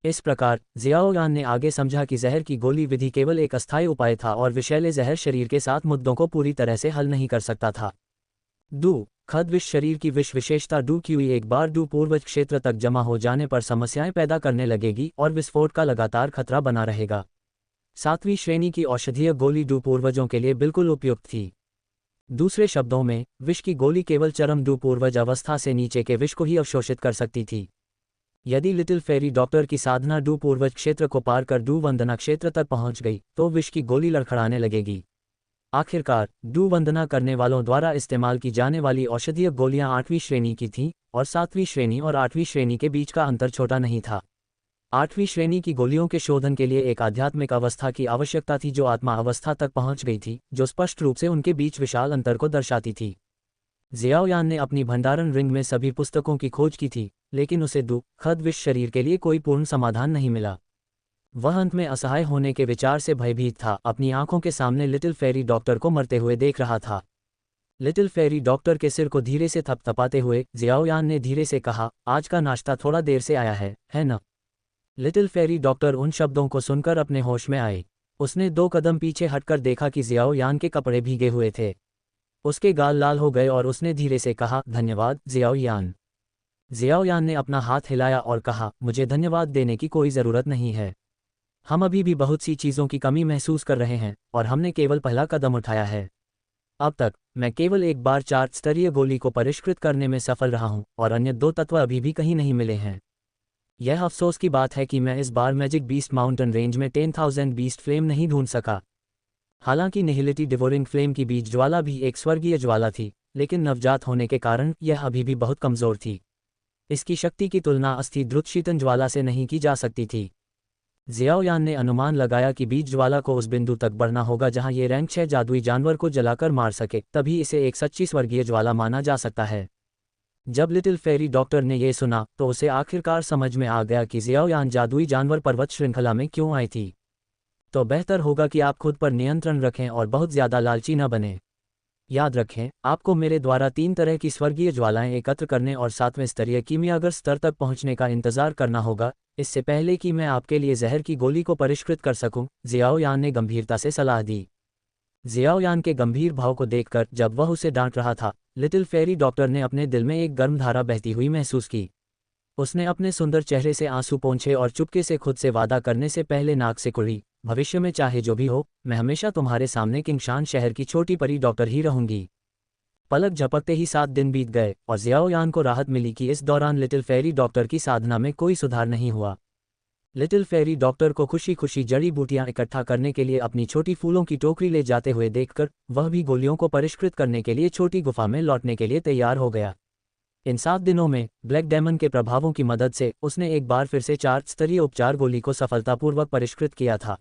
इस प्रकार जियाओयान ने आगे समझा कि जहर की गोली विधि केवल एक अस्थायी उपाय था और विषैले जहर शरीर के 7 मुद्दों को पूरी तरह से हल नहीं कर सकता था। खद विष शरीर की विष विशेषता क्यूई एक बार पूर्वज क्षेत्र तक जमा हो जाने पर समस्याएं पैदा करने लगेगी और विस्फोट का लगातार खतरा बना रहेगा। 7वीं श्रेणी की औषधीय गोली पूर्वजों के लिए बिल्कुल उपयुक्त थी। दूसरे शब्दों में, विष की गोली केवल चरम पूर्वज अवस्था से नीचे के विष को ही अवशोषित कर सकती थी। यदि लिटिल फेरी डॉक्टर की साधना पूर्वज क्षेत्र को पार कर वंदना क्षेत्र तक पहुंच गई तो विष की गोली लड़खड़ाने लगेगी। आखिरकार वंदना करने वालों द्वारा इस्तेमाल की जाने वाली औषधीय गोलियां 8वीं श्रेणी की थीं और 7वीं श्रेणी और 8वीं श्रेणी के बीच का अंतर छोटा नहीं था। 8वीं श्रेणी की गोलियों के शोधन के लिए एक आध्यात्मिक अवस्था की आवश्यकता थी जो आत्मा अवस्था तक पहुंच गई थी, जो स्पष्ट रूप से उनके बीच विशाल अंतर को दर्शाती थी। जियाओयान ने अपनी भंडारण रिंग में सभी पुस्तकों की खोज की थी, लेकिन उसे खद विष शरीर के लिए कोई पूर्ण समाधान नहीं मिला। वह अंत में असहाय होने के विचार से भयभीत था, अपनी आंखों के सामने लिटिल फेरी डॉक्टर को मरते हुए देख रहा था। लिटिल फेरी डॉक्टर के सिर को धीरे से थपथपाते हुए जियाओयान ने धीरे से कहा, आज का नाश्ता थोड़ा देर से आया है न? लिटिल फेरी डॉक्टर उन शब्दों को सुनकर अपने होश में आई। उसने 2 कदम पीछे हटकर देखा कि जियाओयान के कपड़े भीगे हुए थे। उसके गाल लाल हो गए और उसने धीरे से कहा, धन्यवाद जियाओयान। जियाओयान ने अपना हाथ हिलाया और कहा, मुझे धन्यवाद देने की कोई ज़रूरत नहीं है। हम अभी भी बहुत सी चीज़ों की कमी महसूस कर रहे हैं और हमने केवल पहला कदम उठाया है। अब तक मैं केवल एक बार 4 स्तरीय गोली को परिष्कृत करने में सफल रहा हूं और अन्य 2 तत्व अभी भी कहीं नहीं मिले हैं। यह अफसोस की बात है कि मैं इस बार मैजिक बीस्ट माउंटेन रेंज में 10,000 बीस्ट फ्लेम नहीं ढूंढ सका। हालांकि निहिलिटी डिवोरिंग फ्लेम की बीज ज्वाला भी एक स्वर्गीय ज्वाला थी, लेकिन नवजात होने के कारण यह अभी भी बहुत कमज़ोर थी। इसकी शक्ति की तुलना अस्थि द्रुतशीतन ज्वाला से नहीं की जा सकती थी। जियाओयान ने अनुमान लगाया कि बीज ज्वाला को उस बिंदु तक बढ़ना होगा जहां ये रैंक 6 जादुई जानवर को जलाकर मार सके, तभी इसे एक सच्ची स्वर्गीय ज्वाला माना जा सकता है। जब लिटिल फेरी डॉक्टर ने यह सुना तो उसे आखिरकार समझ में आ गया कि जियाओयान जादुई जानवर पर्वत श्रृंखला में क्यों आई थी। तो बेहतर होगा कि आप खुद पर नियंत्रण रखें और बहुत ज़्यादा लालची न बने। याद रखें, आपको मेरे द्वारा 3 तरह की स्वर्गीय ज्वालाएं एकत्र करने और 7वें स्तरीय कीमियागर स्तर तक पहुंचने का इंतजार करना होगा, इससे पहले कि मैं आपके लिए जहर की गोली को परिष्कृत कर सकूं, जियाओयान ने गंभीरता से सलाह दी। जियाओयान के गंभीर भाव को देखकर जब वह उसे डांट रहा था, लिटिल फेरी डॉक्टर ने अपने दिल में एक गर्म धारा बहती हुई महसूस की। उसने अपने सुंदर चेहरे से आंसू पोंछे और चुपके से खुद से वादा करने से पहले नाक से कुड़ी, भविष्य में चाहे जो भी हो, मैं हमेशा तुम्हारे सामने किंगशान शहर की छोटी परी डॉक्टर ही रहूंगी। पलक झपकते ही 7 दिन बीत गए और जियाओयान को राहत मिली कि इस दौरान लिटिल फेरी डॉक्टर की साधना में कोई सुधार नहीं हुआ। लिटिल फेरी डॉक्टर को खुशी खुशी जड़ी बूटियां इकट्ठा करने के लिए अपनी छोटी फूलों की टोकरी ले जाते हुए देखकर वह भी गोलियों को परिष्कृत करने के लिए छोटी गुफा में लौटने के लिए तैयार हो गया। इन 7 दिनों में ब्लैक डेमन के प्रभावों की मदद से उसने एक बार फिर से 4 स्तरीय उपचार गोली को सफलतापूर्वक परिष्कृत किया था।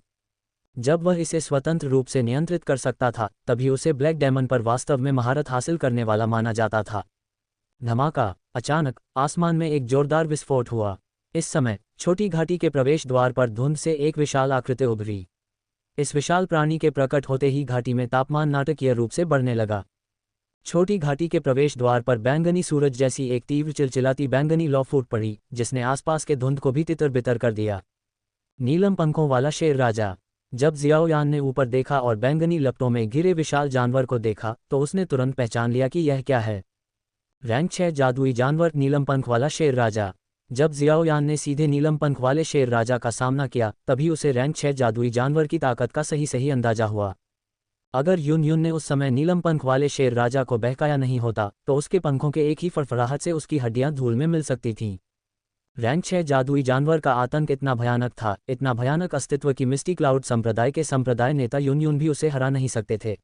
जब वह इसे स्वतंत्र रूप से नियंत्रित कर सकता था, तभी उसे ब्लैक डेमन पर वास्तव में महारत हासिल करने वाला माना जाता था। धमाका! अचानक आसमान में एक जोरदार विस्फोट हुआ। इस समय छोटी घाटी के प्रवेश द्वार पर धुंध से एक विशाल आकृति उभरी। इस विशाल प्राणी के प्रकट होते ही घाटी में तापमान नाटकीय रूप से बढ़ने लगा। छोटी घाटी के प्रवेश द्वार पर बैंगनी सूरज जैसी एक तीव्र चिलचिलाती बैंगनी लौ फूट पड़ी, जिसने आसपास के धुंध को भी तितर बितर कर दिया। नीलम पंखों वाला शेर राजा। जब जियाओयान ने ऊपर देखा और बैंगनी लपटों में घिरे विशाल जानवर को देखा तो उसने तुरंत पहचान लिया कि यह क्या है। रैंक 6 जादुई जानवर नीलम पंख वाला शेर राजा। जब जियाओयान ने सीधे नीलम पंख वाले शेर राजा का सामना किया, तभी उसे रैंक 6 जादुई जानवर की ताकत का सही अंदाजा हुआ। अगर यून यून ने उस समय नीलम पंख वाले शेर राजा को बहकाया नहीं होता तो उसके पंखों के एक ही फड़फड़ाहट से उसकी हड्डियां धूल में मिल सकती थीं। रैंक 6 जादुई जानवर का आतंक इतना भयानक था, इतना भयानक अस्तित्व की मिस्टी क्लाउड संप्रदाय के संप्रदाय नेता यून यून भी उसे हरा नहीं सकते थे।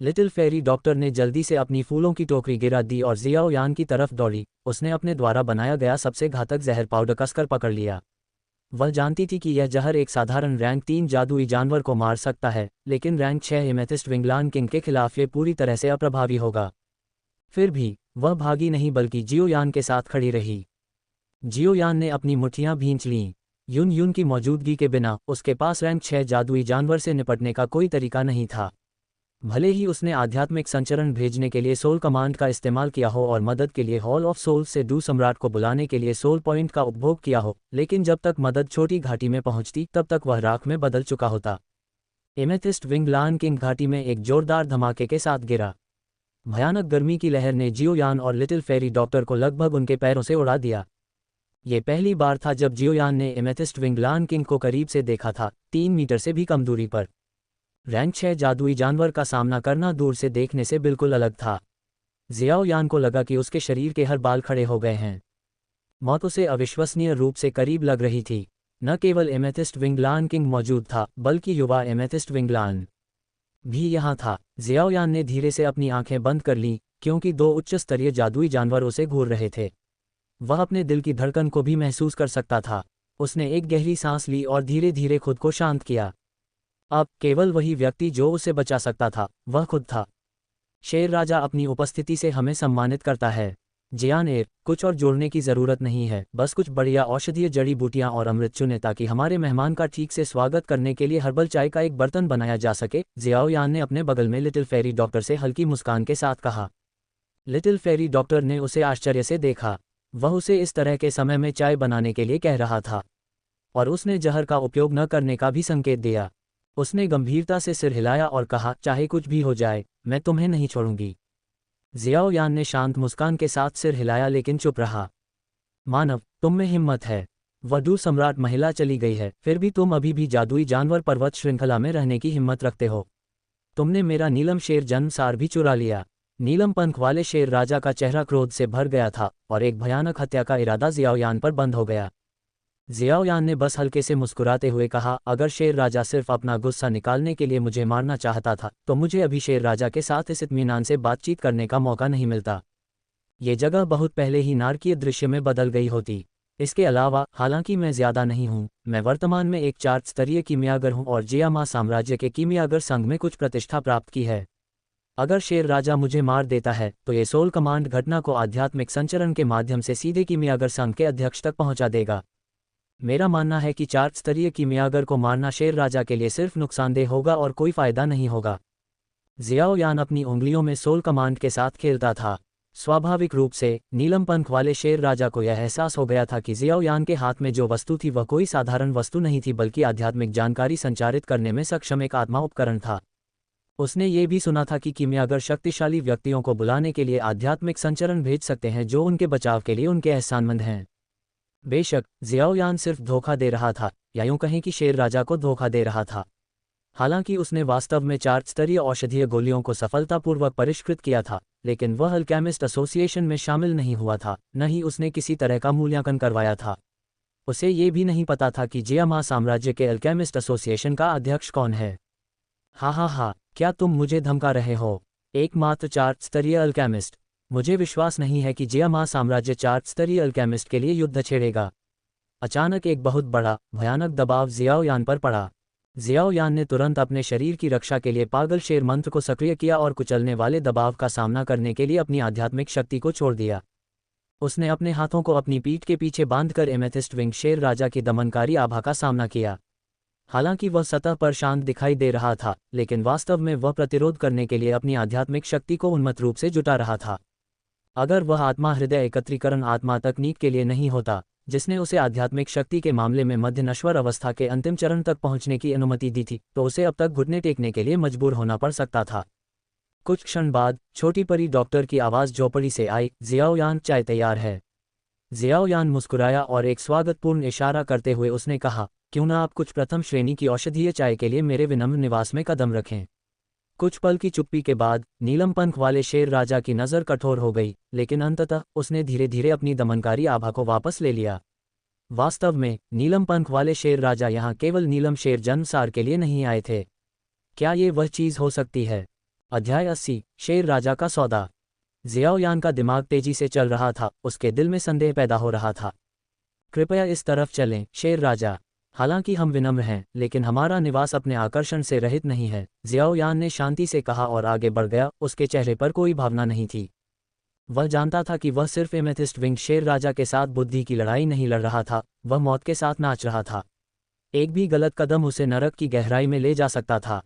लिटिल फेरी डॉक्टर ने जल्दी से अपनी फूलों की टोकरी गिरा दी और जियाओयान की तरफ दौड़ी। उसने अपने द्वारा बनाया गया सबसे घातक जहर पाउडर कसकर पकड़ लिया। वह जानती थी कि यह जहर एक साधारण रैंक 3 जादुई जानवर को मार सकता है, लेकिन रैंक 6 एमेथिस्ट विंगलान किंग के खिलाफ ये पूरी तरह से अप्रभावी होगा। फिर भी वह भागी नहीं बल्कि जियोयान के साथ खड़ी रही। जियोयान ने अपनी मुट्ठियां भींच लीं। यून यून की मौजूदगी के बिना उसके पास रैंक 6 जादुई जानवर से निपटने का कोई तरीका नहीं था। भले ही उसने आध्यात्मिक संचरण भेजने के लिए सोल कमांड का इस्तेमाल किया हो और मदद के लिए हॉल ऑफ सोल्स से डू सम्राट को बुलाने के लिए सोल पॉइंट का उपभोग किया हो, लेकिन जब तक मदद छोटी घाटी में पहुंचती तब तक वह राख में बदल चुका होता। एमेथिस्ट विंगलान किंग घाटी में एक जोरदार धमाके के साथ गिरा। भयानक गर्मी की लहर ने जियोयान और लिटिल फेरी डॉक्टर को लगभग उनके पैरों से उड़ा दिया। ये पहली बार था जब जियोयान ने एमेथिस्ट विंगलान किंग को करीब से देखा था, 3 मीटर से भी कम दूरी पर। रैंक 6 जादुई जानवर का सामना करना दूर से देखने से बिल्कुल अलग था। जियाओयान को लगा कि उसके शरीर के हर बाल खड़े हो गए हैं। मौत उसे अविश्वसनीय रूप से करीब लग रही थी। न केवल एमेथिस्ट विंगलान किंग मौजूद था, बल्कि युवा एमेथिस्ट विंगलान भी यहाँ था। जियाओयान ने धीरे से अपनी आंखें बंद कर लीं, क्योंकि 2 उच्च स्तरीय जादुई जानवर उसे घूर रहे थे। वह अपने दिल की धड़कन को भी महसूस कर सकता था। उसने एक गहरी सांस ली और धीरे धीरे खुद को शांत किया। अब केवल वही व्यक्ति जो उसे बचा सकता था, वह खुद था। शेर राजा अपनी उपस्थिति से हमें सम्मानित करता है। जियान एर, कुछ और जोड़ने की ज़रूरत नहीं है, बस कुछ बढ़िया औषधीय जड़ी बूटियां और अमृत चुनें ताकि हमारे मेहमान का ठीक से स्वागत करने के लिए हर्बल चाय का एक बर्तन बनाया जा सके, जियाओ यान ने अपने बगल में लिटिल फेरी डॉक्टर से हल्की मुस्कान के साथ कहा। लिटिल फेरी डॉक्टर ने उसे आश्चर्य से देखा। वह उसे इस तरह के समय में चाय बनाने के लिए कह रहा था और उसने जहर का उपयोग न करने का भी संकेत दिया। उसने गंभीरता से सिर हिलाया और कहा, चाहे कुछ भी हो जाए, मैं तुम्हें नहीं छोड़ूंगी। जियाओ यान ने शांत मुस्कान के साथ सिर हिलाया लेकिन चुप रहा। मानव, तुम में हिम्मत है। वधू सम्राट महिला चली गई है, फिर भी तुम अभी भी जादुई जानवर पर्वत श्रृंखला में रहने की हिम्मत रखते हो। तुमने मेरा नीलम शेर जन्म सार भी चुरा लिया। नीलम पंख वाले शेर राजा का चेहरा क्रोध से भर गया था और एक भयानक हत्या का इरादा जियाओयान पर बंद हो गया। जियाओयान ने बस हल्के से मुस्कुराते हुए कहा, अगर शेर राजा सिर्फ अपना गुस्सा निकालने के लिए मुझे मारना चाहता था तो मुझे अभी शेर राजा के साथ इस इत्मीनान से बातचीत करने का मौका नहीं मिलता। ये जगह बहुत पहले ही नारकीय दृश्य में बदल गई होती। इसके अलावा, हालांकि मैं ज्यादा नहीं हूँ, मैं वर्तमान में एक 4 स्तरीय कीमियागर हूँ और जियामा साम्राज्य के कीमियागर संघ में कुछ प्रतिष्ठा प्राप्त की है। अगर शेर राजा मुझे मार देता है तो ये सोल कमांड घटना को आध्यात्मिक संचरण के माध्यम से सीधे कीमियागर संघ के अध्यक्ष तक पहुंचा देगा। मेरा मानना है कि 4 स्तरीय कीमियागर को मारना शेर राजा के लिए सिर्फ नुकसानदेह होगा और कोई फायदा नहीं होगा। जियाओ यान अपनी उंगलियों में सोल कमांड के साथ खेलता था। स्वाभाविक रूप से नीलम पंख वाले शेर राजा को यह एहसास हो गया था कि जियाओ यान के हाथ में जो वस्तु थी वह कोई साधारण वस्तु नहीं थी बल्कि आध्यात्मिक जानकारी संचारित करने में सक्षम एक आत्मा उपकरण था। उसने ये भी सुना था कि कीमियागर शक्तिशाली व्यक्तियों को बुलाने के लिए आध्यात्मिक संचरण भेज सकते हैं जो उनके बचाव के लिए उनके एहसानमंद हैं। बेशक, जियाओ यान सिर्फ धोखा दे रहा था, या यूं कहें कि शेर राजा को धोखा दे रहा था। हालांकि उसने वास्तव में 4 स्तरीय औषधीय गोलियों को सफलतापूर्वक परिष्कृत किया था, लेकिन वह अल्केमिस्ट एसोसिएशन में शामिल नहीं हुआ था, न ही उसने किसी तरह का मूल्यांकन करवाया था। उसे ये भी नहीं पता था कि जियामा साम्राज्य के अल्केमिस्ट एसोसिएशन का अध्यक्ष कौन है। हा, क्या तुम मुझे धमका रहे हो? एकमात्र 4 स्तरीय अल्केमिस्ट? मुझे विश्वास नहीं है कि जियामा साम्राज्य 4 स्तरीय अल्केमिस्ट के लिए युद्ध छेड़ेगा। अचानक एक बहुत बड़ा, भयानक दबाव जियाओ यान पर पड़ा। जियाओ यान ने तुरंत अपने शरीर की रक्षा के लिए पागल शेर मंत्र को सक्रिय किया और कुचलने वाले दबाव का सामना करने के लिए अपनी आध्यात्मिक शक्ति को छोड़ दिया। उसने अपने हाथों को अपनी पीठ के पीछे बांधकर एमेथिस्ट विंग शेर राजा की दमनकारी आभा का सामना किया। हालांकि वह सतह पर शांत दिखाई दे रहा था, लेकिन वास्तव में वह प्रतिरोध करने के लिए अपनी आध्यात्मिक शक्ति को उन्मत्त रूप से जुटा रहा था। अगर वह आत्मा हृदय एकत्रीकरण आत्मा तकनीक के लिए नहीं होता, जिसने उसे आध्यात्मिक शक्ति के मामले में मध्य नश्वर अवस्था के अंतिम चरण तक पहुंचने की अनुमति दी थी, तो उसे अब तक घुटने टेकने के लिए मजबूर होना पड़ सकता था। कुछ क्षण बाद छोटी परी डॉक्टर की आवाज़ झोपड़ी से आई, जियाओ यान, चाय तैयार है। जियाओ यान मुस्कुराया और एक स्वागतपूर्ण इशारा करते हुए उसने कहा, क्यों ना आप कुछ प्रथम श्रेणी की औषधीय चाय के लिए मेरे विनम्र निवास में कदम रखें। कुछ पल की चुप्पी के बाद नीलम पंख वाले शेर राजा की नज़र कठोर हो गई, लेकिन अंततः उसने धीरे धीरे अपनी दमनकारी आभा को वापस ले लिया। वास्तव में नीलम पंख वाले शेर राजा यहाँ केवल नीलम शेर जन्मसार के लिए नहीं आए थे। क्या ये वह चीज़ हो सकती है? अध्याय 80, शेर राजा का सौदा। जियाओ यान का दिमाग तेजी से चल रहा था, उसके दिल में संदेह पैदा हो रहा था। कृपया इस तरफ चलें, शेर राजा। हालांकि हम विनम्र हैं, लेकिन हमारा निवास अपने आकर्षण से रहित नहीं है, जियाओ यान ने शांति से कहा और आगे बढ़ गया। उसके चेहरे पर कोई भावना नहीं थी। वह जानता था कि वह सिर्फ एमेथिस्ट विंग शेर राजा के साथ बुद्धि की लड़ाई नहीं लड़ रहा था, वह मौत के साथ नाच रहा था। एक भी गलत कदम उसे नरक की गहराई में ले जा सकता था।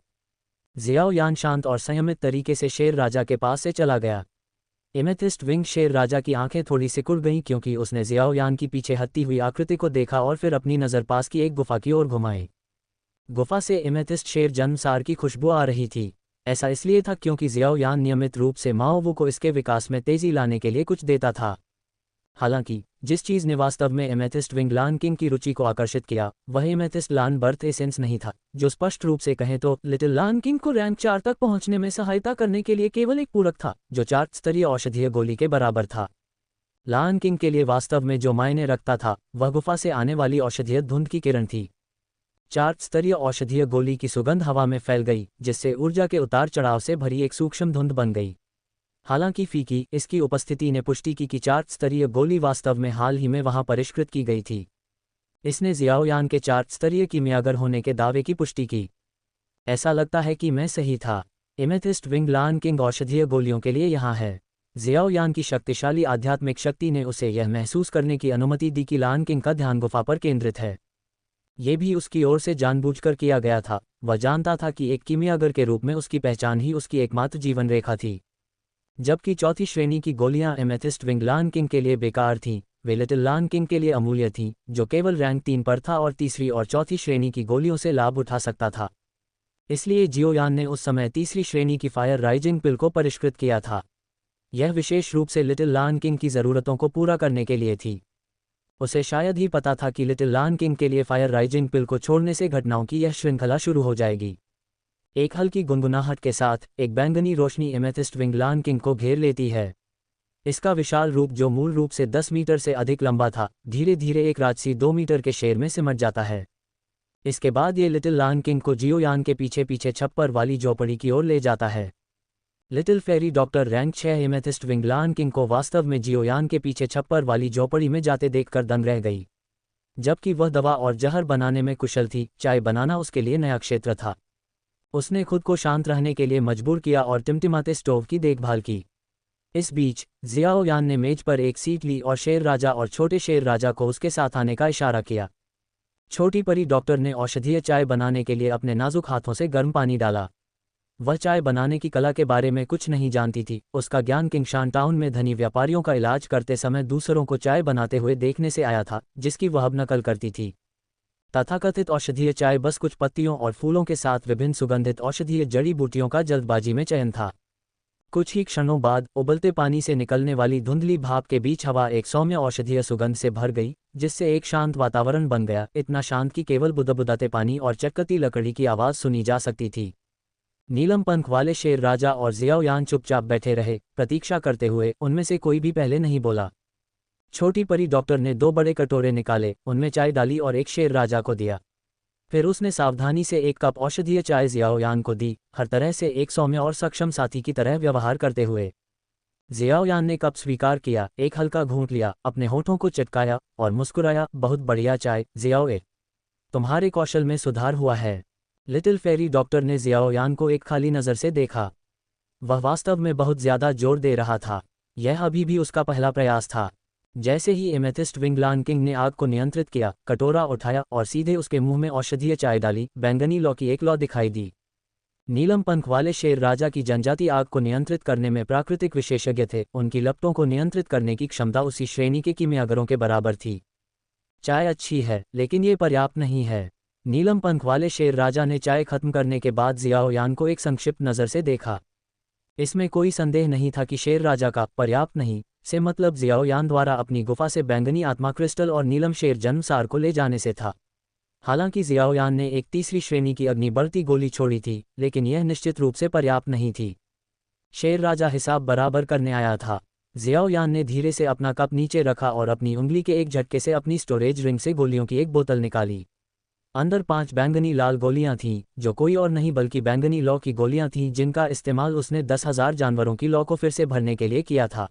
जियाओ यान शांत और संयमित तरीके से शेर राजा के पास से चला गया। एमेथिस्ट विंग शेर राजा की आंखें थोड़ी सिकुड़ गईं क्योंकि उसने जियाओ यान की पीछे हटती हुई आकृति को देखा और फिर अपनी नज़र पास की एक गुफा की ओर घुमाई। गुफा से एमेथिस्ट शेर जन्मसार की खुशबू आ रही थी। ऐसा इसलिए था क्योंकि जियाओ यान नियमित रूप से माओ वू को इसके विकास में तेजी लाने के लिए कुछ देता था। हालांकि जिस चीज़ ने वास्तव में एमेथिस्ट विंग लान किंग की रुचि को आकर्षित किया वह एमेथिस्ट लान बर्थ एसेंस नहीं था, जो स्पष्ट रूप से कहें तो लिटिल लान किंग को रैंक 4 तक पहुंचने में सहायता करने के लिए केवल एक पूरक था, जो 4 स्तरीय औषधीय गोली के बराबर था। लान किंग के लिए वास्तव में जो मायने रखता था वह गुफा से आने वाली औषधीय धुंध की किरण थी। 4 स्तरीय औषधीय गोली की सुगंध हवा में फैल गई, जिससे ऊर्जा के उतार चढ़ाव से भरी एक सूक्ष्म धुंध बन गई। हालांकि फीकी इसकी उपस्थिति ने पुष्टि की कि 4 स्तरीय गोली वास्तव में हाल ही में वहां परिष्कृत की गई थी। इसने जियाओ यान के 4 स्तरीय कीमियागर होने के दावे की पुष्टि की। ऐसा लगता है कि मैं सही था। एमेथिस्ट विंग लान किंग औषधीय गोलियों के लिए यहाँ है। जियाओ यान की शक्तिशाली आध्यात्मिक शक्ति ने उसे यह महसूस करने की अनुमति दी कि लान किंग का ध्यान गुफा पर केंद्रित है। ये भी उसकी ओर से जानबूझकर किया गया था। वह जानता था कि एक कीमियागर के रूप में उसकी पहचान ही उसकी एकमात्र जीवन रेखा थी। जबकि चौथी श्रेणी की गोलियां एमेथिस्ट विंग लान किंग के लिए बेकार थीं, वे लिटिल लान किंग के लिए अमूल्य थीं, जो केवल रैंक 3 पर था और तीसरी और चौथी श्रेणी की गोलियों से लाभ उठा सकता था। इसलिए जियो यान ने उस समय तीसरी श्रेणी की फायर राइजिंग पिल को परिष्कृत किया था। यह विशेष रूप से लिटिल लान किंग की ज़रूरतों को पूरा करने के लिए थी। उसे शायद ही पता था कि लिटिल लान किंग के लिए फायर राइजिंग पिल को छोड़ने से घटनाओं की यह श्रृंखला शुरू हो जाएगी। एक हल्की गुनगुनाहट के साथ एक बैंगनी रोशनी एमेथिस्ट विंग लान किंग को घेर लेती है। इसका विशाल रूप, जो मूल रूप से 10 मीटर से अधिक लंबा था, धीरे धीरे एक राजसी 2 मीटर के शेर में सिमट जाता है। इसके बाद ये लिटिल लान किंग को जियो यान के पीछे पीछे छप्पर वाली झोपड़ी की ओर ले जाता है। Little fairy doctor rank 6 amethyst wing लान किंग को वास्तव में जियो यान के पीछे छप्पर वाली झोपड़ी में जाते देखकर दंग रह गई। जबकि वह दवा और जहर बनाने में कुशल थी, चाय बनाना उसके लिए नया क्षेत्र था। उसने खुद को शांत रहने के लिए मजबूर किया और टिमटिमाते स्टोव की देखभाल की। इस बीच जियाओ यान ने मेज पर एक सीट ली और शेर राजा और छोटे शेर राजा को उसके साथ आने का इशारा किया। छोटी परी डॉक्टर ने औषधीय चाय बनाने के लिए अपने नाजुक हाथों से गर्म पानी डाला। वह चाय बनाने की कला के बारे में कुछ नहीं जानती थी। उसका ज्ञान किंगशान टाउन में धनी व्यापारियों का इलाज करते समय दूसरों को चाय बनाते हुए देखने से आया था, जिसकी वह अब नकल करती थी। तथाकथित औषधीय चाय बस कुछ पत्तियों और फूलों के साथ विभिन्न सुगंधित औषधीय जड़ी बूटियों का जल्दबाजी में चयन था। कुछ ही क्षणों बाद उबलते पानी से निकलने वाली धुंधली भाप के बीच हवा एक सौम्य औषधीय सुगंध से भर गई, जिससे एक शांत वातावरण बन गया, इतना शांत कि केवल बुदबुदाते पानी और चकती लकड़ी की आवाज़ सुनी जा सकती थी। नीलम पंख वाले शेर राजा और जियाओ यान चुपचाप बैठे रहे, प्रतीक्षा करते हुए। उनमें से कोई भी पहले नहीं बोला। छोटी परी डॉक्टर ने 2 बड़े कटोरे निकाले, उनमें चाय डाली और एक शेर राजा को दिया। फिर उसने सावधानी से एक कप औषधीय चाय जियाओ यान को दी, हर तरह से एक सौम्य और सक्षम साथी की तरह व्यवहार करते हुए। जियाओ यान ने कप स्वीकार किया, एक हल्का घूंट लिया, अपने होठों को चटकाया और मुस्कुराया। बहुत बढ़िया चाय, जियाओ, तुम्हारे कौशल में सुधार हुआ है। लिटिल फेरी डॉक्टर ने जियाओ यान को एक खाली नज़र से देखा। वह वास्तव में बहुत ज़्यादा जोर दे रहा था। यह अभी भी उसका पहला प्रयास था। जैसे ही एमेथिस्ट विंग लान किंग ने आग को नियंत्रित किया, कटोरा उठाया और सीधे उसके मुंह में औषधीय चाय डाली, बैंगनी लौ की एक लौ दिखाई दी। नीलम पंख वाले शेर राजा की जनजाति आग को नियंत्रित करने में प्राकृतिक विशेषज्ञ थे। उनकी लपटों को नियंत्रित करने की क्षमता उसी श्रेणी के कीमियागरों के बराबर थी। चाय अच्छी है, लेकिन ये पर्याप्त नहीं है। नीलम पंख वाले शेर राजा ने चाय खत्म करने के बाद जियाओ यान को एक संक्षिप्त नज़र से देखा। इसमें कोई संदेह नहीं था कि शेर राजा का पर्याप्त नहीं से मतलब जियाओ यान द्वारा अपनी गुफा से बैंगनी आत्मा क्रिस्टल और नीलम शेर जन्मसार को ले जाने से था। हालांकि जियाओ यान ने एक तीसरी श्रेणी की अग्नि बढ़ती गोली छोड़ी थी, लेकिन यह निश्चित रूप से पर्याप्त नहीं थी। शेर राजा हिसाब बराबर करने आया था। जियाओ यान ने धीरे से अपना कप नीचे रखा और अपनी उंगली के एक झटके से अपनी स्टोरेज रिंग से गोलियों की एक बोतल निकाली। अंदर 5 बैंगनी लाल गोलियां थीं, जो कोई और नहीं बल्कि बैंगनी लौ की गोलियां थीं, जिनका इस्तेमाल उसने 10,000 जानवरों की लौ को फिर से भरने के लिए किया था।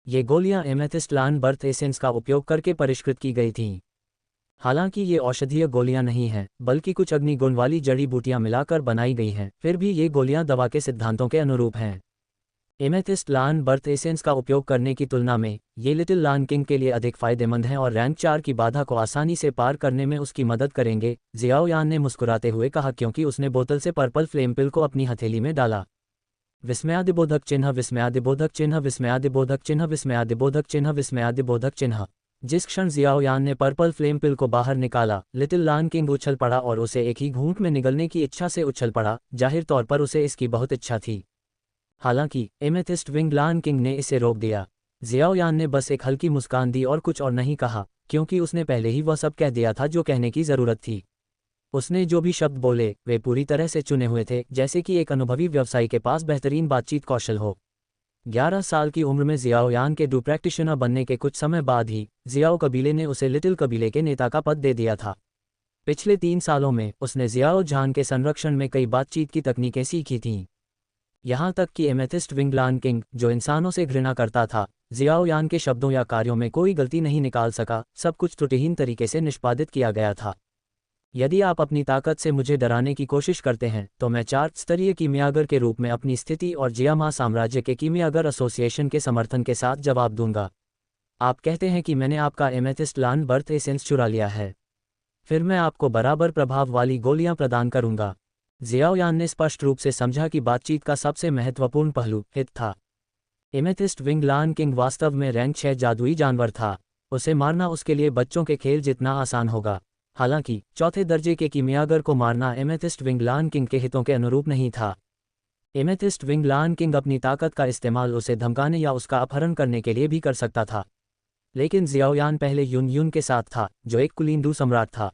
ये गोलियां एमेथिस्ट लान बर्थ एसेंस का उपयोग करके परिष्कृत की गई थीं। हालांकि ये औषधीय गोलियां नहीं हैं, बल्कि कुछ अग्नि गुण वाली जड़ी बूटियां मिलाकर बनाई गई हैं, फिर भी ये गोलियां दवा के सिद्धांतों के अनुरूप हैं। एमेथिस्ट लान बर्थ एसेंस का उपयोग करने की तुलना में ये लिटिल लान किंग के लिए अधिक फायदेमंद हैं और रैंक 4 की बाधा को आसानी से पार करने में उसकी मदद करेंगे, जियाओ यान ने मुस्कुराते हुए कहा, क्योंकि उसने बोतल से पर्पल फ्लेम पिल को अपनी हथेली में डाला। विस्मयादिबोधक चिन्ह, विस्मयादिबोधक चिन्ह, विस्मयादिबोधक चिन्ह, विस्मयादिबोधक चिन्ह, विस्मयादिबोधक चिन्ह। जिस क्षण जियाओ यान ने पर्पल फ्लेम पिल को बाहर निकाला, लिटिल लान किंग उछल पड़ा और उसे एक ही घूंट में निगलने की इच्छा से उछल पड़ा। जाहिर तौर पर उसे इसकी बहुत इच्छा थी। हालांकि एमेथिस्ट विंग लान किंग ने इसे रोक दिया। जियाओ यान ने बस एक हल्की मुस्कान दी और कुछ और नहीं कहा, क्योंकि उसने पहले ही वह सब कह दिया था जो कहने की ज़रूरत थी। उसने जो भी शब्द बोले वे पूरी तरह से चुने हुए थे, जैसे कि एक अनुभवी व्यवसायी के पास बेहतरीन बातचीत कौशल हो। 11 साल की उम्र में जियाओ यान के डू प्रैक्टिशनर बनने के कुछ समय बाद ही जियाओ कबीले ने उसे लिटिल कबीले के नेता का पद दे दिया था। पिछले 3 सालों में उसने जियाओ झान के संरक्षण में कई बातचीत की तकनीकें सीखी थीं। यहाँ तक कि एमेथिस्ट विंग लान किंग, जो इंसानों से घृणा करता था, जियाओ यान के शब्दों या कार्यों में कोई गलती नहीं निकाल सका। सब कुछ त्रुटिहीन तरीके से निष्पादित किया गया था। यदि आप अपनी ताकत से मुझे डराने की कोशिश करते हैं तो मैं 4 स्तरीय कीमियागर के रूप में अपनी स्थिति और जियामा साम्राज्य के कीमियागर एसोसिएशन के समर्थन के साथ जवाब दूंगा। आप कहते हैं कि मैंने आपका एमेथिस्ट लान बर्थ एसेंस चुरा लिया है, फिर मैं आपको बराबर प्रभाव वाली गोलियां प्रदान करूंगा। जियाओयान ने स्पष्ट रूप से समझा कि बातचीत का सबसे महत्वपूर्ण पहलू हित था। एमेथिस्ट विंग लान किंग वास्तव में रैंक 6 जादुई जानवर था। उसे मारना उसके लिए बच्चों के खेल जितना आसान होगा। हालांकि चौथे दर्जे के कीमियागर को मारना एमेथिस्ट विंग लान किंग के हितों के अनुरूप नहीं था। एमेथिस्ट विंग लान किंग अपनी ताकत का इस्तेमाल उसे धमकाने या उसका अपहरण करने के लिए भी कर सकता था, लेकिन जियाओयान पहले युन युन के साथ था, जो एक कुलीन डू सम्राट था।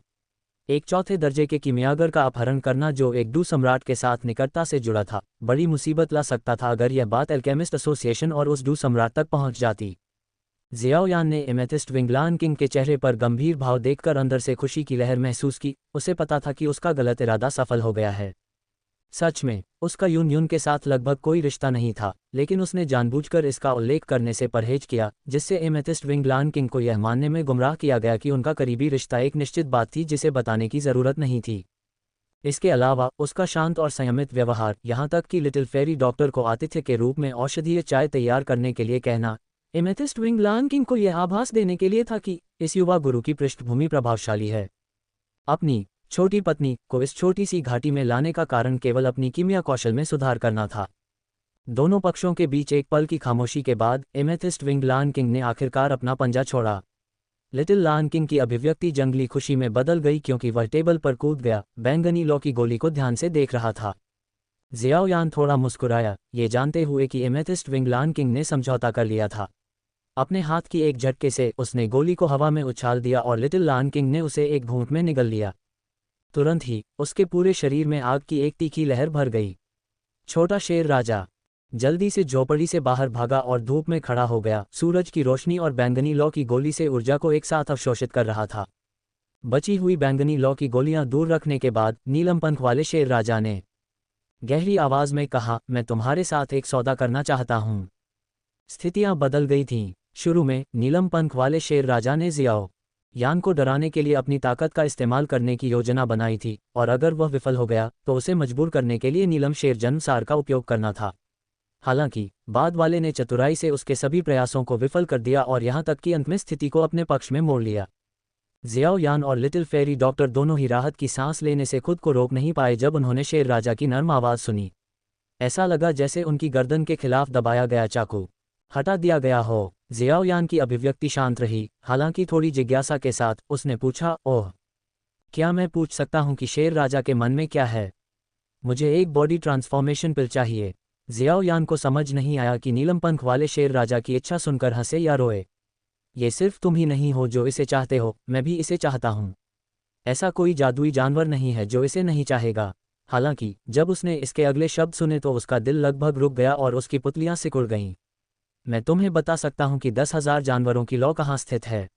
एक चौथे दर्जे के कीमियागर का अपहरण करना जो एक डू सम्राट के साथ निकटता से जुड़ा था, बड़ी मुसीबत ला सकता था अगर यह बात एल्केमिस्ट एसोसिएशन और उस डू सम्राट तक पहुंच जाती। जियाओयान ने एमेथिस्ट विंग लान किंग के चेहरे पर गंभीर भाव देखकर अंदर से खुशी की लहर महसूस की। उसे पता था कि उसका गलत इरादा सफल हो गया है। सच में उसका युन युन के साथ लगभग कोई रिश्ता नहीं था, लेकिन उसने जानबूझकर इसका उल्लेख करने से परहेज किया, जिससे एमेथिस्ट विंग लान किंग को यह मानने में गुमराह किया गया कि उनका करीबी रिश्ता एक निश्चित बात थी जिसे बताने की ज़रूरत नहीं थी। इसके अलावा उसका शांत और संयमित व्यवहार, यहाँ तक कि लिटिल फेरी डॉक्टर को आतिथ्य के रूप में औषधीय चाय तैयार करने के लिए कहना, एमेथिस्ट विंग लान किंग को यह आभास देने के लिए था कि इस युवा गुरु की पृष्ठभूमि प्रभावशाली है। अपनी छोटी पत्नी को इस छोटी सी घाटी में लाने का कारण केवल अपनी कीमिया कौशल में सुधार करना था। दोनों पक्षों के बीच एक पल की खामोशी के बाद एमेथिस्ट विंग लान किंग ने आखिरकार अपना पंजा छोड़ा। लिटिल लान किंग की अभिव्यक्ति जंगली खुशी में बदल गई क्योंकि वह टेबल पर कूद गया, बैंगनी लौ की गोली को ध्यान से देख रहा था। जियाओयान थोड़ा मुस्कुराया, ये जानते हुए कि एमेथिस्ट विंग लान किंग ने समझौता कर लिया था। अपने हाथ की एक झटके से उसने गोली को हवा में उछाल दिया और लिटिल लान किंग ने उसे एक घूंट में निगल लिया। तुरंत ही उसके पूरे शरीर में आग की एक तीखी लहर भर गई। छोटा शेर राजा जल्दी से झोपड़ी से बाहर भागा और धूप में खड़ा हो गया। सूरज की रोशनी और बैंगनी लौ की गोली से ऊर्जा को एक साथ अवशोषित कर रहा था। बची हुई बैंगनी लौ की गोलियां दूर रखने के बाद नीलम पंख वाले शेर राजा ने गहरी आवाज में कहा, मैं तुम्हारे साथ एक सौदा करना चाहता हूं। स्थितियां बदल गई थीं। शुरू में नीलम पंख वाले शेर राजा ने जियाओ यान को डराने के लिए अपनी ताकत का इस्तेमाल करने की योजना बनाई थी, और अगर वह विफल हो गया तो उसे मजबूर करने के लिए नीलम शेर जन्मसार का उपयोग करना था। हालांकि बाद वाले ने चतुराई से उसके सभी प्रयासों को विफल कर दिया और यहां तक कि अंत में स्थिति को अपने पक्ष में मोड़ लिया। जियाओयान और लिटिल फेरी डॉक्टर दोनों ही राहत की सांस लेने से खुद को रोक नहीं पाए जब उन्होंने शेर राजा की नर्म आवाज़ सुनी। ऐसा लगा जैसे उनकी गर्दन के खिलाफ दबाया गया चाकू हटा दिया गया हो। जियाओयान की अभिव्यक्ति शांत रही, हालांकि थोड़ी जिज्ञासा के साथ उसने पूछा, ओह, क्या मैं पूछ सकता हूं कि शेर राजा के मन में क्या है? मुझे एक बॉडी ट्रांसफॉर्मेशन पिल चाहिए। जियाओयान को समझ नहीं आया कि नीलम पंख वाले शेर राजा की इच्छा सुनकर हंसे या रोए। ये सिर्फ तुम ही नहीं हो जो इसे चाहते हो, मैं भी इसे चाहता हूँ। ऐसा कोई जादुई जानवर नहीं है जो इसे नहीं चाहेगा। हालांकि जब उसने इसके अगले शब्द सुने तो उसका दिल लगभग रुक गया और उसकी पुतलियां सिकुड़ गईं। मैं तुम्हें बता सकता हूं कि 10,000 जानवरों की लौ कहाँ स्थित है।